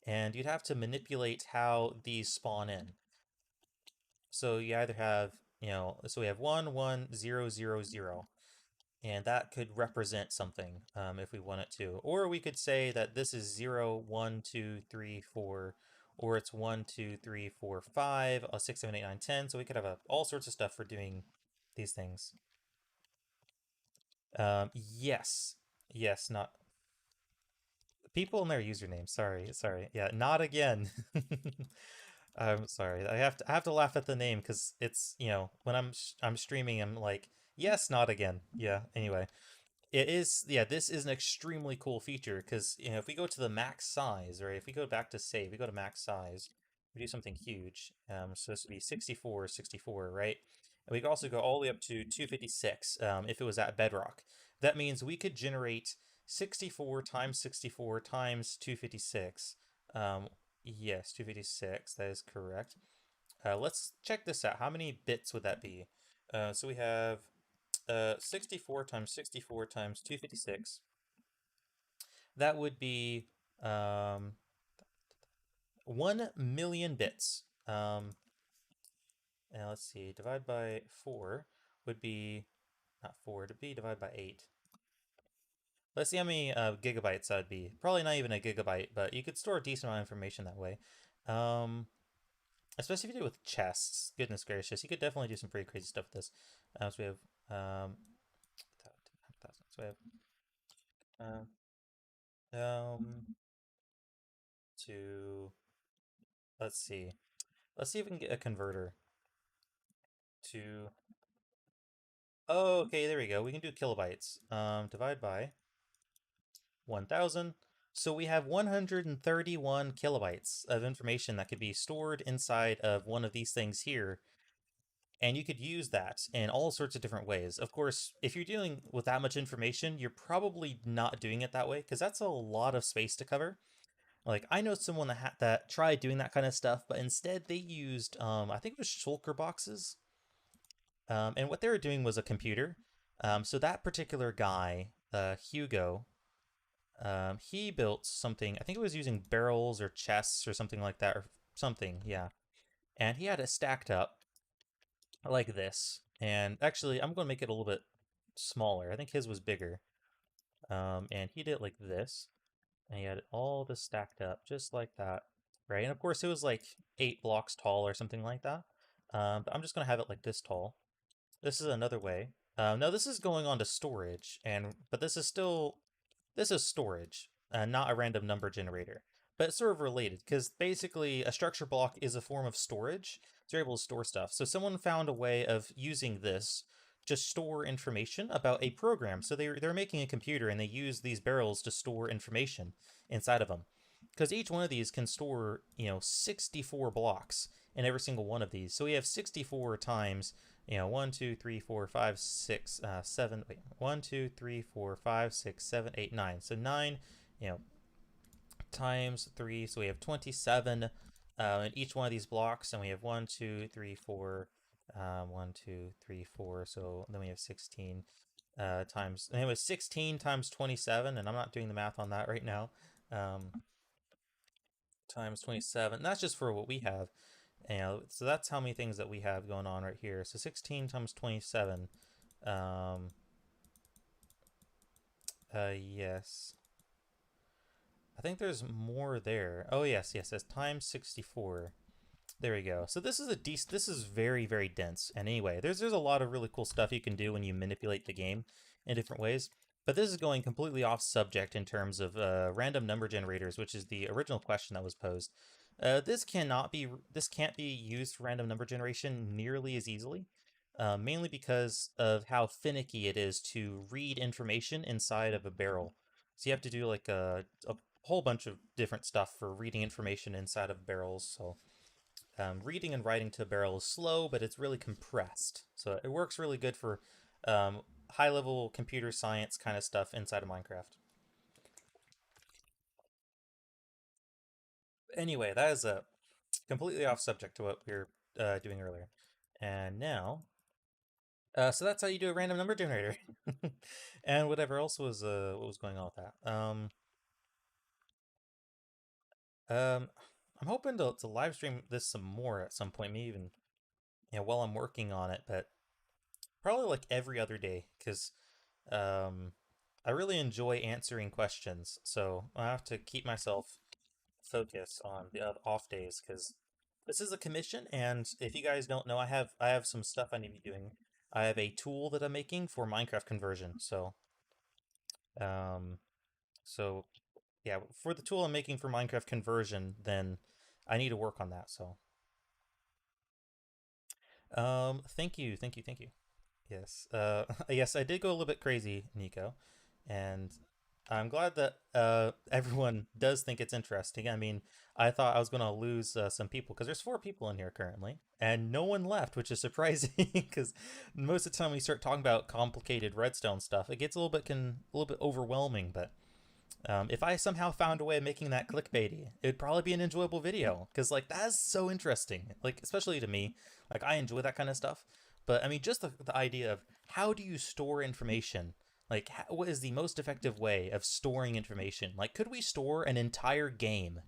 And you'd have to manipulate how these spawn in. So you either have, so we have 1, 1, 0, 0, 0. And that could represent something if we want it to. Or we could say that this is 0, 1, 2, 3, 4, or it's 1, 2, 3, 4, 5, 6, 7, 8, 9, 10. So we could have all sorts of stuff for doing these things. Yes. Yes, not people in their username. Sorry. Yeah, not again. I'm sorry. I have to laugh at the name because it's, when I'm streaming, I'm like, yes, not again. Yeah. Anyway, it is, yeah, this is an extremely cool feature because, if we go to the max size, right, if we go back to save, we go to max size, we do something huge. So this would be 64, 64, right? And we could also go all the way up to 256 if it was at Bedrock. That means we could generate 64 times 64 times 256. Yes, 256, that is correct. Let's check this out. How many bits would that be? So we have 64 times 64 times 256. That would be 1 million bits. And let's see, divide by 4 would be, not 4, it'd be divided by 8. Let's see how many gigabytes that would be. Probably not even a gigabyte, but you could store a decent amount of information that way. Especially if you do it with chests. Goodness gracious, you could definitely do some pretty crazy stuff with this. So we have, so we have, to, let's see. Let's see if we can get a converter to, oh, okay, there we go. We can do kilobytes. Divide by 1,000. So we have 131 kilobytes of information that could be stored inside of one of these things here. And you could use that in all sorts of different ways. Of course, if you're dealing with that much information, you're probably not doing it that way because that's a lot of space to cover. Like I know someone that tried doing that kind of stuff, but instead they used I think it was shulker boxes. And what they were doing was a computer. So that particular guy, Hugo, he built something. I think it was using barrels or chests or something like that, or something. Yeah, and he had it stacked up like this. And actually, I'm going to make it a little bit smaller. I think his was bigger. And he did it like this, and he had all this stacked up just like that, right? And of course, it was like 8 blocks tall or something like that. But I'm just going to have it like this tall. This is another way. No, this is going on to storage, and but this is storage, not a random number generator. But it's sort of related because basically a structure block is a form of storage. So you're able to store stuff. So someone found a way of using this to store information about a program. So they're making a computer and they use these barrels to store information inside of them. Because each one of these can store, 64 blocks in every single one of these. So we have 64 times 1, 2, 3, 4, 5, 6, 7. Wait, 1, 2, 3, 4, 5, 6, 7, 8, 9. So 9, you know, times 3. So we have 27 in each one of these blocks. And we have 1, 2, 3, 4, 1, 2, 3, 4. So then we have 16 times. And it was 16 times 27. And I'm not doing the math on that right now. Times 27. That's just for what we have. So that's how many things that we have going on right here. So 16 times 27. Yes. I think there's more there. Oh, yes, yes, that's times 64. There we go. So this is a decent. This is very, very dense. And anyway, there's a lot of really cool stuff you can do when you manipulate the game in different ways. But this is going completely off subject in terms of random number generators, which is the original question that was posed. This can't be used for random number generation nearly as easily, mainly because of how finicky it is to read information inside of a barrel. So you have to do like a whole bunch of different stuff for reading information inside of barrels. So reading and writing to a barrel is slow, but it's really compressed. So it works really good for high-level computer science kind of stuff inside of Minecraft. Anyway, that is a completely off subject to what we were doing earlier. And now, so that's how you do a random number generator, and whatever else was what was going on with that. Um, I'm hoping to live stream this some more at some point, maybe even while I'm working on it, but probably like every other day, because um, I really enjoy answering questions, so I have to keep myself focused on the off days because this is a commission, and if you guys don't know, I have some stuff I need to be doing. I have a tool that I'm making for Minecraft conversion, um, so yeah, for the tool I'm making for Minecraft conversion, then I need to work on that. So, thank you, thank you, thank you. Yes. Yes, I did go a little bit crazy, Nico, and I'm glad that everyone does think it's interesting. I mean, I thought I was going to lose some people because there's 4 people in here currently, and no one left, which is surprising because most of the time we start talking about complicated redstone stuff, it gets a little bit overwhelming. But if I somehow found a way of making that clickbaity, it'd probably be an enjoyable video because like that's so interesting. Like especially to me, like I enjoy that kind of stuff. But I mean, just the idea of how do you store information? Like, what is the most effective way of storing information? Like, could we store an entire game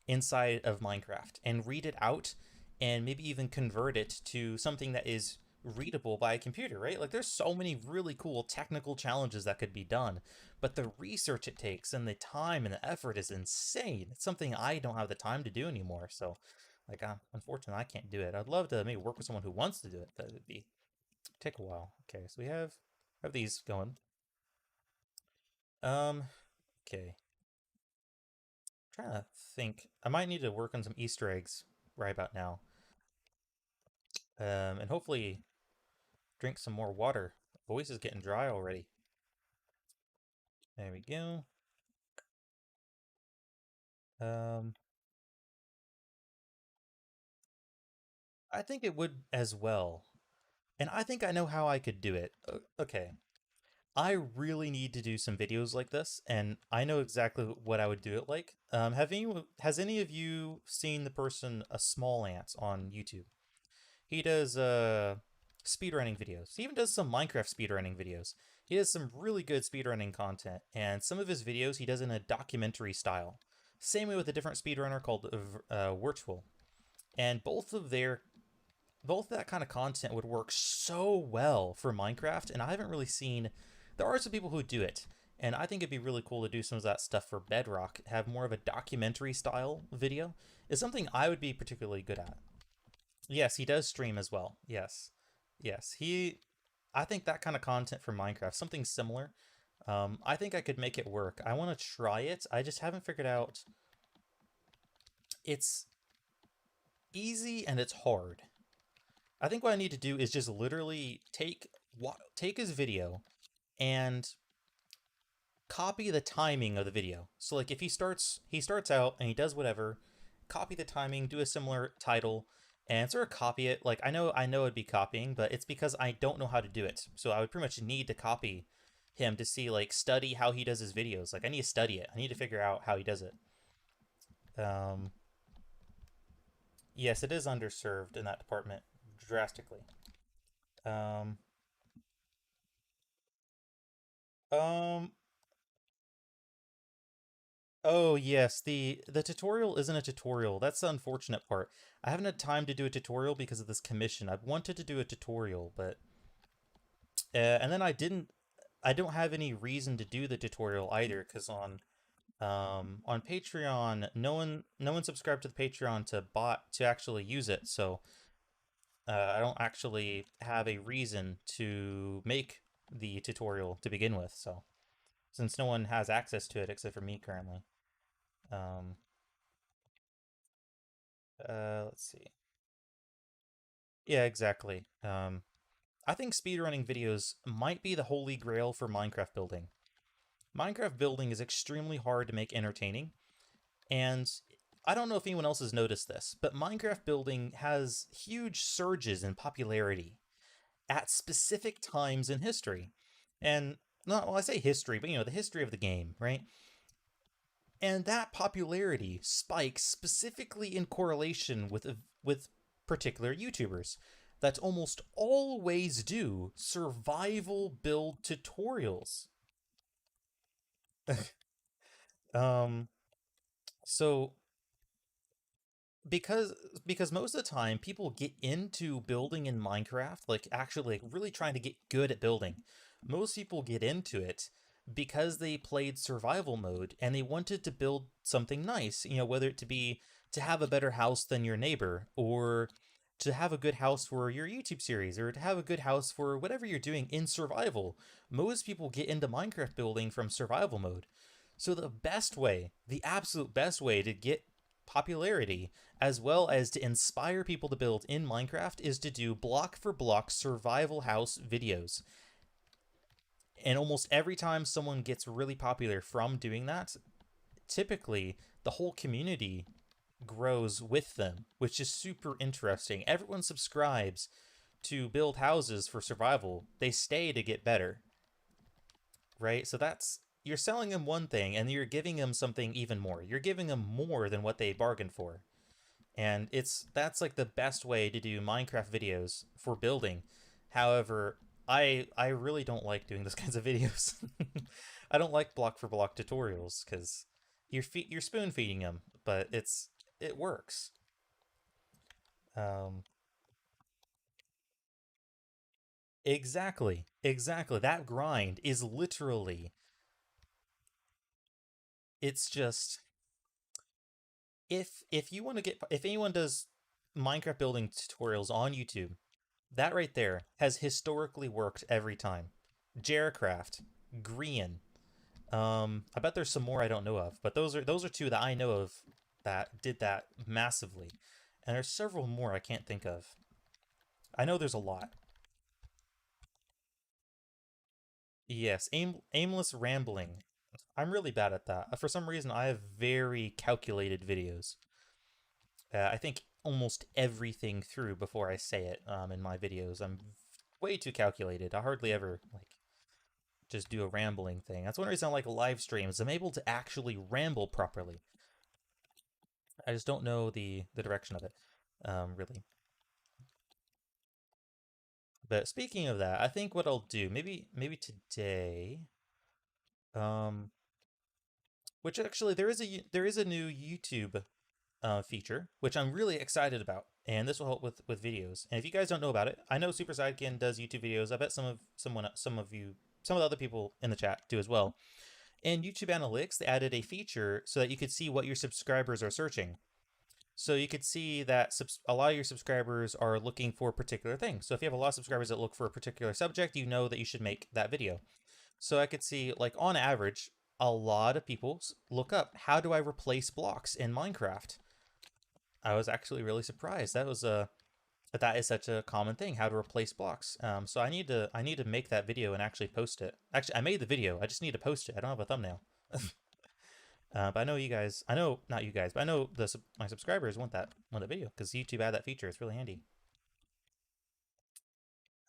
inside of Minecraft and read it out and maybe even convert it to something that is readable by a computer, right? Like there's so many really cool technical challenges that could be done, but the research it takes and the time and the effort is insane. It's something I don't have the time to do anymore. So like unfortunately I can't do it. I'd love to maybe work with someone who wants to do it, but it'd be take a while. Okay, so we have these going. Um okay. Trying to think. I might need to work on some Easter eggs right about now. And hopefully drink some more water. Voice is getting dry already. There we go. Um, I think it would as well. And I think I know how I could do it. Okay. I really need to do some videos like this, and I know exactly what I would do it like. Has any of you seen the person a small ant on YouTube? He does speedrunning videos. He even does some Minecraft speedrunning videos. He does some really good speedrunning content, and some of his videos he does in a documentary style. Same way with a different speedrunner called Virtual. And both that kind of content would work so well for Minecraft, and I haven't really seen. There are some people who do it, and I think it'd be really cool to do some of that stuff for Bedrock. Have more of a documentary style video is something I would be particularly good at. Yes, he does stream as well. Yes, yes, he. I think that kind of content for Minecraft, something similar. I think I could make it work. I want to try it. I just haven't figured out. It's easy and it's hard. I think what I need to do is just literally take his video and copy the timing of the video. So like if he starts out and he does whatever, copy the timing, do a similar title, and sort of copy it. Like I know it'd be copying, but it's because I don't know how to do it. So I would pretty much need to copy him to see like study how he does his videos. Like I need to study it. I need to figure out how he does it. Um, yes, it is underserved in that department drastically. Um, um, Oh yes, the tutorial isn't a tutorial. That's the unfortunate part. I haven't had time to do a tutorial because of this commission. I've wanted to do a tutorial, but and then I don't have any reason to do the tutorial either because on Patreon, no one subscribed to the Patreon to actually use it. So I don't actually have a reason to make the tutorial to begin with. So since no one has access to it except for me currently. Um, let's see. Yeah, exactly. I think speedrunning videos might be the holy grail for Minecraft building. Minecraft building is extremely hard to make entertaining, and I don't know if anyone else has noticed this, but Minecraft building has huge surges in popularity at specific times in history. And not well, I say history, but the history of the game, right? And that popularity spikes specifically in correlation with particular YouTubers that almost always do survival build tutorials. um so because because most of the time people get into building in Minecraft, like actually like really trying to get good at building. Most people get into it because they played survival mode and they wanted to build something nice, whether it to be to have a better house than your neighbor or to have a good house for your YouTube series or to have a good house for whatever you're doing in survival. Most people get into Minecraft building from survival mode. So the best way, the absolute best way to get popularity as well as to inspire people to build in Minecraft is to do block for block survival house videos. And almost every time someone gets really popular from doing that, typically the whole community grows with them, which is super interesting. Everyone subscribes to build houses for survival. They stay to get better, right? So that's you're selling them one thing and you're giving them something even more. You're giving them more than what they bargained for. And that's like the best way to do Minecraft videos for building. However, I really don't like doing those kinds of videos. I don't like block for block tutorials because you're spoon feeding them, but it works. Um, exactly. That grind is literally. It's just if you want to get if anyone does Minecraft building tutorials on YouTube, that right there has historically worked every time. Jarcraft, Green. I bet there's some more I don't know of, but those are two that I know of that did that massively, and there's several more I can't think of. I know there's a lot. Yes, aimless rambling. I'm really bad at that. For some reason, I have very calculated videos. I think almost everything through before I say it in my videos. I'm way too calculated. I hardly ever like just do a rambling thing. That's one reason I like live streams. I'm able to actually ramble properly. I just don't know the direction of it, really. But speaking of that, I think what I'll do maybe today, um, which actually there is a new YouTube feature which I'm really excited about, and this will help with videos. And if you guys don't know about it, I know Super Sidekin does YouTube videos. I bet some of the other people in the chat do as well. In YouTube Analytics, they added a feature so that you could see what your subscribers are searching. So you could see that a lot of your subscribers are looking for particular things. So if you have a lot of subscribers that look for a particular subject, you know that you should make that video. So I could see, like, on average, a lot of people look up, how do I replace blocks in Minecraft? I was actually really surprised. That is such a common thing, how to replace blocks. So I need to make that video and actually post it. Actually, I made the video. I just need to post it. I don't have a thumbnail. But I know you guys. I know not you guys, but I know my subscribers want that video because YouTube had that feature. It's really handy.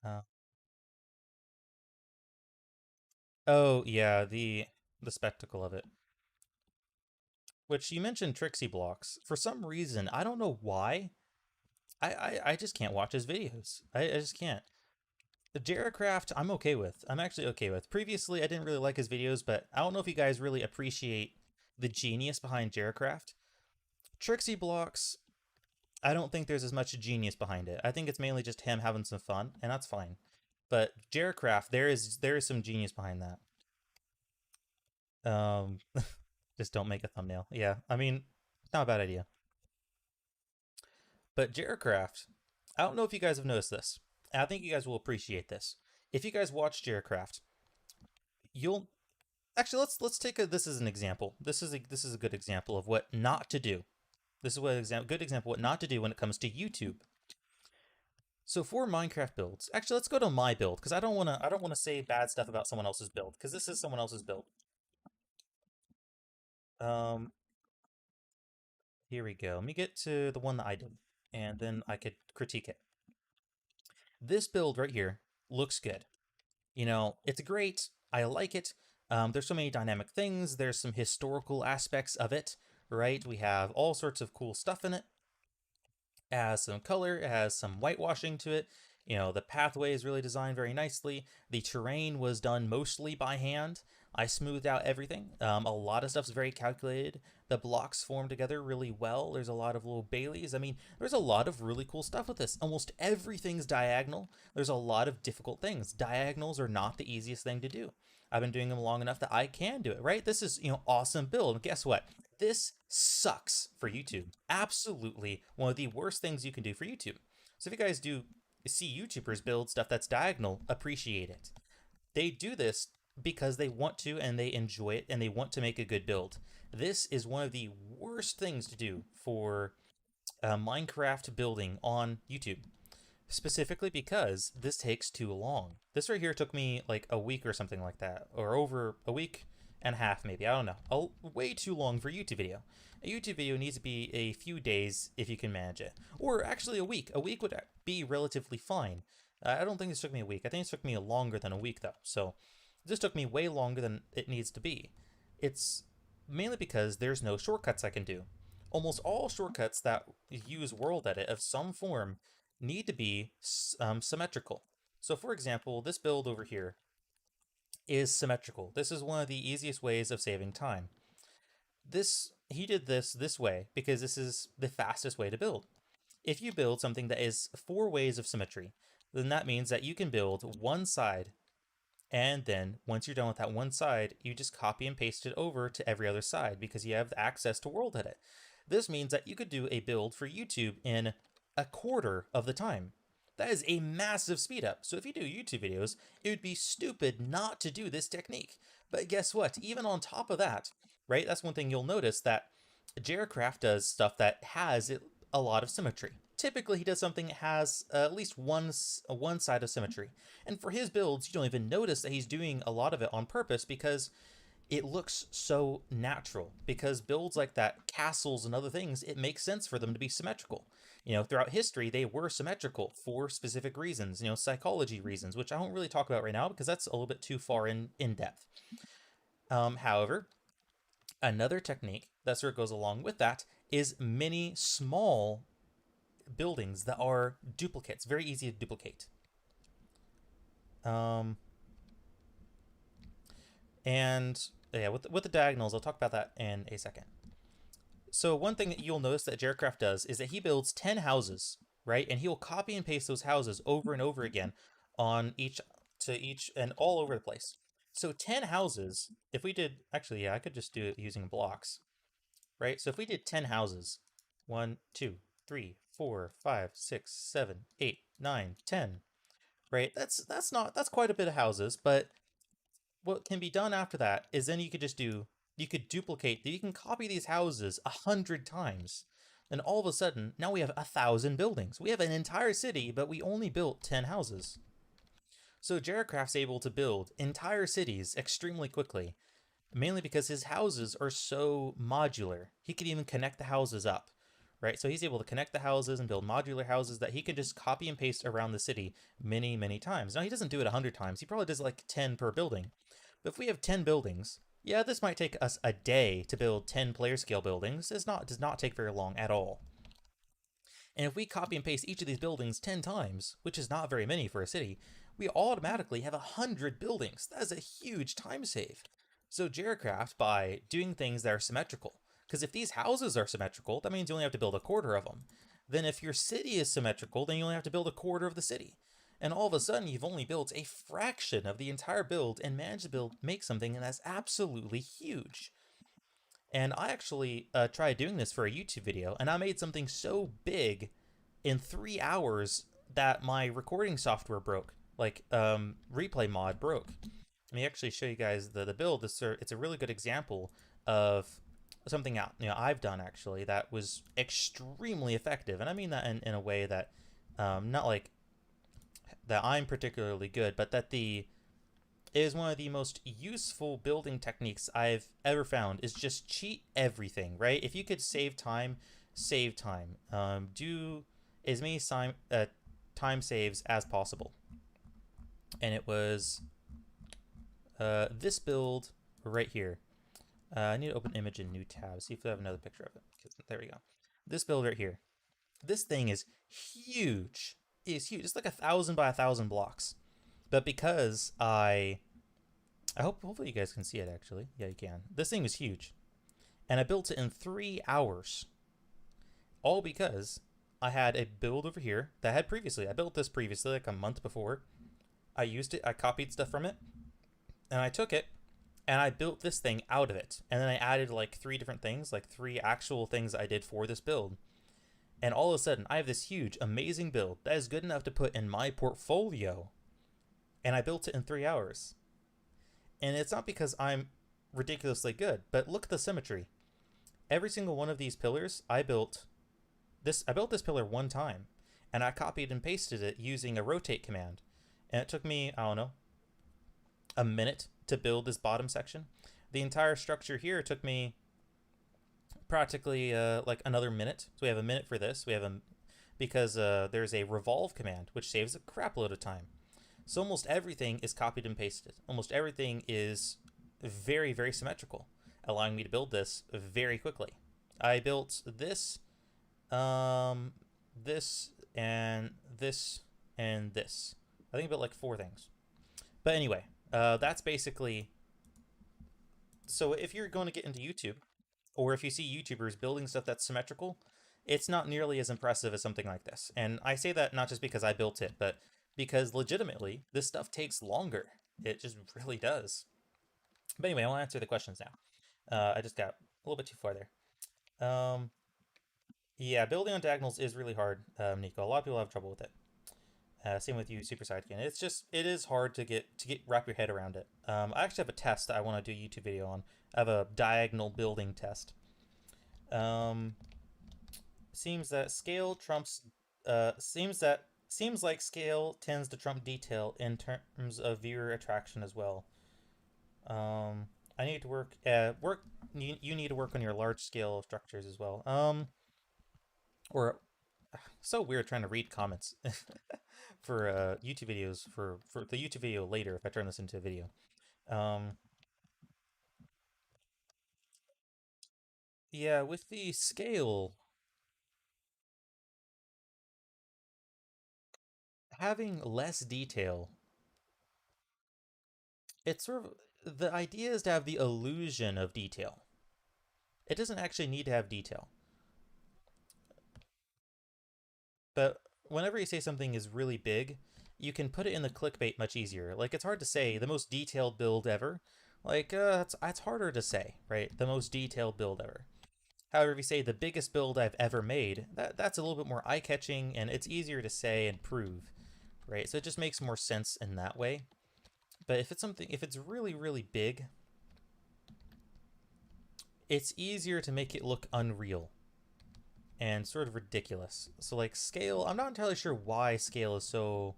Uh, oh yeah, the spectacle of it. Which you mentioned Trixie blocks. For some reason, I don't know why. I just can't watch his videos. I just can't. The Jaracraft, I'm okay with. I'm actually okay with. Previously, I didn't really like his videos, but I don't know if you guys really appreciate the genius behind Jaracraft. Trixie blocks, I don't think there's as much genius behind it. I think it's mainly just him having some fun, and that's fine. But Jaracraft, there is some genius behind that. Um, just don't make a thumbnail. Yeah, I mean, not a bad idea. But Jaracraft, I don't know if you guys have noticed this. I think you guys will appreciate this. If you guys watch Jaracraft, you'll actually let's take this as an example. This is a good example of what not to do. This is good example what not to do when it comes to YouTube. So for Minecraft builds, actually let's go to my build because I don't wanna say bad stuff about someone else's build because this is someone else's build. Um, Here we go. Let me get to the one that I did, and then I could critique it. This build right here looks good. It's great. I like it. There's so many dynamic things. There's some historical aspects of it, right? We have all sorts of cool stuff in it. It has some color, it has some whitewashing to it. The pathway is really designed very nicely. The terrain was done mostly by hand. I smoothed out everything. A lot of stuff's very calculated. The blocks form together really well. There's a lot of little Baileys. I mean, there's a lot of really cool stuff with this. Almost everything's diagonal. There's a lot of difficult things. Diagonals are not the easiest thing to do. I've been doing them long enough that I can do it, right? This is, awesome build. And guess what? This sucks for YouTube. Absolutely one of the worst things you can do for YouTube. So if you guys do see YouTubers build stuff that's diagonal, appreciate it. They do this because they want to and they enjoy it and they want to make a good build. This is one of the worst things to do for Minecraft building on YouTube, specifically because this takes too long. This right here took me like a week or something like that, or over a week and a half maybe, I don't know. Way too long for a YouTube video. A YouTube video needs to be a few days if you can manage it, or actually a week. A week would be relatively fine. I don't think this took me a week. I think it took me longer than a week though, so this took me way longer than it needs to be. It's mainly because there's no shortcuts I can do. Almost all shortcuts that use world edit of some form need to be symmetrical. So for example, this build over here is symmetrical. This is one of the easiest ways of saving time. He did this way because this is the fastest way to build. If you build something that is 4 ways of symmetry, then that means that you can build one side, and then once you're done with that one side, you just copy and paste it over to every other side because you have access to world edit. This means that you could do a build for YouTube in a quarter of the time. That is a massive speed up. So if you do YouTube videos, it would be stupid not to do this technique. But guess what? Even on top of that, right? That's one thing you'll notice that Jaracraft does stuff that has a lot of symmetry. Typically, he does something that has at least one side of symmetry. And for his builds, you don't even notice that he's doing a lot of it on purpose because it looks so natural. Because builds like that, castles and other things, it makes sense for them to be symmetrical. Throughout history, they were symmetrical for specific reasons, psychology reasons, which I don't really talk about right now because that's a little bit too far in depth. However, another technique that sort of goes along with that is many small buildings that are duplicates, very easy to duplicate. And yeah, with the diagonals, I'll talk about that in a second. So one thing that you'll notice that Jaracraft does is that he builds 10 houses, right? And he'll copy and paste those houses over and over again on each and all over the place. So 10 houses, if we did, actually, yeah, I could just do it using blocks, right? So if we did 10 houses, 1, 2, 3, 4, 5, 6, 7, 8, 9, 10. Right? That's quite a bit of houses, but what can be done after that is then you could duplicate, you can copy these houses 100 times. And all of a sudden, now we have 1,000 buildings. We have an entire city, but we only built 10 houses. So Jarrahcraft's able to build entire cities extremely quickly, mainly because his houses are so modular. He can even connect the houses up, right? So he's able to connect the houses and build modular houses that he can just copy and paste around the city many, many times. Now, he doesn't do it 100 times. He probably does like 10 per building. But if we have 10 buildings, yeah, this might take us a day to build 10 player scale buildings. Does not take very long at all. And if we copy and paste each of these buildings 10 times, which is not very many for a city, we automatically have 100 buildings. That is a huge time save. So Jarrahcraft, by doing things that are symmetrical, because if these houses are symmetrical, that means you only have to build a quarter of them. Then if your city is symmetrical, then you only have to build a quarter of the city. And all of a sudden, you've only built a fraction of the entire build and managed to make something that's absolutely huge. And I actually tried doing this for a YouTube video, and I made something so big in 3 hours that my recording software broke. Like, replay mod broke. Let me actually show you guys the build. It's a really good example of something I've done actually that was extremely effective, and I mean that in a way that not like that I'm particularly good, but that the is one of the most useful building techniques I've ever found. Is just cheat everything, right? If you could save time, save time. Do as many time saves as possible. And it was this build right here. I need to open image in new tab, see if I have another picture of it. There we go. This build right here. This thing is huge. It's huge. It's like 1,000 by 1,000 blocks. But because hopefully you guys can see it actually. Yeah, you can. This thing is huge. And I built it in 3 hours. All because I had a build over here that I had previously. I built this previously, like a month before. I used it, I copied stuff from it, and I took it, and I built this thing out of it. And then I added like 3 different things, like 3 actual things I did for this build. And all of a sudden, I have this huge, amazing build that is good enough to put in my portfolio. And I built it in 3 hours. And it's not because I'm ridiculously good, but look at the symmetry. Every single one of these pillars, I built this pillar one time, and I copied and pasted it using a rotate command. And it took me, I don't know, a minute to build this bottom section. The entire structure here took me practically like another minute. So we have a minute for this. Because there's a revolve command, which saves a crap load of time. So almost everything is copied and pasted. Almost everything is very, very symmetrical, allowing me to build this very quickly. I built this, this, and this, and this. I think I built like 4 things. But anyway, that's basically... So if you're going to get into YouTube, or if you see YouTubers building stuff that's symmetrical, it's not nearly as impressive as something like this. And I say that not just because I built it, but because legitimately, this stuff takes longer. It just really does. But anyway, I want to answer the questions now. I just got a little bit too far there. Yeah, building on diagonals is really hard, Nico. A lot of people have trouble with it. Same with you, Super Sidekin. It is hard to wrap your head around it. I actually have a test that I want to do a YouTube video on. I have a diagonal building test. Seems that scale trumps. Seems like scale tends to trump detail in terms of viewer attraction as well. I need to work. You need to work on your large scale structures as well. Or so weird trying to read comments for YouTube videos for the YouTube video later if I turn this into a video. Yeah, with the scale, having less detail, it's sort of the idea is to have the illusion of detail. It doesn't actually need to have detail. But whenever you say something is really big, you can put it in the clickbait much easier. Like, it's hard to say the most detailed build ever. Like, it's harder to say, right? The most detailed build ever. However, if you say the biggest build I've ever made, that's a little bit more eye-catching and it's easier to say and prove, right? So it just makes more sense in that way. But if it's really, really big, it's easier to make it look unreal and sort of ridiculous. So like scale, I'm not entirely sure why scale is so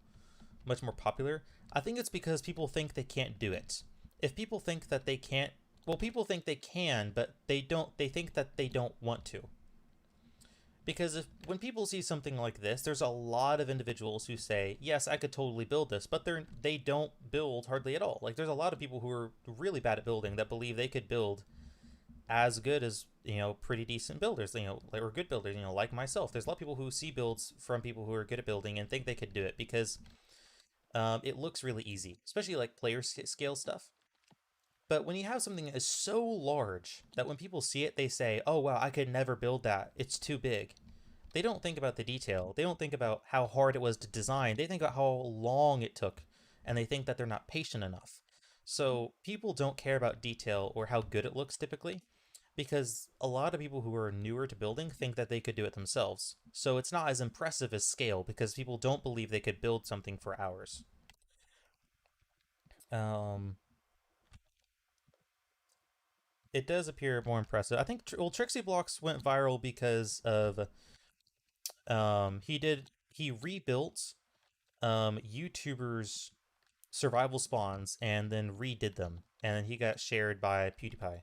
much more popular. I think it's because people think they can't do it. If people think that they can't, well, people think they can, but they don't. They think that they don't want to. Because if when people see something like this, there's a lot of individuals who say, "Yes, I could totally build this," but they don't build hardly at all. Like there's a lot of people who are really bad at building that believe they could build as good as pretty decent builders, or good builders, like myself. There's a lot of people who see builds from people who are good at building and think they could do it because it looks really easy, especially like player scale stuff. But when you have something that is so large that when people see it, they say, "Oh wow, I could never build that. It's too big." They don't think about the detail. They don't think about how hard it was to design. They think about how long it took, and they think that they're not patient enough. So people don't care about detail or how good it looks typically, because a lot of people who are newer to building think that they could do it themselves. So it's not as impressive as scale because people don't believe they could build something for hours. Um, it does appear more impressive. I think Trixie Blocks went viral because of he rebuilt YouTubers survival spawns and then redid them, and then he got shared by PewDiePie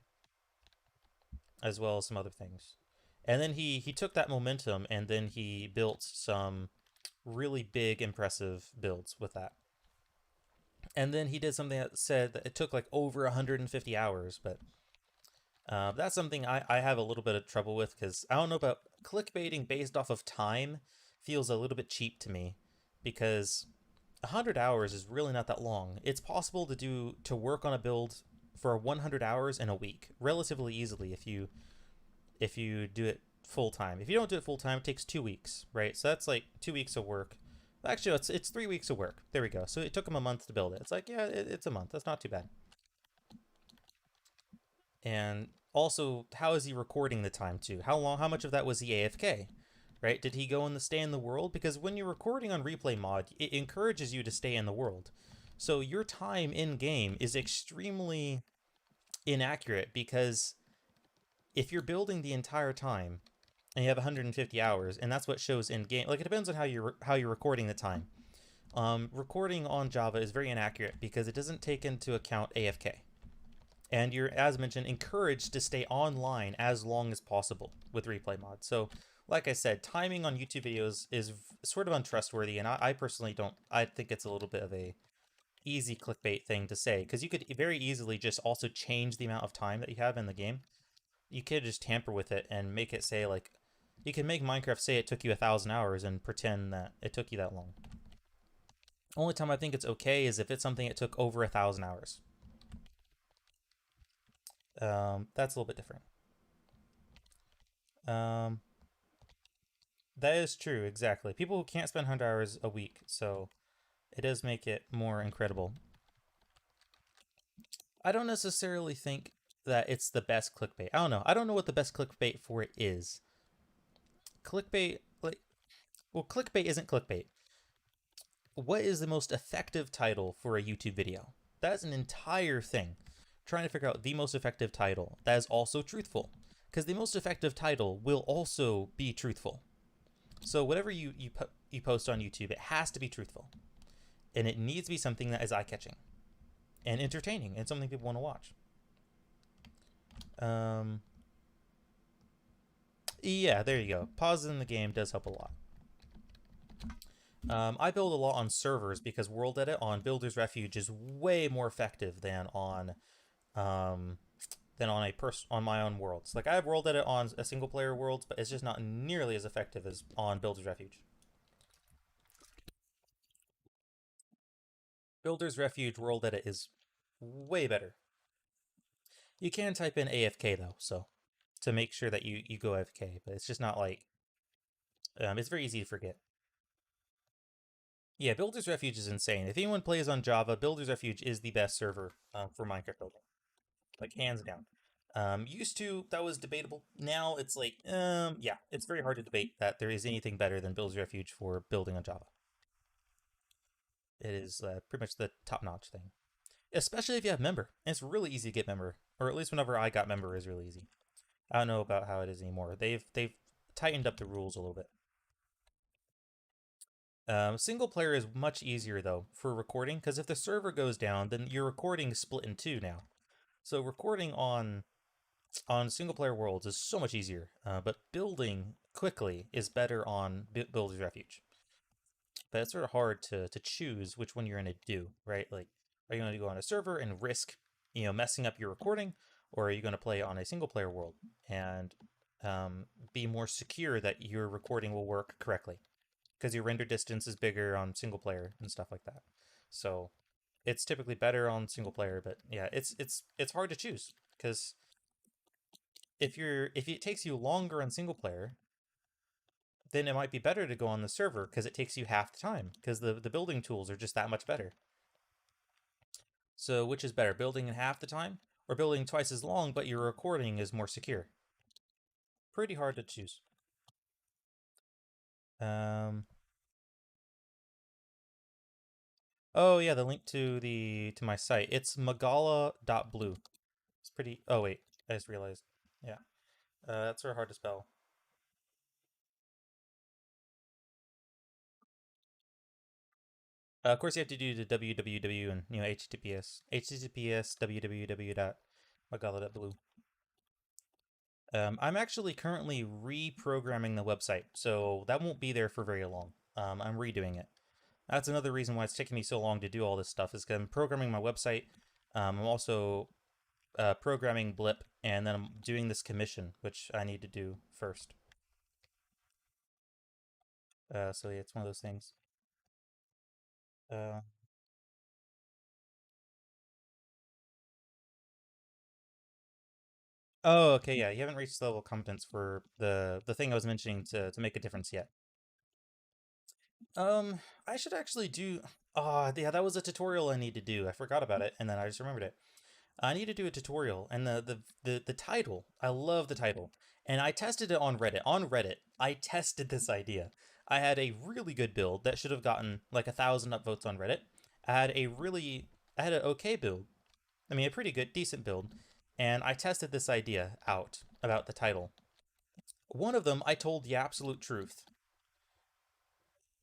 as well as some other things. And then he took that momentum and then he built some really big impressive builds with that. And then he did something that said that it took like over 150 hours, but that's something I have a little bit of trouble with because I don't know about clickbaiting based off of time feels a little bit cheap to me because 100 hours is really not that long. It's possible to work on a build for 100 hours in a week relatively easily if you do it full time. If you don't do it full time, it takes 2 weeks, right? So that's like 2 weeks of work. Actually, it's 3 weeks of work. There we go. So it took him a month to build it. It's like, yeah, it's a month. That's not too bad. And also, how is he recording the time too? How long? How much of that was he AFK? Right? Did he go in the stay in the world? Because when you're recording on replay mod, it encourages you to stay in the world. So your time in game is extremely inaccurate because if you're building the entire time and you have 150 hours and that's what shows in game, like it depends on how you're recording the time. Recording on Java is very inaccurate because it doesn't take into account AFK. And you're, as mentioned, encouraged to stay online as long as possible with replay mod. So, like I said, timing on YouTube videos is sort of untrustworthy, and I personally don't. I think it's a little bit of a easy clickbait thing to say because you could very easily just also change the amount of time that you have in the game. You could just tamper with it and make it say like, you can make Minecraft say it took you 1,000 hours and pretend that it took you that long. Only time I think it's okay is if it's something that took over 1,000 hours. That's a little bit different. Um, that is true, exactly. People who can't spend 100 hours a week, so it does make it more incredible. I don't necessarily think that it's the best clickbait. I don't know. I don't know what the best clickbait for it is. Clickbait, like, well, clickbait isn't clickbait. What is the most effective title for a YouTube video? That's an entire thing. Trying to figure out the most effective title that is also truthful. Because the most effective title will also be truthful. So whatever you post on YouTube, it has to be truthful. And it needs to be something that is eye-catching and entertaining and something people want to watch. Yeah, there you go. Pausing in the game does help a lot. I build a lot on servers because World Edit on Builder's Refuge is way more effective than on on my own worlds. Like I have World Edit on a single player world, but it's just not nearly as effective as on Builder's Refuge. Builder's Refuge World Edit is way better. You can type in AFK though, so to make sure that you go AFK, but it's just not like it's very easy to forget. Yeah, Builder's Refuge is insane. If anyone plays on Java, Builder's Refuge is the best server for Minecraft building, like hands down. Used to, that was debatable. Now it's like, yeah, it's very hard to debate that there is anything better than Build's Refuge for building on Java. It is pretty much the top-notch thing, especially if you have member. And it's really easy to get member, or at least whenever I got member, is really easy. I don't know about how it is anymore. They've tightened up the rules a little bit. Single player is much easier though for recording because if the server goes down, then your recording is split in two now. So recording on single player worlds is so much easier, but building quickly is better on Builder's Refuge. But it's sort of hard to choose which one you're going to do, right? Like, are you going to go on a server and risk, messing up your recording, or are you going to play on a single player world and be more secure that your recording will work correctly? Because your render distance is bigger on single player and stuff like that. So it's typically better on single player, but yeah, it's hard to choose because if it takes you longer on single player, then it might be better to go on the server because it takes you half the time because the building tools are just that much better. So which is better, building in half the time or building twice as long but your recording is more secure? Pretty hard to choose. Oh yeah, the link to my site. It's magala.blue. It's pretty. Oh wait, I just realized. Yeah, that's sort of hard to spell. Of course, you have to do the www and https www.magala.blue. I'm actually currently reprogramming the website, so that won't be there for very long. I'm redoing it. That's another reason why it's taking me so long to do all this stuff is because I'm programming my website. I'm also programming Blip, and then I'm doing this commission, which I need to do first. So yeah, it's one of those things. Uh, oh, okay, yeah, you haven't reached the level of competence for the thing I was mentioning to make a difference yet. I should actually do. Oh, yeah, that was a tutorial I need to do. I forgot about it, and then I just remembered it. I need to do a tutorial, and the title. I love the title, and I tested it on Reddit. On Reddit, I tested this idea. I had a really good build that should have gotten like 1,000 upvotes on Reddit. I had an okay build. I mean, a pretty good, decent build, and I tested this idea out about the title. One of them, I told the absolute truth.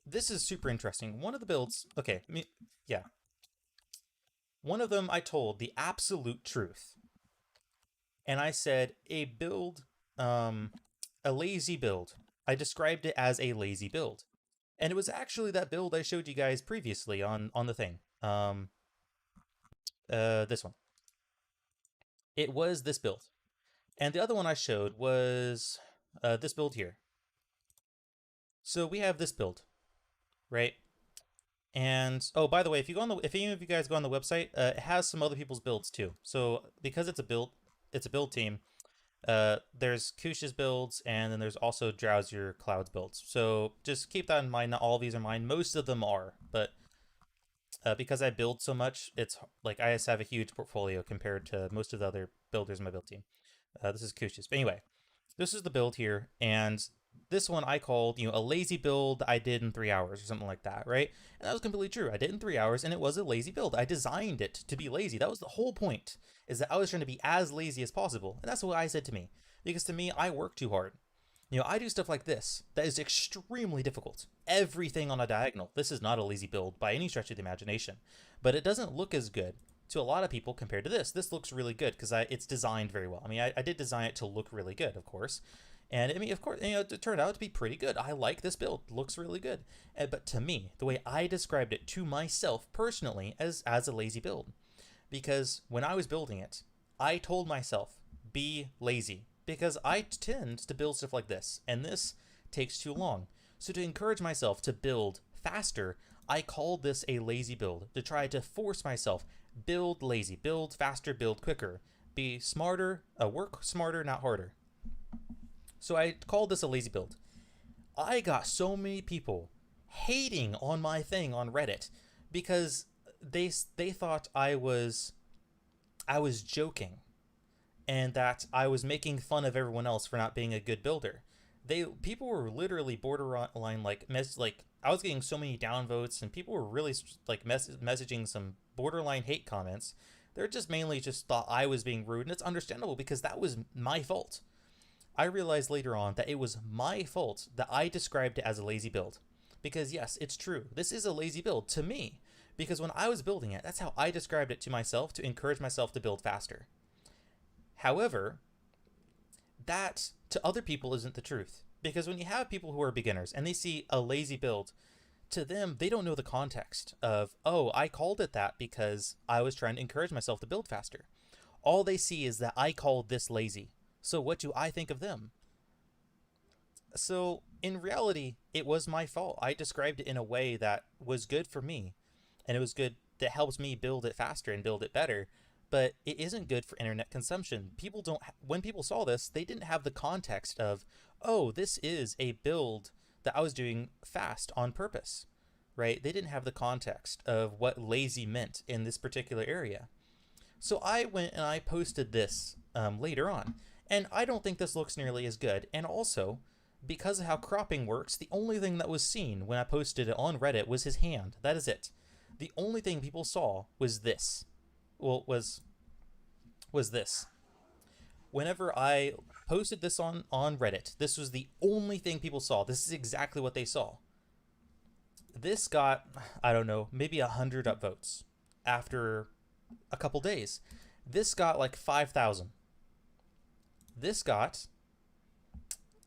This is super interesting. One of the builds, okay, yeah. One of them I told the absolute truth. And I said a lazy build. I described it as a lazy build. And it was actually that build I showed you guys previously on the thing. This one. It was this build. And the other one I showed was this build here. So we have this build, right? And oh, by the way, if any of you guys go on the website, it has some other people's builds too. So because it's a build team. There's Kush's builds, and then there's also Drowsier Cloud's builds. So just keep that in mind. Not all of these are mine. Most of them are, but because I build so much, it's like I just have a huge portfolio compared to most of the other builders in my build team. This is Kush's. But anyway, this is the build here, and this one I called, a lazy build I did in 3 hours or something like that, right? And that was completely true. I did in 3 hours, and it was a lazy build. I designed it to be lazy. That was the whole point, is that I was trying to be as lazy as possible. And that's what I said to me. Because to me, I work too hard. I do stuff like this that is extremely difficult. Everything on a diagonal. This is not a lazy build by any stretch of the imagination. But it doesn't look as good to a lot of people compared to this. This looks really good because it's designed very well. I mean, I did design it to look really good, of course. And I mean, of course, it turned out to be pretty good. I like this build. It looks really good. But to me, the way I described it to myself personally as a lazy build. Because when I was building it, I told myself, be lazy. Because I tend to build stuff like this, and this takes too long. So to encourage myself to build faster, I called this a lazy build, to try to force myself, build lazy, build faster, build quicker, be smarter, work smarter, not harder. So I called this a lazy build. I got so many people hating on my thing on Reddit because they thought I was joking. and that I was making fun of everyone else for not being a good builder. People were literally borderline like I was getting so many downvotes, and people were really like messaging some borderline hate comments. They're just mainly just thought I was being rude, and it's understandable because that was my fault. I realized later on that it was my fault that I described it as a lazy build. Because yes, it's true. This is a lazy build to me. Because when I was building it, that's how I described it to myself to encourage myself to build faster. However, that to other people isn't the truth. Because when you have people who are beginners and they see a lazy build, to them, they don't know the context of, oh, I called it that because I was trying to encourage myself to build faster. All they see is that I called this lazy. So what do I think of them? So in reality, it was my fault. I described it in a way that was good for me, and it was good that helps me build it faster and build it better. But it isn't good for internet consumption. People don't. When people saw this, they didn't have the context of, oh, this is a build that I was doing fast on purpose, right? They didn't have the context of what lazy meant in this particular area. So I went and I posted this later on, and I don't think this looks nearly as good. And also, because of how cropping works, the only thing that was seen when I posted it on Reddit was his hand. That is it. The only thing people saw was this. Well, was this. Whenever I posted this on Reddit, this was the only thing people saw. This is exactly what they saw. This got, I don't know, maybe 100 upvotes after a couple days. This got like 5,000. This got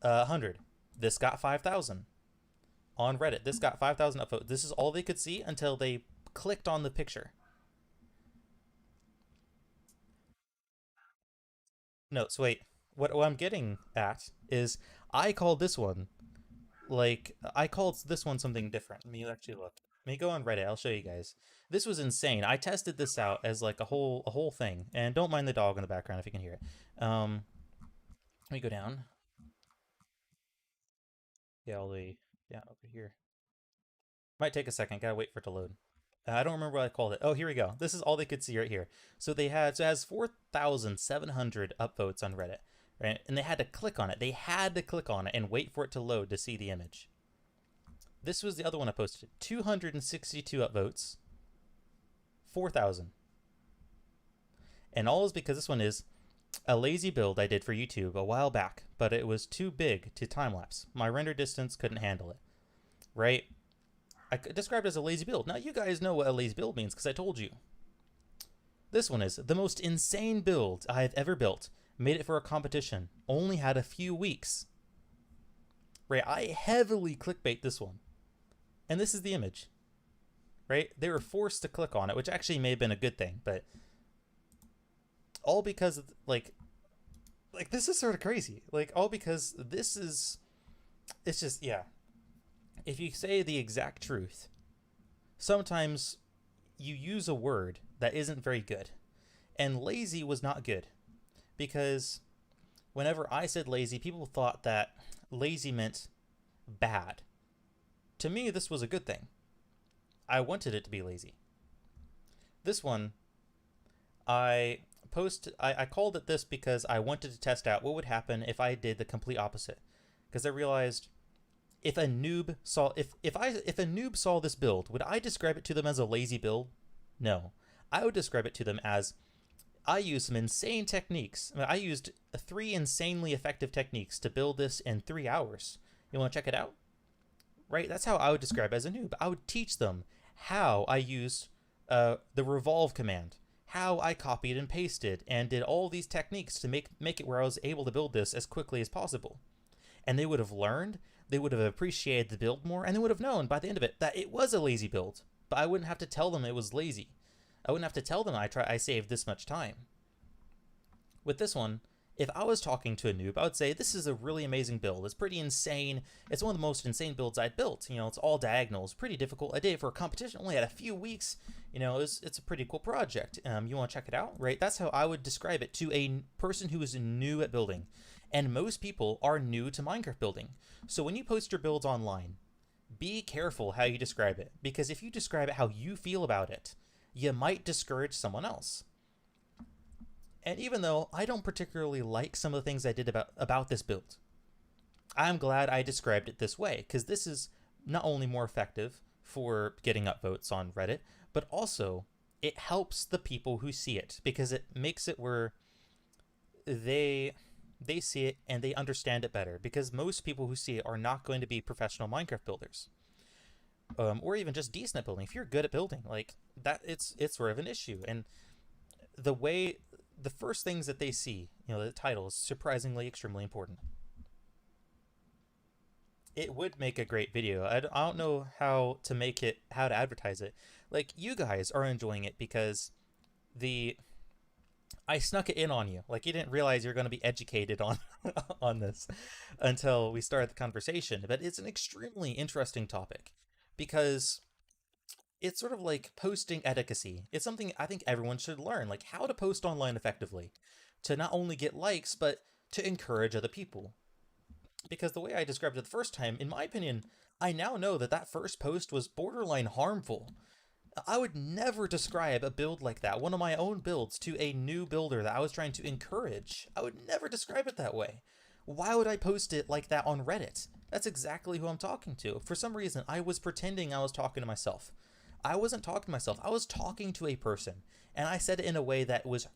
100. This got 5,000 on Reddit. This got 5,000 upvotes. This is all they could see until they clicked on the picture. No, so wait. What I'm getting at is I called this one I called this one something different. Let me actually look. Let me go on Reddit. I'll show you guys. This was insane. I tested this out as like a whole thing. And don't mind the dog in the background if you can hear it. Let me go down. Yeah, all the way down over here. Might take a second. Gotta wait for it to load. I don't remember what I called it. Oh, here we go. This is all they could see right here. So it has 4,700 upvotes on Reddit, right? And they had to click on it. They had to click on it and wait for it to load to see the image. This was the other one I posted. 262 upvotes, 4,000. And all is because this one is a lazy build I did for YouTube a while back, but it was too big to time lapse. My render distance couldn't handle it, right? I described it as a lazy build. Now you guys know what a lazy build means because I told you. This one is the most insane build I have ever built. Made it for a competition. Only had a few weeks. Right, I heavily clickbait this one. And this is the image. Right? They were forced to click on it, which actually may have been a good thing, but all because of like this is sort of crazy. Like all because it's just yeah. If you say the exact truth, sometimes you use a word that isn't very good. And lazy was not good. Because whenever I said lazy, people thought that lazy meant bad. To me, this was a good thing. I wanted it to be lazy. This one, I called it this because I wanted to test out what would happen if I did the complete opposite. Because I realized if a noob saw if a noob saw this build, would I describe it to them as a lazy build? No. I would describe it to them as I used some insane techniques. I used 3 insanely effective techniques to build this in 3 hours. You want to check it out? Right? That's how I would describe it as a noob. I would teach them how I used the revolve command, how I copied and pasted and did all these techniques to make it where I was able to build this as quickly as possible. And they would have learned, they would have appreciated the build more, and they would have known by the end of it that it was a lazy build. But I wouldn't have to tell them it was lazy. I wouldn't have to tell them I saved this much time. With this one, if I was talking to a noob, I would say this is a really amazing build. It's pretty insane. It's one of the most insane builds I'd built. You know, it's all diagonals, pretty difficult. I did it for a competition, only had a few weeks. You know, it's a pretty cool project. You want to check it out, right? That's how I would describe it to a person who is new at building. And most people are new to Minecraft building. So when you post your builds online, be careful how you describe it. Because if you describe it how you feel about it, you might discourage someone else. And even though I don't particularly like some of the things I did about this build, I'm glad I described it this way, because this is not only more effective for getting upvotes on Reddit, but also it helps the people who see it, because it makes it where they they see it and they understand it better, because most people who see it are not going to be professional Minecraft builders, or even just decent at building. If you're good at building, like that, it's sort of an issue. And the way the first things that they see, the title is surprisingly extremely important. It would make a great video. I don't know how to advertise it. Like, you guys are enjoying it because the I snuck it in on you. Like, you didn't realize you're going to be educated on on this until we started the conversation. But it's an extremely interesting topic because it's sort of like posting etiquette. It's something I think everyone should learn, like how to post online effectively, to not only get likes but to encourage other people. Because the way I described it the first time, in my opinion, I now know that that first post was borderline harmful. I would never describe a build like that, one of my own builds, to a new builder that I was trying to encourage. I would never describe it that way. Why would I post it like that on Reddit? That's exactly who I'm talking to. For some reason, I was pretending I was talking to myself. I wasn't talking to myself, I was talking to a person, and I said it in a way that was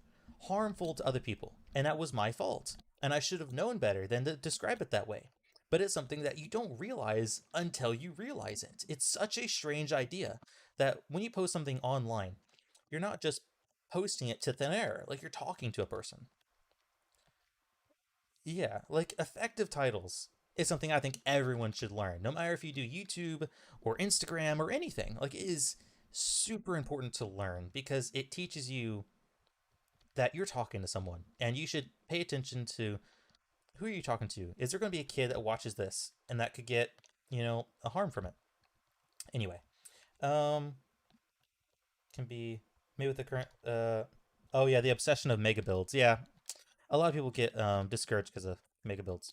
harmful to other people, and that was my fault. And I should have known better than to describe it that way. But it's something that you don't realize until you realize it. It's such a strange idea that when you post something online, you're not just posting it to thin air, like you're talking to a person. Yeah, like effective titles is something I think everyone should learn, no matter if you do YouTube or Instagram or anything. Like, it is super important to learn because it teaches you that you're talking to someone and you should pay attention to who are you talking to. Is there going to be a kid that watches this and that could get, a harm from it? Anyway, um, can be maybe with the current, oh yeah, the obsession of mega builds. Yeah, a lot of people get discouraged because of mega builds.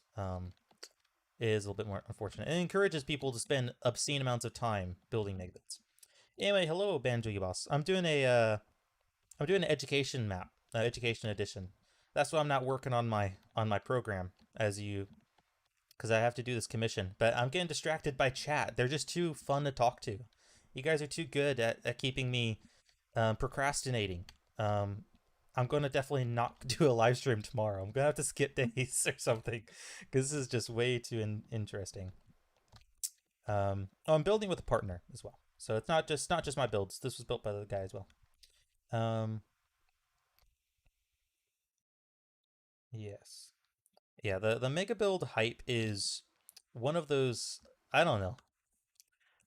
Is a little bit more unfortunate. It encourages people to spend obscene amounts of time building mega builds. Anyway, hello Banjo Boss. I'm doing an education map, education edition. That's why I'm not working on my program as you, because I have to do this commission. But I'm getting distracted by chat. They're just too fun to talk to. You guys are too good at keeping me procrastinating. Um, I'm going to definitely not do a live stream tomorrow. I'm going to have to skip days or something because this is just way too interesting. Oh, I'm building with a partner as well. So it's not just my builds. This was built by the guy as well. Um, yes. Yeah, the mega build hype is one of those, I don't know.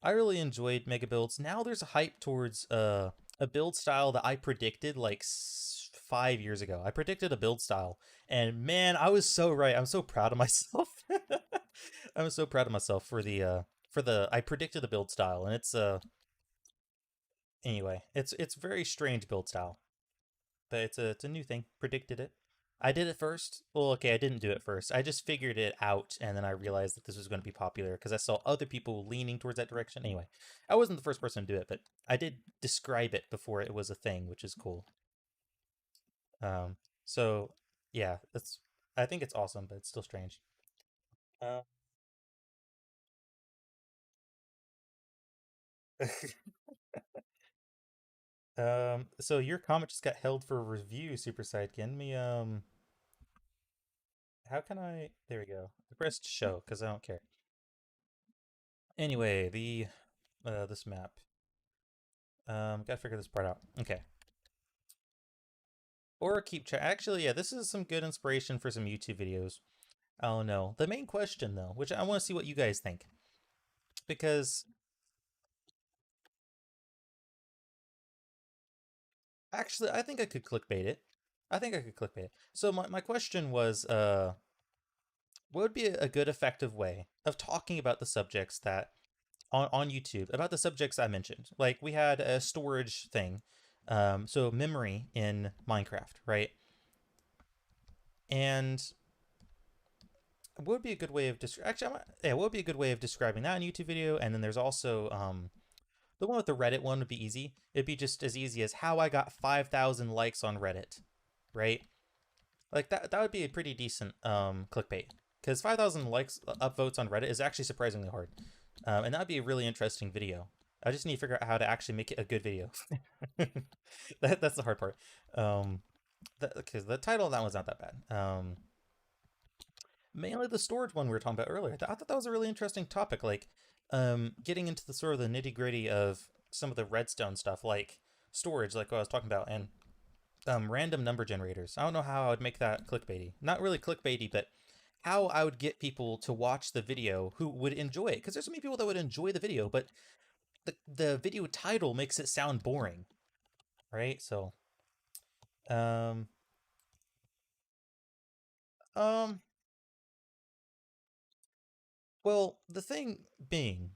I really enjoyed mega builds. Now there's a hype towards a build style that I predicted like 5 years ago. I predicted a build style, and man, I was so right. I'm so proud of myself. I'm so proud of myself for the I predicted the build style, and it's very strange build style, but it's a new thing. Predicted it. I did it first. Well, okay, I didn't do it first. I just figured it out, and then I realized that this was going to be popular because I saw other people leaning towards that direction. Anyway, I wasn't the first person to do it, but I did describe it before it was a thing, which is cool. Um, so yeah, that's I think it's awesome, but it's still strange. Uh, so your comment just got held for review, Super Sidekin. Me, how can I? There we go. I pressed show because I don't care. Anyway, the this map. Gotta figure this part out. Okay. Or keep track. Actually, yeah, this is some good inspiration for some YouTube videos. Oh no. The main question though, which I want to see what you guys think. Because actually I think I could clickbait it. I think I could clickbait it. So my question was, what would be a good effective way of talking about the subjects that on YouTube, about the subjects I mentioned? Like, we had a storage thing. So memory in Minecraft, right? And what would be a good way of yeah, what would be a good way of describing that in a YouTube video? And then there's also the one with the Reddit one would be easy. It'd be just as easy as how I got 5,000 likes on Reddit, right? Like that would be a pretty decent clickbait. Because 5,000 likes upvotes on Reddit is actually surprisingly hard. And that'd be a really interesting video. I just need to figure out how to actually make it a good video. That's the hard part. Um, because the title of that one's not that bad. Mainly the storage one we were talking about earlier. I thought that was a really interesting topic. Like, getting into the sort of the nitty gritty of some of the redstone stuff, like storage, like what I was talking about, and random number generators. I don't know how I would make that clickbaity. Not really clickbaity, but how I would get people to watch the video who would enjoy it. Because there's so many people that would enjoy the video, but the video title makes it sound boring, right? So, um, um, well, the thing being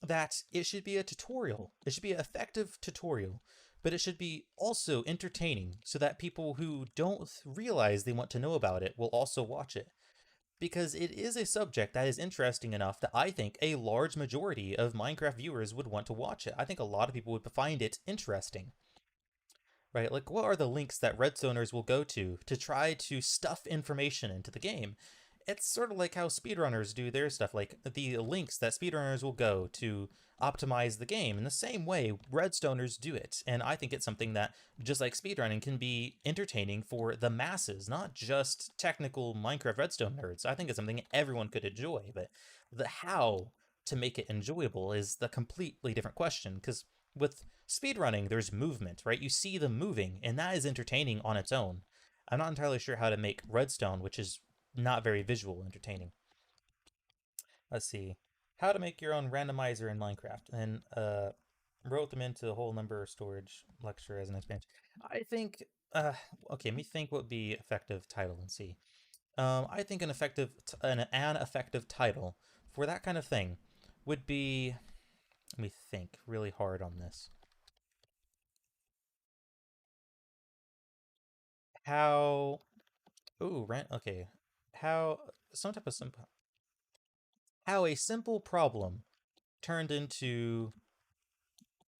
that it should be a tutorial. It should be an effective tutorial, but it should be also entertaining so that people who don't realize they want to know about it will also watch it. Because it is a subject that is interesting enough that I think a large majority of Minecraft viewers would want to watch it. I think a lot of people would find it interesting, right? Like, what are the links that Redstoners will go to try to stuff information into the game? It's sort of like how speedrunners do their stuff, like the links that speedrunners will go to optimize the game. In the same way, Redstoners do it. And I think it's something that, just like speedrunning, can be entertaining for the masses, not just technical Minecraft Redstone nerds. I think it's something everyone could enjoy, but the how to make it enjoyable is the completely different question, because with speedrunning, there's movement, right? You see them moving, and that is entertaining on its own. I'm not entirely sure how to make Redstone, which is not very visual, entertaining. Let's see. How to make your own randomizer in Minecraft. And wrote them into a whole number storage lecture as an expansion. I think, okay, let me think what would be effective title and see. I think an effective title for that kind of thing would be, let me think really hard on this. How, ooh, okay. How, some type of simple, how a simple problem turned into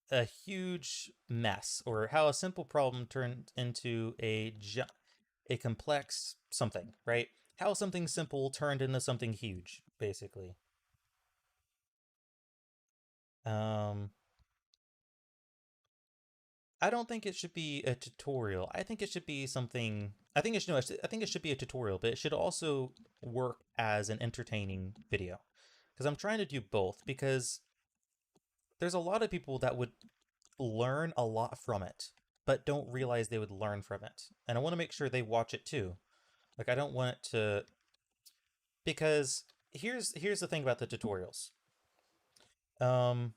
a huge mess, or how a simple problem turned into a complex something, right? How something simple turned into something huge, basically. Um, I don't think it should be a tutorial. I think it should be something. I think it should. No, I think it should be a tutorial, but it should also work as an entertaining video. Because I'm trying to do both. Because there's a lot of people that would learn a lot from it, but don't realize they would learn from it. And I want to make sure they watch it too. Like I don't want it to, because here's the thing about the tutorials. Um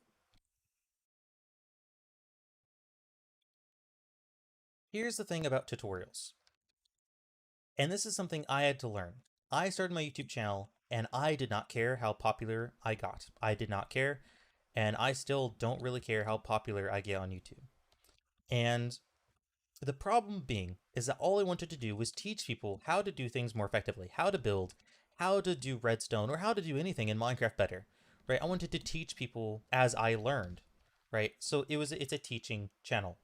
Here's the thing about tutorials. And this is something I had to learn. I started my YouTube channel and I did not care how popular I got. I did not care, and I still don't really care how popular I get on YouTube. And the problem being is that all I wanted to do was teach people how to do things more effectively, how to build, how to do redstone, or how to do anything in Minecraft better, right? I wanted to teach people as I learned, right? So it's a teaching channel.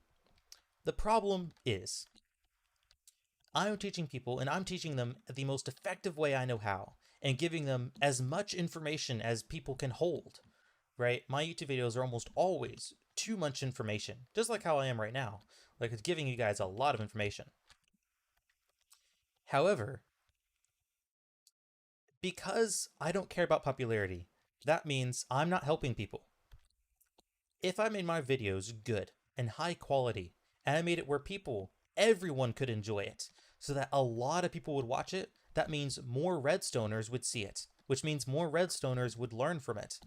The problem is I'm teaching people and I'm teaching them the most effective way I know how and giving them as much information as people can hold, right? My YouTube videos are almost always too much information, just like how I am right now. Like it's giving you guys a lot of information. However, because I don't care about popularity, that means I'm not helping people. If I made my videos good and high quality, and I made it where everyone could enjoy it, so that a lot of people would watch it, that means more Redstoners would see it, which means more Redstoners would learn from it.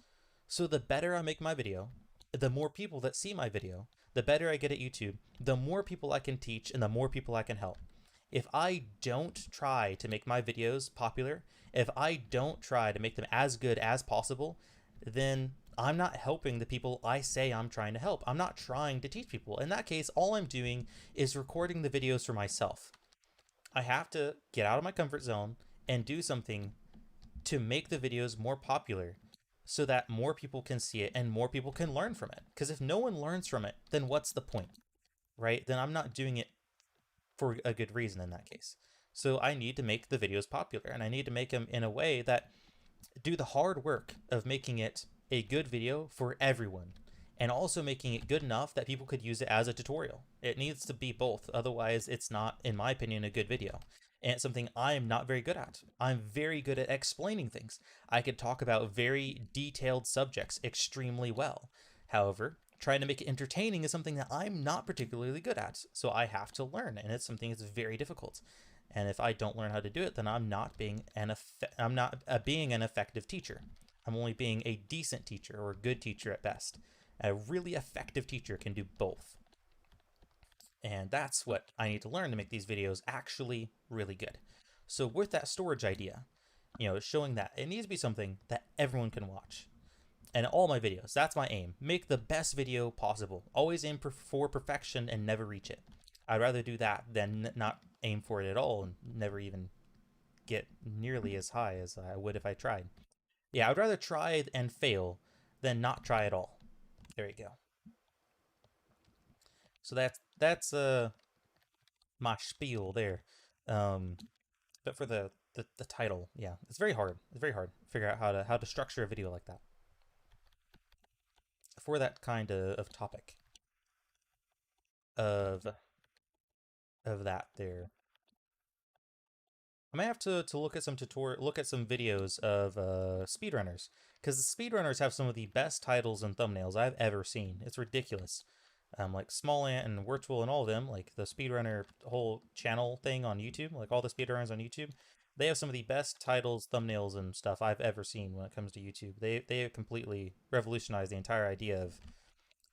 So the better I make my video, the more people that see my video, the better I get at YouTube, the more people I can teach, and the more people I can help. If I don't try to make my videos popular, if I don't try to make them as good as possible, then I'm not helping the people I say I'm trying to help. I'm not trying to teach people. In that case, all I'm doing is recording the videos for myself. I have to get out of my comfort zone and do something to make the videos more popular so that more people can see it and more people can learn from it. Because if no one learns from it, then what's the point, right? Then I'm not doing it for a good reason in that case. So I need to make the videos popular, and I need to make them in a way that do the hard work of making it a good video for everyone, and also making it good enough that people could use it as a tutorial. It needs to be both, otherwise it's not, in my opinion, a good video. And it's something I'm not very good at. I'm very good at explaining things. I could talk about very detailed subjects extremely well. However, trying to make it entertaining is something that I'm not particularly good at, so I have to learn, and it's something that's very difficult. And if I don't learn how to do it, then I'm not being an effective teacher. I'm only being a decent teacher or a good teacher at best. A really effective teacher can do both. And that's what I need to learn to make these videos actually really good. So with that storage idea, showing that it needs to be something that everyone can watch. And all my videos, that's my aim. Make the best video possible. Always aim for perfection and never reach it. I'd rather do that than not aim for it at all and never even get nearly as high as I would if I tried. Yeah, I'd rather try and fail than not try at all. There you go. So that's my spiel there. But for the title, yeah, it's very hard. It's very hard to figure out how to structure a video like that for that kind of topic of that there. I might have to look at some videos of speedrunners, because the speedrunners have some of the best titles and thumbnails I've ever seen. It's ridiculous. Like Small Ant and Wirtual and all of them, like the speedrunner whole channel thing on YouTube, like all the speedrunners on YouTube, they have some of the best titles, thumbnails, and stuff I've ever seen when it comes to YouTube. They have completely revolutionized the entire idea of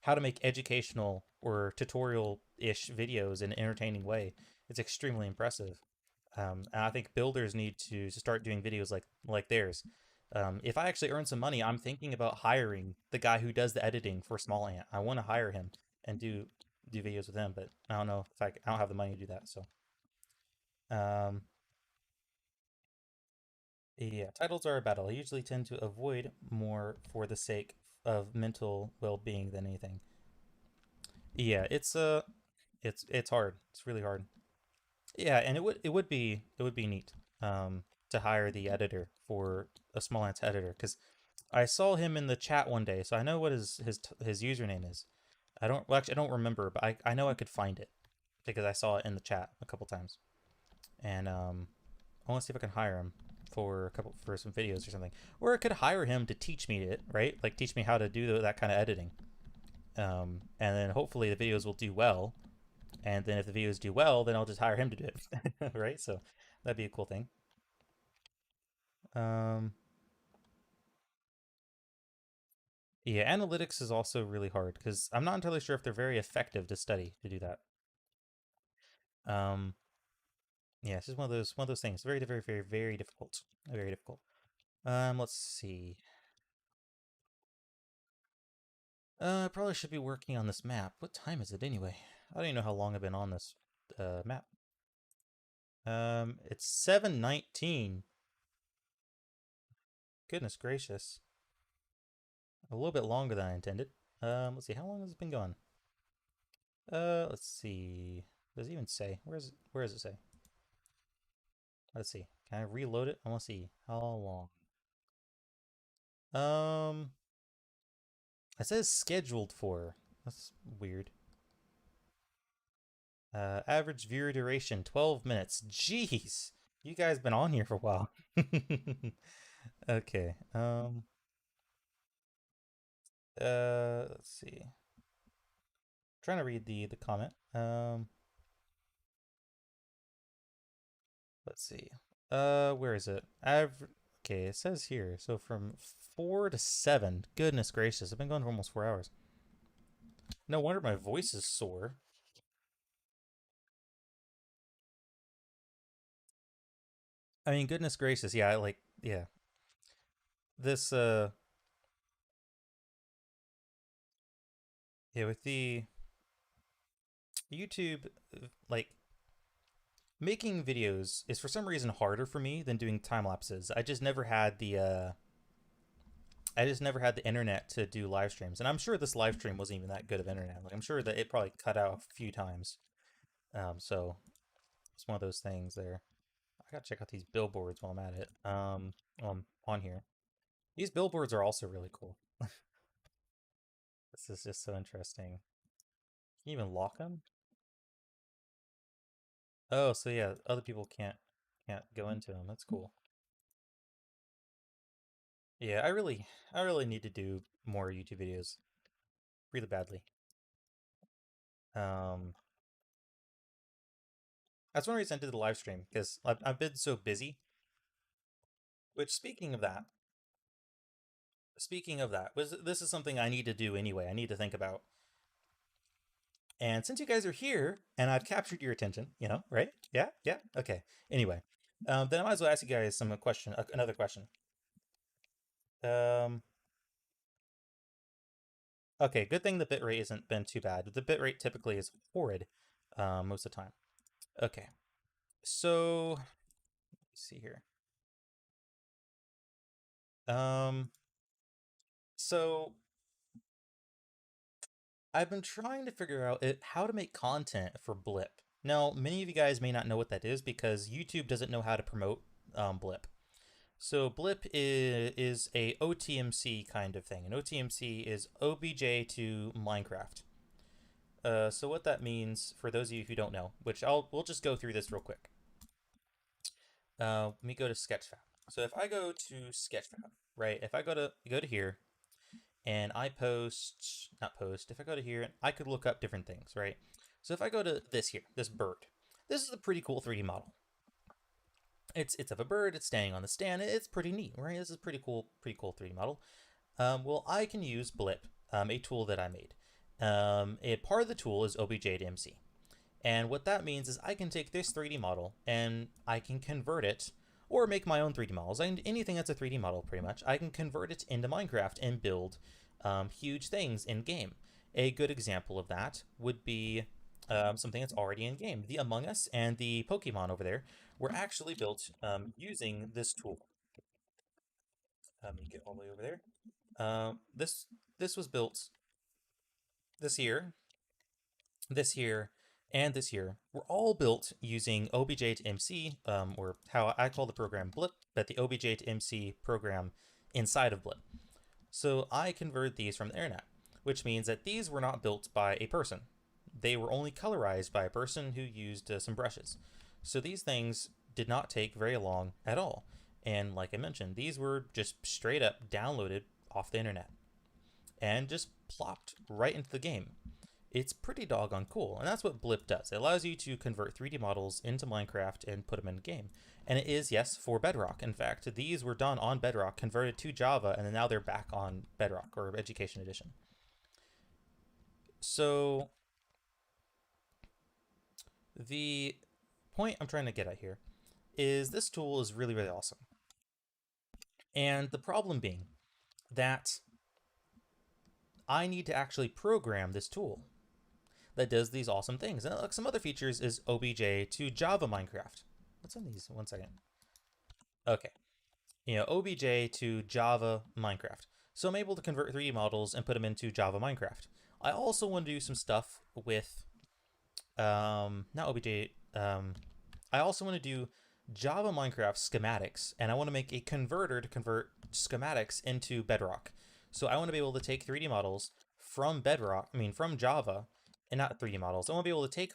how to make educational or tutorial-ish videos in an entertaining way. It's extremely impressive. And I think builders need to start doing videos like theirs. If I actually earn some money, I'm thinking about hiring the guy who does the editing for Small Ant. I want to hire him and do videos with him, but I don't know if I don't have the money to do that. So, um, yeah, titles are a battle. I usually tend to avoid more for the sake of mental well-being than anything. Yeah, it's hard. It's really hard. Yeah, and it would be neat to hire the editor for a Small Ants editor, because I saw him in the chat one day, so I know what his username is. I don't well, actually I don't remember, but I know I could find it because I saw it in the chat a couple times, and I want to see if I can hire him for some videos or something, or I could hire him to teach me it, right? Like teach me how to do that kind of editing, and then hopefully the videos will do well, and then if the videos do well, then I'll just hire him to do it, right? So that'd be a cool thing. Um, yeah, analytics is also really hard because I'm not entirely sure if they're very effective to study to do that. Um, yeah, it's just one of those things. Very, very, very, very difficult. Very difficult. Let's see. I probably should be working on this map. What time is it anyway? I don't even know how long I've been on this map. It's 7:19. Goodness gracious. A little bit longer than I intended. Let's see, how long has it been going? Let's see. Does it even say? Where does it say? Let's see. Can I reload it? I want to see how long. Um, it says scheduled for. That's weird. Average viewer duration 12 minutes. Jeez, you guys been on here for a while. Okay. Let's see. Trying to read the comment. Let's see. Where is it? Okay, it says here. So from 4 to 7. Goodness gracious, I've been going for almost 4 hours. No wonder my voice is sore. I mean, goodness gracious, yeah, yeah. This yeah, with the YouTube, like making videos is for some reason harder for me than doing time lapses. I just never had the internet to do live streams, and I'm sure this live stream wasn't even that good of internet. Like I'm sure that it probably cut out a few times. So it's one of those things there. I gotta check out these billboards while I'm at it. On here. These billboards are also really cool. This is just so interesting. Can you even lock them? Oh, so yeah, other people can't go into them. That's cool. Yeah, I really need to do more YouTube videos really badly. Um, that's one reason I did the live stream because I've been so busy. Which, speaking of that, was this is something I need to do anyway. I need to think about. And since you guys are here and I've captured your attention, right? Yeah, yeah. Okay. Anyway, then I might as well ask you guys another question. Um, okay. Good thing the bitrate hasn't been too bad. The bitrate typically is horrid, most of the time. Okay. So let's see here. Um, so I've been trying to figure out how to make content for Blip. Now, many of you guys may not know what that is because YouTube doesn't know how to promote Blip. So Blip is a OTMC kind of thing. An OTMC is OBJ to Minecraft. So what that means for those of you who don't know, which we'll just go through this real quick. Let me go to Sketchfab. So if I go to Sketchfab, right? If I go to here, and I not post. If I go to here, I could look up different things, right? So if I go to this here, this bird, this is a pretty cool 3D model. It's of a bird. It's standing on the stand. It's pretty neat, right? This is pretty cool 3D model. Well, I can use Blip, a tool that I made. A part of the tool is OBJ to MC. And what that means is I can take this 3D model and I can convert it or make my own 3D models. Anything that's a 3D model, pretty much. I can convert it into Minecraft and build huge things in game. A good example of that would be something that's already in game. The Among Us and the Pokemon over there were actually built using this tool. Let me get all the way over there. This was built this year, and this year were all built using OBJ to MC, or how I call the program Blip, but the OBJ to MC program inside of Blip. So I converted these from the internet, which means that these were not built by a person. They were only colorized by a person who used some brushes. So these things did not take very long at all. And like I mentioned, these were just straight up downloaded off the internet and just plopped right into the game. It's pretty doggone cool, and that's what Blip does. It allows you to convert 3D models into Minecraft and put them in the game. And it is, yes, for Bedrock. In fact, these were done on Bedrock, converted to Java, and then now they're back on Bedrock, or Education Edition. So, the point I'm trying to get at here is this tool is really, really awesome. And the problem being that I need to actually program this tool that does these awesome things. And like some other features is OBJ to Java Minecraft. What's on these? 1 second. Okay. OBJ to Java Minecraft. So I'm able to convert 3D models and put them into Java Minecraft. I also want to do some stuff with, not OBJ, I also want to do Java Minecraft schematics, and I want to make a converter to convert schematics into Bedrock. So I want to be able to take 3D models from from Java, and not 3D models. I want to be able to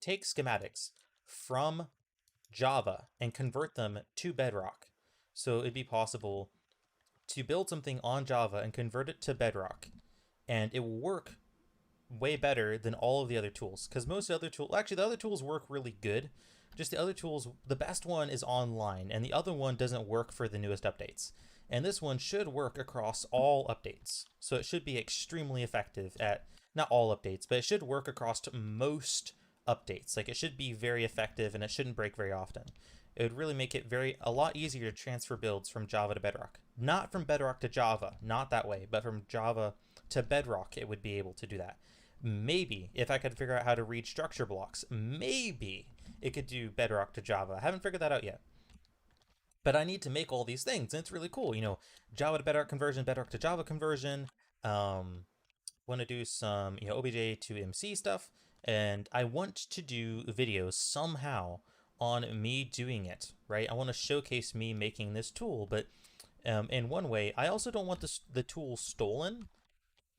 take schematics from Java and convert them to Bedrock. So it'd be possible to build something on Java and convert it to Bedrock, and it will work way better than all of the other tools. Because most of the other tools, actually, the other tools work really good. Just the other tools, the best one is online, and the other one doesn't work for the newest updates. And this one should work across all updates. So it should be extremely effective at, not all updates, but it should work across most updates. Like, it should be very effective, and it shouldn't break very often. It would really make it a lot easier to transfer builds from Java to Bedrock. Not from Bedrock to Java, not that way, but from Java to Bedrock, it would be able to do that. Maybe, if I could figure out how to read structure blocks, maybe it could do Bedrock to Java. I haven't figured that out yet. But I need to make all these things, and it's really cool. Java to Bedrock conversion, Bedrock to Java conversion. Want to do some, OBJ to MC stuff. And I want to do videos somehow on me doing it, right? I want to showcase me making this tool, but in one way, I also don't want the tool stolen,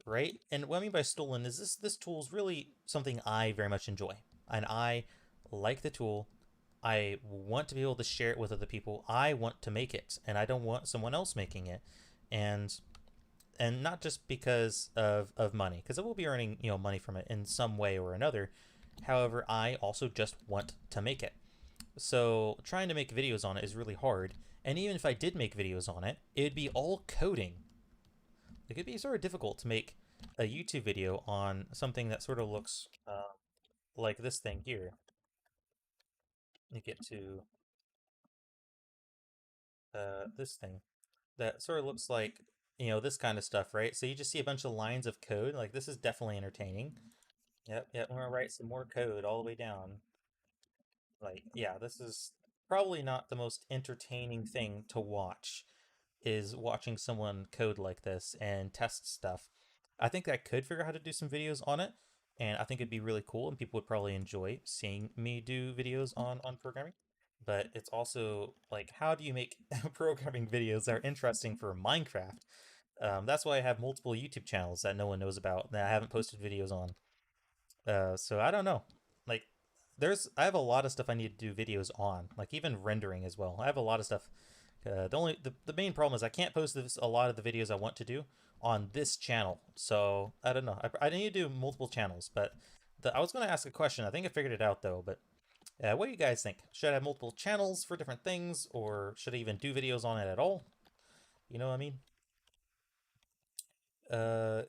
right? And what I mean by stolen is this tool is really something I very much enjoy, and I like the tool. I want to be able to share it with other people. I want to make it, and I don't want someone else making it, and not just because of money, because I will be earning money from it in some way or another. However, I also just want to make it. So trying to make videos on it is really hard. And even if I did make videos on it, it'd be all coding. It could be sort of difficult to make a YouTube video on something that sort of looks like this thing here. You get to this thing that sort of looks like this kind of stuff, right? So you just see a bunch of lines of code. Like, this is definitely entertaining. Yep. I'm gonna write some more code all the way down. Like, yeah, this is probably not the most entertaining thing to watch, is watching someone code like this and test stuff. I think I could figure out how to do some videos on it, and I think it'd be really cool, and people would probably enjoy seeing me do videos on programming. But it's also like, how do you make programming videos that are interesting for Minecraft? That's why I have multiple YouTube channels that no one knows about that I haven't posted videos on. So I don't know. Like, I have a lot of stuff I need to do videos on, like even rendering as well. I have a lot of stuff. The main problem is I can't post a lot of the videos I want to do on this channel. So I don't know. I need to do multiple channels, but I was going to ask a question. I think I figured it out though. But what do you guys think? Should I have multiple channels for different things, or should I even do videos on it at all? You know what I mean? Uh,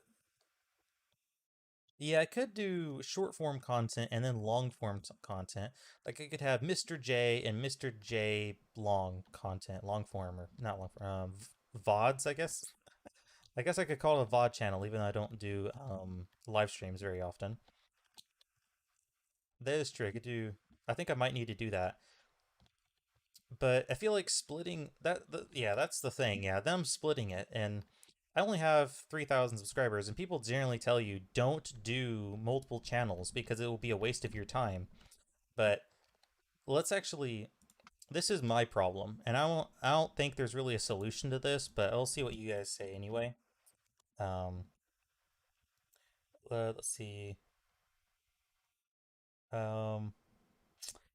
Yeah, I could do short form content and then long form content. Like, I could have Mr. J and Mr. J long content, long form, or not long form, VODs, I guess. I guess I could call it a VOD channel, even though I don't do live streams very often. That is true. I think I might need to do that. But I feel like splitting yeah, that's the thing. Yeah, them splitting it, and I only have 3,000 subscribers, and people generally tell you don't do multiple channels because it will be a waste of your time. But let's actually, this is my problem, and I don't think there's really a solution to this, but I'll see what you guys say anyway. Um, let's see. Um,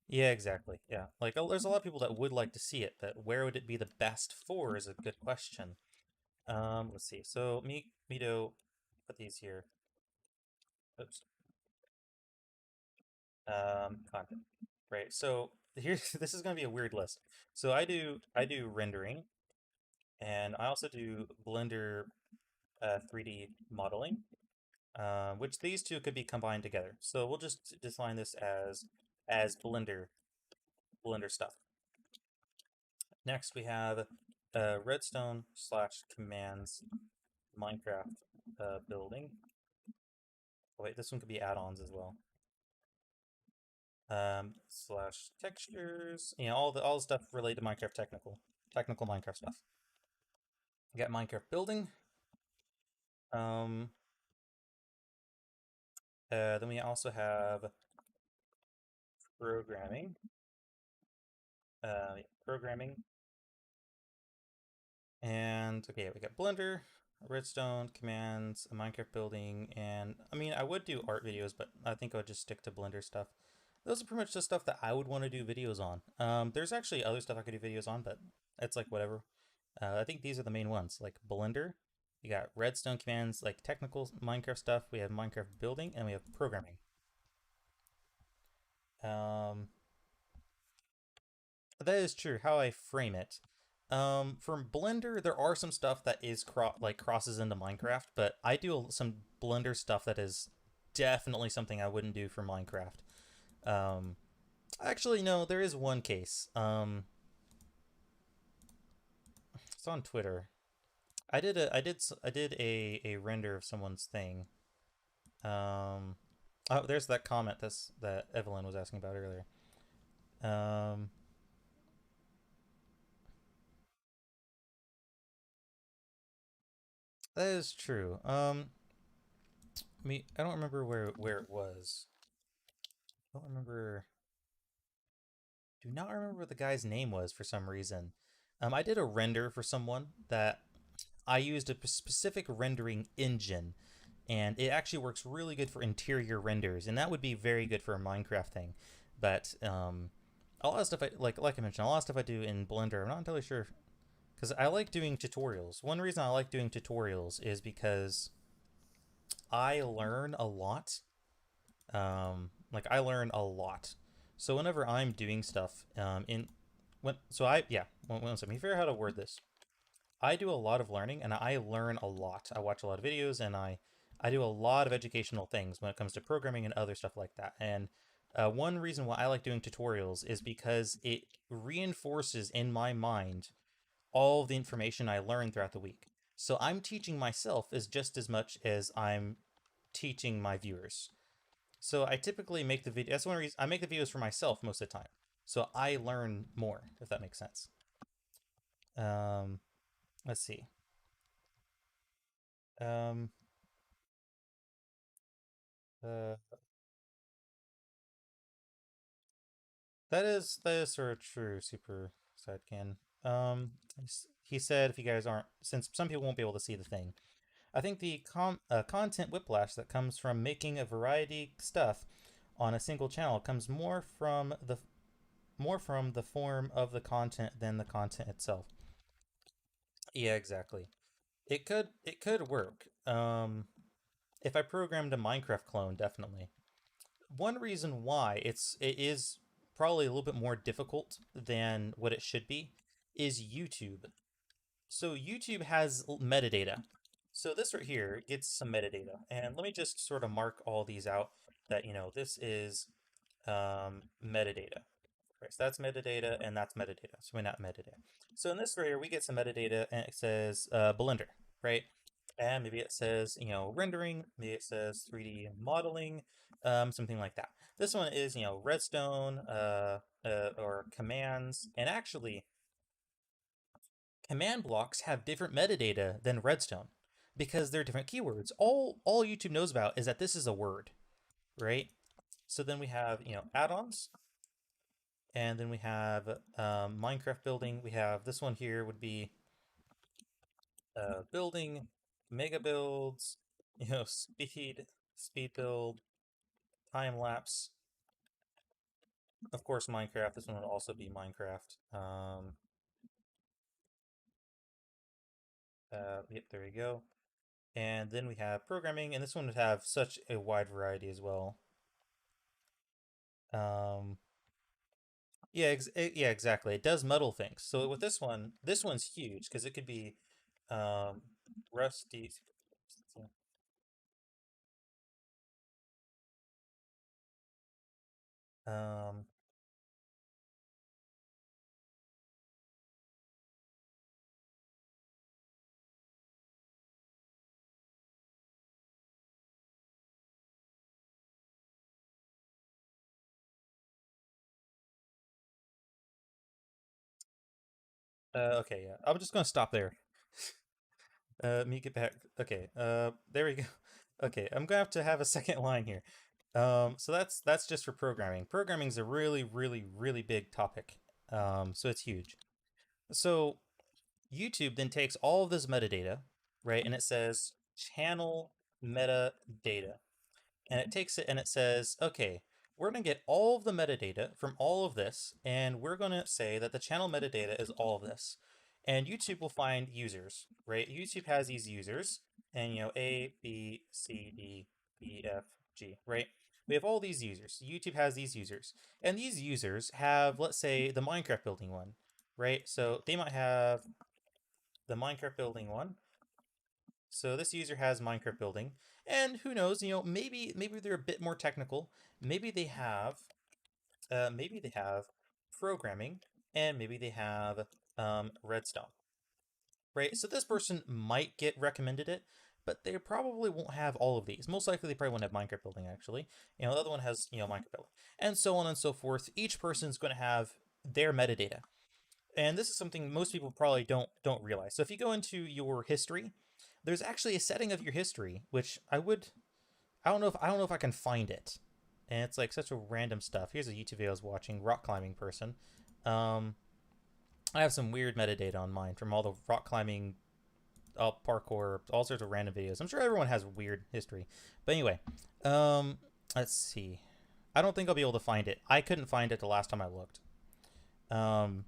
yeah, exactly. Yeah, like, there's a lot of people that would like to see it, but where would it be the best for is a good question. Let's see. So Mito, put these here. Oops. Content. Right. So here's this is gonna be a weird list. So I do rendering, and I also do Blender 3D modeling, which these two could be combined together. So we'll just define this as Blender stuff. Next we have Redstone slash commands Minecraft building. Oh, wait, this one could be add-ons as well. Slash textures, all the stuff related to Minecraft, technical Minecraft stuff. We got Minecraft building. Um, then we also have programming. Programming, and okay, we got Blender, Redstone, commands, a Minecraft building, and I mean, I would do art videos, but I think I would just stick to Blender stuff. Those are pretty much the stuff that I would want to do videos on. There's actually other stuff I could do videos on, but it's like whatever. I think these are the main ones, like Blender. You got Redstone commands, like technical Minecraft stuff. We have Minecraft building, and we have programming. Um, that is true. How I frame it. From Blender, there are some stuff that is crosses into Minecraft, but I do some Blender stuff that is definitely something I wouldn't do for Minecraft. Um, Actually, no, there is one case. It's on Twitter. I did a render of someone's thing. Um, oh, there's that comment that Evelyn was asking about earlier. Um, that is true. I don't remember where it was. I don't remember. Do not remember what the guy's name was for some reason. I did a render for someone that I used a specific rendering engine, and it actually works really good for interior renders, and that would be very good for a Minecraft thing. But a lot of stuff like I mentioned, a lot of stuff I do in Blender, I'm not entirely sure because I like doing tutorials. One reason I like doing tutorials is because I learn a lot. Like I learn a lot. So whenever I'm doing stuff, in when so I yeah, one second, let me figure out how to word this. I do a lot of learning and I learn a lot. I watch a lot of videos and I do a lot of educational things when it comes to programming and other stuff like that. And one reason why I like doing tutorials is because it reinforces in my mind all of the information I learned throughout the week. So I'm teaching myself as just as much as I'm teaching my viewers. So I typically make the video. That's one reason I make the videos for myself most of the time. So I learn more, if that makes sense. Um, let's see. Um, uh, that is sort of true, Super Sidekin. He said if you guys aren't, since some people won't be able to see the thing, I think the content whiplash that comes from making a variety stuff on a single channel comes more from the form of the content than the content itself. Yeah, exactly. It could work. If I programmed a Minecraft clone, definitely. One reason why it is probably a little bit more difficult than what it should be is YouTube. So YouTube has metadata. So this right here gets some metadata, and let me just sort of mark all these out. That this is metadata. Right, so that's metadata and that's metadata. So we're not metadata. So in this right here, we get some metadata and it says Blender, right? And maybe it says, rendering, maybe it says 3D modeling, something like that. This one is, Redstone or commands. And actually, command blocks have different metadata than Redstone because they're different keywords. All YouTube knows about is that this is a word, right? So then we have, add-ons, and then we have Minecraft building. We have this one here would be building, mega builds, speed build, time lapse. Of course, Minecraft. This one would also be Minecraft. Yep, there we go. And then we have programming, and this one would have such a wide variety as well. Um, yeah, yeah, exactly. It does muddle things. So with this one's huge because it could be um, Rusty. Um, okay, yeah. I'm just gonna stop there. Let me get back. Okay. There we go. Okay, I'm gonna have a second line here. So that's just for programming. Programming is a really, really, really big topic. So it's huge. So YouTube then takes all of this metadata, right, and it says channel metadata, and it takes it and it says, okay, we're going to get all of the metadata from all of this, and we're going to say that the channel metadata is all of this. And YouTube will find users, right? YouTube has these users, and A, B, C, D, E, F, G, right? We have all these users. YouTube has these users, and these users have, let's say, the Minecraft building one, right? So they might have the Minecraft building one. So this user has Minecraft building, and who knows? Maybe they're a bit more technical. Maybe they have programming, and maybe they have Redstone, right? So this person might get recommended it, but they probably won't have all of these. Most likely, they probably won't have Minecraft building actually. The other one has Minecraft building, and so on and so forth. Each person's going to have their metadata, and this is something most people probably don't realize. So if you go into your history, there's actually a setting of your history which I don't know if I can find it. and it's like such a random stuff. Here's a YouTube video I was watching, rock climbing person. Um, I have some weird metadata on mine from all the rock climbing, parkour, all sorts of random videos. I'm sure everyone has weird history, but anyway, um, let's see. I don't think I'll be able to find it. I couldn't find it the last time I looked. Um,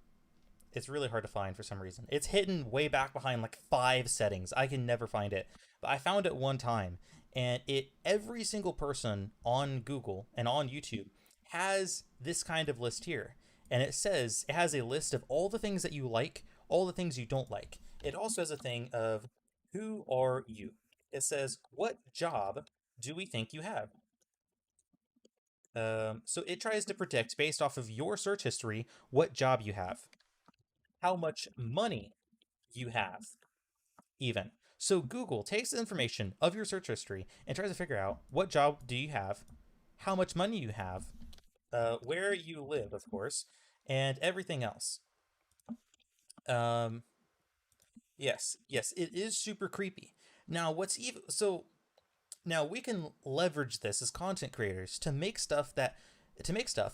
it's really hard to find for some reason. It's hidden way back behind like 5 settings. I can never find it. But I found it one time, and every single person on Google and on YouTube has this kind of list here. And it has a list of all the things that you like, all the things you don't like. It also has a thing of who are you? It says, what job do we think you have? So it tries to predict based off of your search history what job you have, how much money you have, even. So Google takes the information of your search history and tries to figure out what job do you have, how much money you have, where you live, of course, and everything else. Um, yes, it is super creepy. Now, what's even so now we can leverage this as content creators to make stuff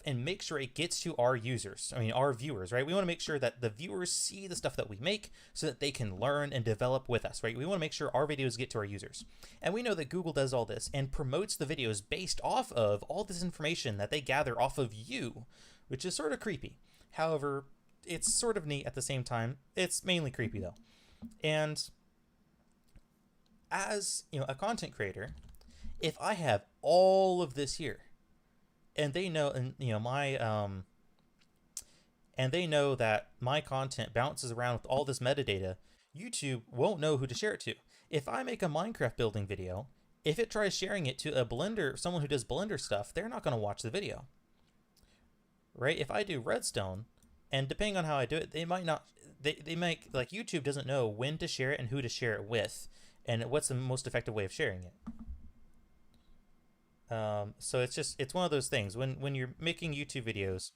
and make sure it gets to our users. I mean, our viewers, right? We want to make sure that the viewers see the stuff that we make so that they can learn and develop with us, right? We want to make sure our videos get to our users. And we know that Google does all this and promotes the videos based off of all this information that they gather off of you, which is sort of creepy. However, it's sort of neat at the same time. It's mainly creepy though. And as, a content creator, if I have all of this here, and they know, and and they know that my content bounces around with all this metadata, YouTube won't know who to share it to. If I make a Minecraft building video, if it tries sharing it to a Blender, someone who does Blender stuff, they're not going to watch the video, right? If I do Redstone, and depending on how I do it, they might not. They might, like, YouTube doesn't know when to share it and who to share it with, and what's the most effective way of sharing it. So it's one of those things when you're making YouTube videos,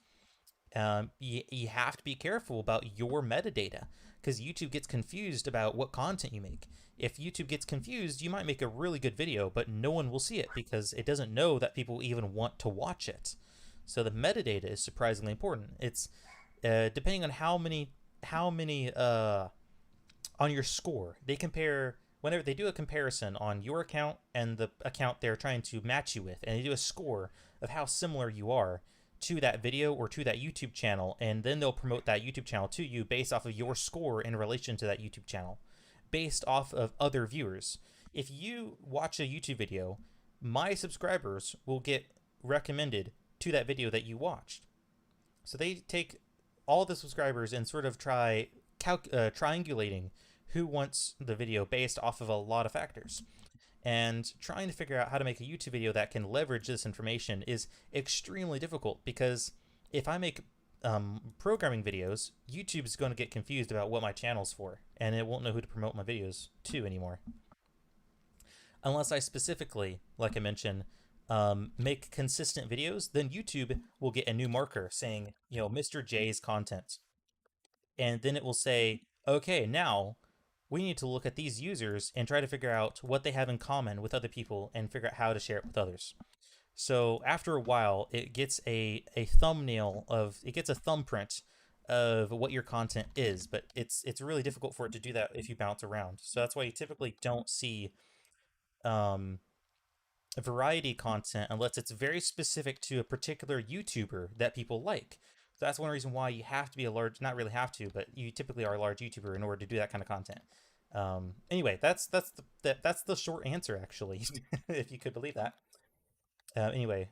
you have to be careful about your metadata because YouTube gets confused about what content you make. If YouTube gets confused, you might make a really good video, but no one will see it because it doesn't know that people even want to watch it. So the metadata is surprisingly important. It's depending on how many on your score. They compare whenever they do a comparison on your account and the account they're trying to match you with, and they do a score of how similar you are to that video or to that YouTube channel, and then they'll promote that YouTube channel to you based off of your score in relation to that YouTube channel, based off of other viewers. If you watch a YouTube video, my subscribers will get recommended to that video that you watched. So they take all the subscribers and sort of try triangulating who wants the video based off of a lot of factors. And trying to figure out how to make a YouTube video that can leverage this information is extremely difficult because if I make programming videos, YouTube is going to get confused about what my channel's for, and it won't know who to promote my videos to anymore. Unless I specifically, like I mentioned, make consistent videos, then YouTube will get a new marker saying, Mr. J's content. And then it will say, okay, now we need to look at these users and try to figure out what they have in common with other people and figure out how to share it with others. So after a while, it gets a thumbnail it gets a thumbprint of what your content is, but it's really difficult for it to do that if you bounce around. So that's why you typically don't see um, variety content unless it's very specific to a particular YouTuber that people like. So that's one reason why you have to be a large, not really have to, but you typically are a large YouTuber in order to do that kind of content. Anyway, that's the short answer actually, if you could believe that. Anyway,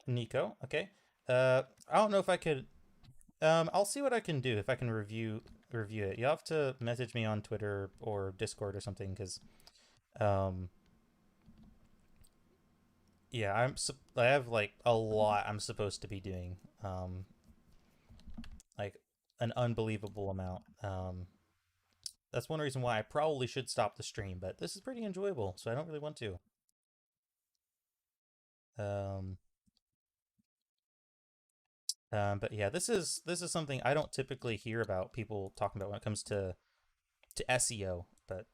Nico, okay. I don't know if I could. I'll see what I can do if I can review it. You have to message me on Twitter or Discord or something because, um, yeah, I have like a lot I'm supposed to be doing. Like an unbelievable amount. That's one reason why I probably should stop the stream, but this is pretty enjoyable, so I don't really want to. Um, but yeah, this is something I don't typically hear about people talking about when it comes to SEO. But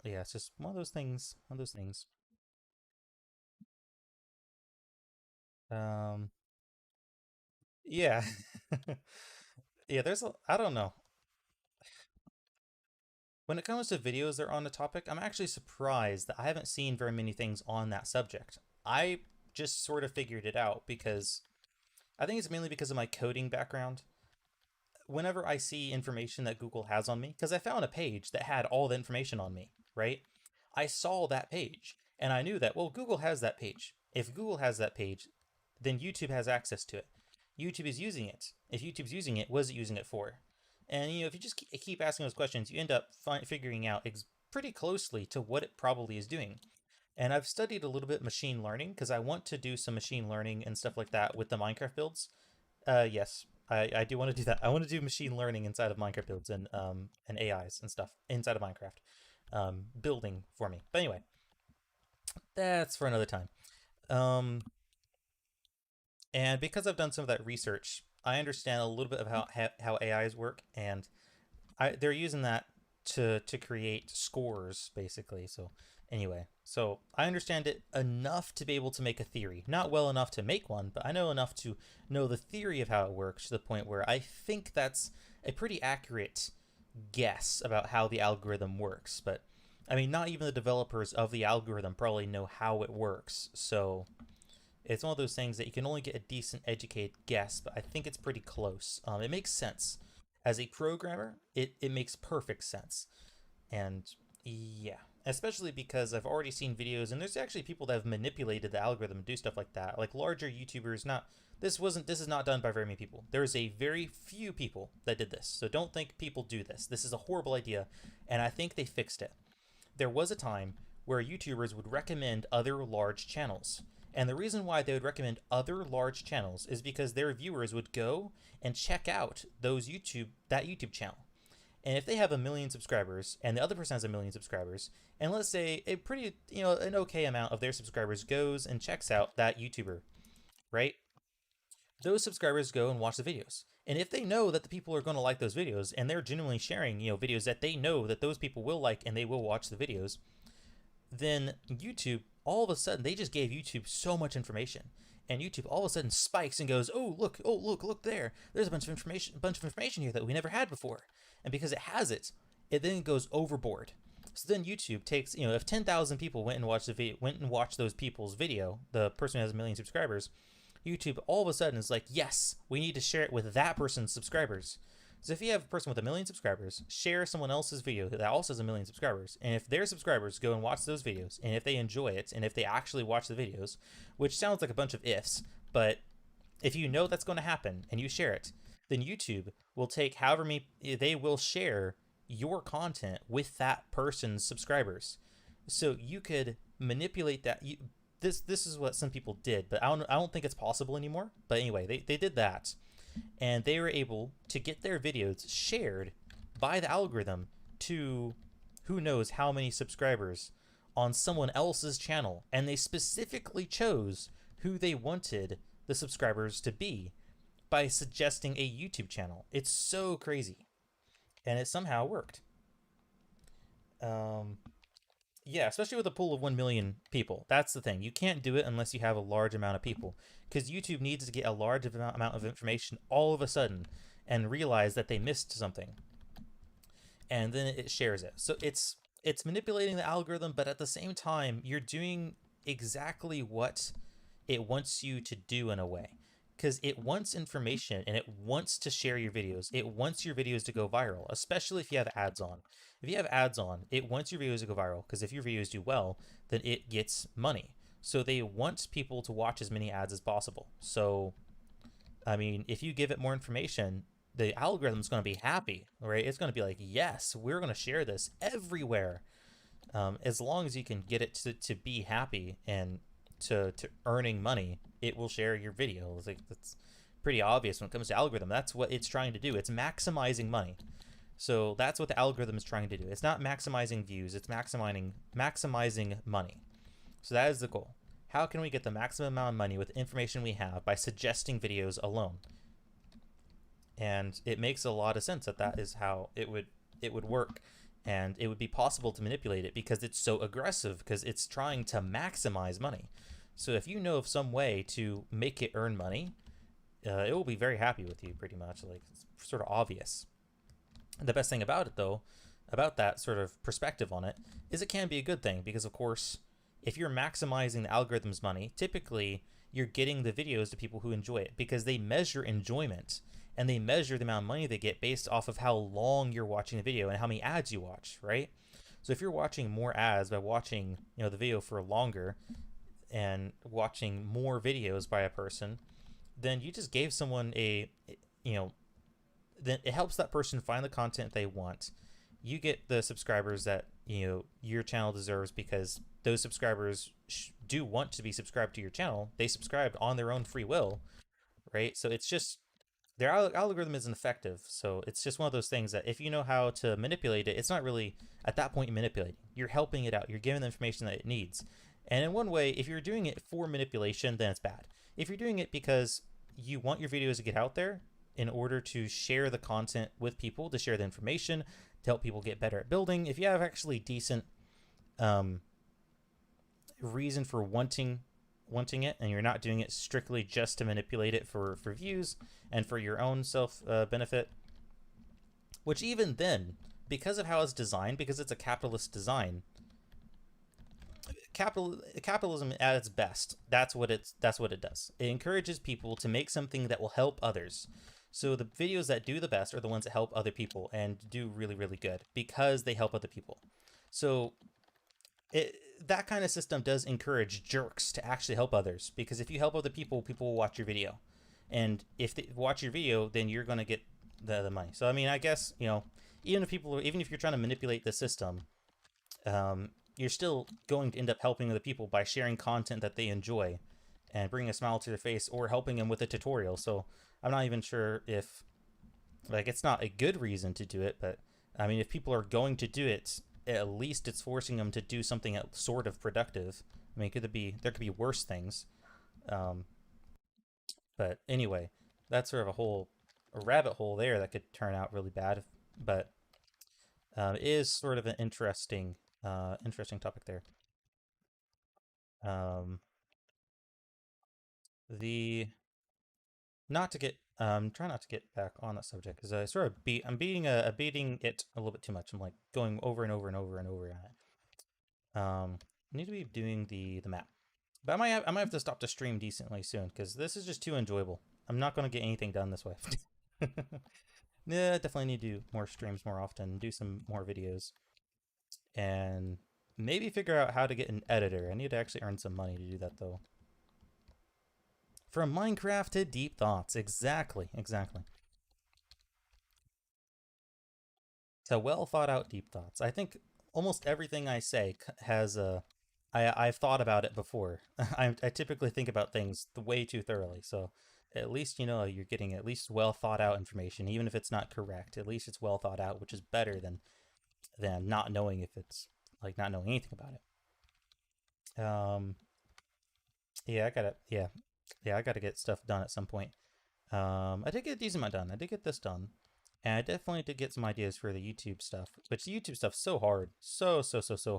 yeah, it's just one of those things. One of those things. Um, yeah. Yeah, I don't know. When it comes to videos that are on the topic, I'm actually surprised that I haven't seen very many things on that subject. I just sort of figured it out because I think it's mainly because of my coding background. Whenever I see information that Google has on me, because I found a page that had all the information on me, right? I saw that page and I knew that, well, Google has that page. If Google has that page, then YouTube has access to it. YouTube is using it. If YouTube's using it, what is it using it for? And if you just keep asking those questions, you end up figuring out pretty closely to what it probably is doing. And I've studied a little bit machine learning because I want to do some machine learning and stuff like that with the Minecraft builds. Yes, I do want to do that. I want to do machine learning inside of Minecraft builds and AIs and stuff inside of Minecraft, building for me. But anyway, that's for another time. Um, and because I've done some of that research, I understand a little bit of how AIs work, and they're using that to create scores basically. So anyway, so I understand it enough to be able to make a theory. Not well enough to make one, but I know enough to know the theory of how it works to the point where I think that's a pretty accurate guess about how the algorithm works. But I mean, not even the developers of the algorithm probably know how it works. So it's one of those things that you can only get a decent educated guess, but I think it's pretty close. It makes sense. As a programmer, it makes perfect sense. And yeah, especially because I've already seen videos, and there's actually people that have manipulated the algorithm and do stuff like that. Like larger YouTubers, not this is not done by very many people. There's a very few people that did this. So don't think people do this. This is a horrible idea, and I think they fixed it. There was a time where YouTubers would recommend other large channels. And the reason why they would recommend other large channels is because their viewers would go and check out that YouTube channel. And if they have 1 million subscribers and the other person has 1 million subscribers, and let's say a pretty, an okay amount of their subscribers goes and checks out that YouTuber, right? Those subscribers go and watch the videos. And if they know that the people are going to like those videos and they're genuinely sharing, videos that they know that those people will like and they will watch the videos, then YouTube, all of a sudden, they just gave YouTube so much information. And YouTube all of a sudden spikes and goes, oh look there. There's a bunch of information here that we never had before. And because it has it, it then goes overboard. So then YouTube takes, if 10,000 people went and watched those people's video, the person who has 1 million subscribers, YouTube all of a sudden is like, yes, we need to share it with that person's subscribers. So if you have a person with 1 million subscribers, share someone else's video that also has 1 million subscribers, and if their subscribers go and watch those videos, and if they enjoy it, and if they actually watch the videos, which sounds like a bunch of ifs, but if you know that's going to happen and you share it, then YouTube will take however many, they will share your content with that person's subscribers. So you could manipulate that. This is what some people did, but I don't think it's possible anymore. But anyway, they did that, and they were able to get their videos shared by the algorithm to who knows how many subscribers on someone else's channel, and they specifically chose who they wanted the subscribers to be by suggesting a YouTube channel. It's so crazy, and it somehow worked. Um, yeah, especially with a pool of 1 million people. That's the thing. You can't do it unless you have a large amount of people, because YouTube needs to get a large amount of information all of a sudden and realize that they missed something, and then it shares it. So it's manipulating the algorithm, but at the same time, you're doing exactly what it wants you to do in a way, because it wants information and it wants to share your videos. It wants your videos to go viral, especially if you have ads on. If you have ads on, it wants your videos to go viral, because if your videos do well, then it gets money. So they want people to watch as many ads as possible. So, I mean, if you give it more information, the algorithm's going to be happy, right? It's going to be like, yes, we're going to share this everywhere. As long as you can get it to be happy and to earning money, it will share your video. It's like, that's pretty obvious when it comes to algorithm. That's what it's trying to do. It's maximizing money. So that's what the algorithm is trying to do. It's not maximizing views, it's maximizing money. So that is the goal. How can we get the maximum amount of money with information we have by suggesting videos alone? And it makes a lot of sense that that is how it would work, and it would be possible to manipulate it because it's so aggressive, because it's trying to maximize money. So if you know of some way to make it earn money, it will be very happy with you pretty much. Like, it's sort of obvious. The best thing about it, though, about that sort of perspective on it, is it can be a good thing because, of course, if you're maximizing the algorithm's money, typically you're getting the videos to people who enjoy it because they measure enjoyment and they measure the amount of money they get based off of how long you're watching the video and how many ads you watch, right? So if you're watching more ads by watching, the video for longer and watching more videos by a person, then you just gave someone you know, then it helps that person find the content they want. You get the subscribers that your channel deserves because those subscribers do want to be subscribed to your channel. They subscribed on their own free will, right? So it's just their algorithm isn't effective. So it's just one of those things that if you know how to manipulate it, it's not really at that point manipulating. You're helping it out. You're giving the information that it needs. And in one way, if you're doing it for manipulation, then it's bad. If you're doing it because you want your videos to get out there in order to share the content with people, to share the information, to help people get better at building, if you have actually decent reason for wanting it, and you're not doing it strictly just to manipulate it for views and for your own self benefit, which even then, because of how it's designed, because it's a capitalist design, capitalism at its best, that's what it does. It encourages people to make something that will help others. So the videos that do the best are the ones that help other people and do really, really good because they help other people. So that kind of system does encourage jerks to actually help others, because if you help other people, people will watch your video, and if they watch your video, then you're going to get the money. So I mean, I guess even if you're trying to manipulate the system, you're still going to end up helping other people by sharing content that they enjoy and bringing a smile to their face, or helping them with a tutorial. So I'm not even sure if, like, it's not a good reason to do it, but I mean, if people are going to do it, at least it's forcing them to do something sort of productive. I mean, there could be worse things. Um, but anyway, that's sort of a rabbit hole there that could turn out really bad. But it is sort of an interesting topic there. Um, the not to get try not to get back on that subject because I sort of beating it a little bit too much. I'm like going over and over and over and over on it. I need to be doing the map, but I might have to stop the stream decently soon because this is just too enjoyable. I'm not going to get anything done this way. Yeah, definitely need to do more streams more often, do some more videos, and maybe figure out how to get an editor. I need to actually earn some money to do that though. From Minecraft to Deep Thoughts. Exactly. So well thought out deep thoughts. I think almost everything I say has I've thought about it before. I typically think about things way too thoroughly. So at least you're getting at least well thought out information, even if it's not correct. At least it's well thought out, which is better than not knowing if it's like not knowing anything about it. Yeah, I gotta get stuff done at some point. I did get a decent amount done. I did get this done. And I definitely did get some ideas for the YouTube stuff. Which the YouTube stuff's so hard. So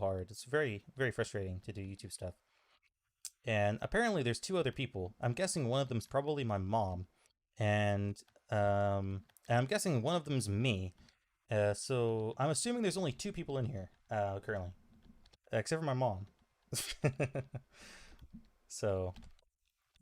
hard. It's very, very frustrating to do YouTube stuff. And apparently there's two other people. I'm guessing one of them's probably my mom. And I'm guessing one of them's me. So I'm assuming there's only two people in here currently. Except for my mom. So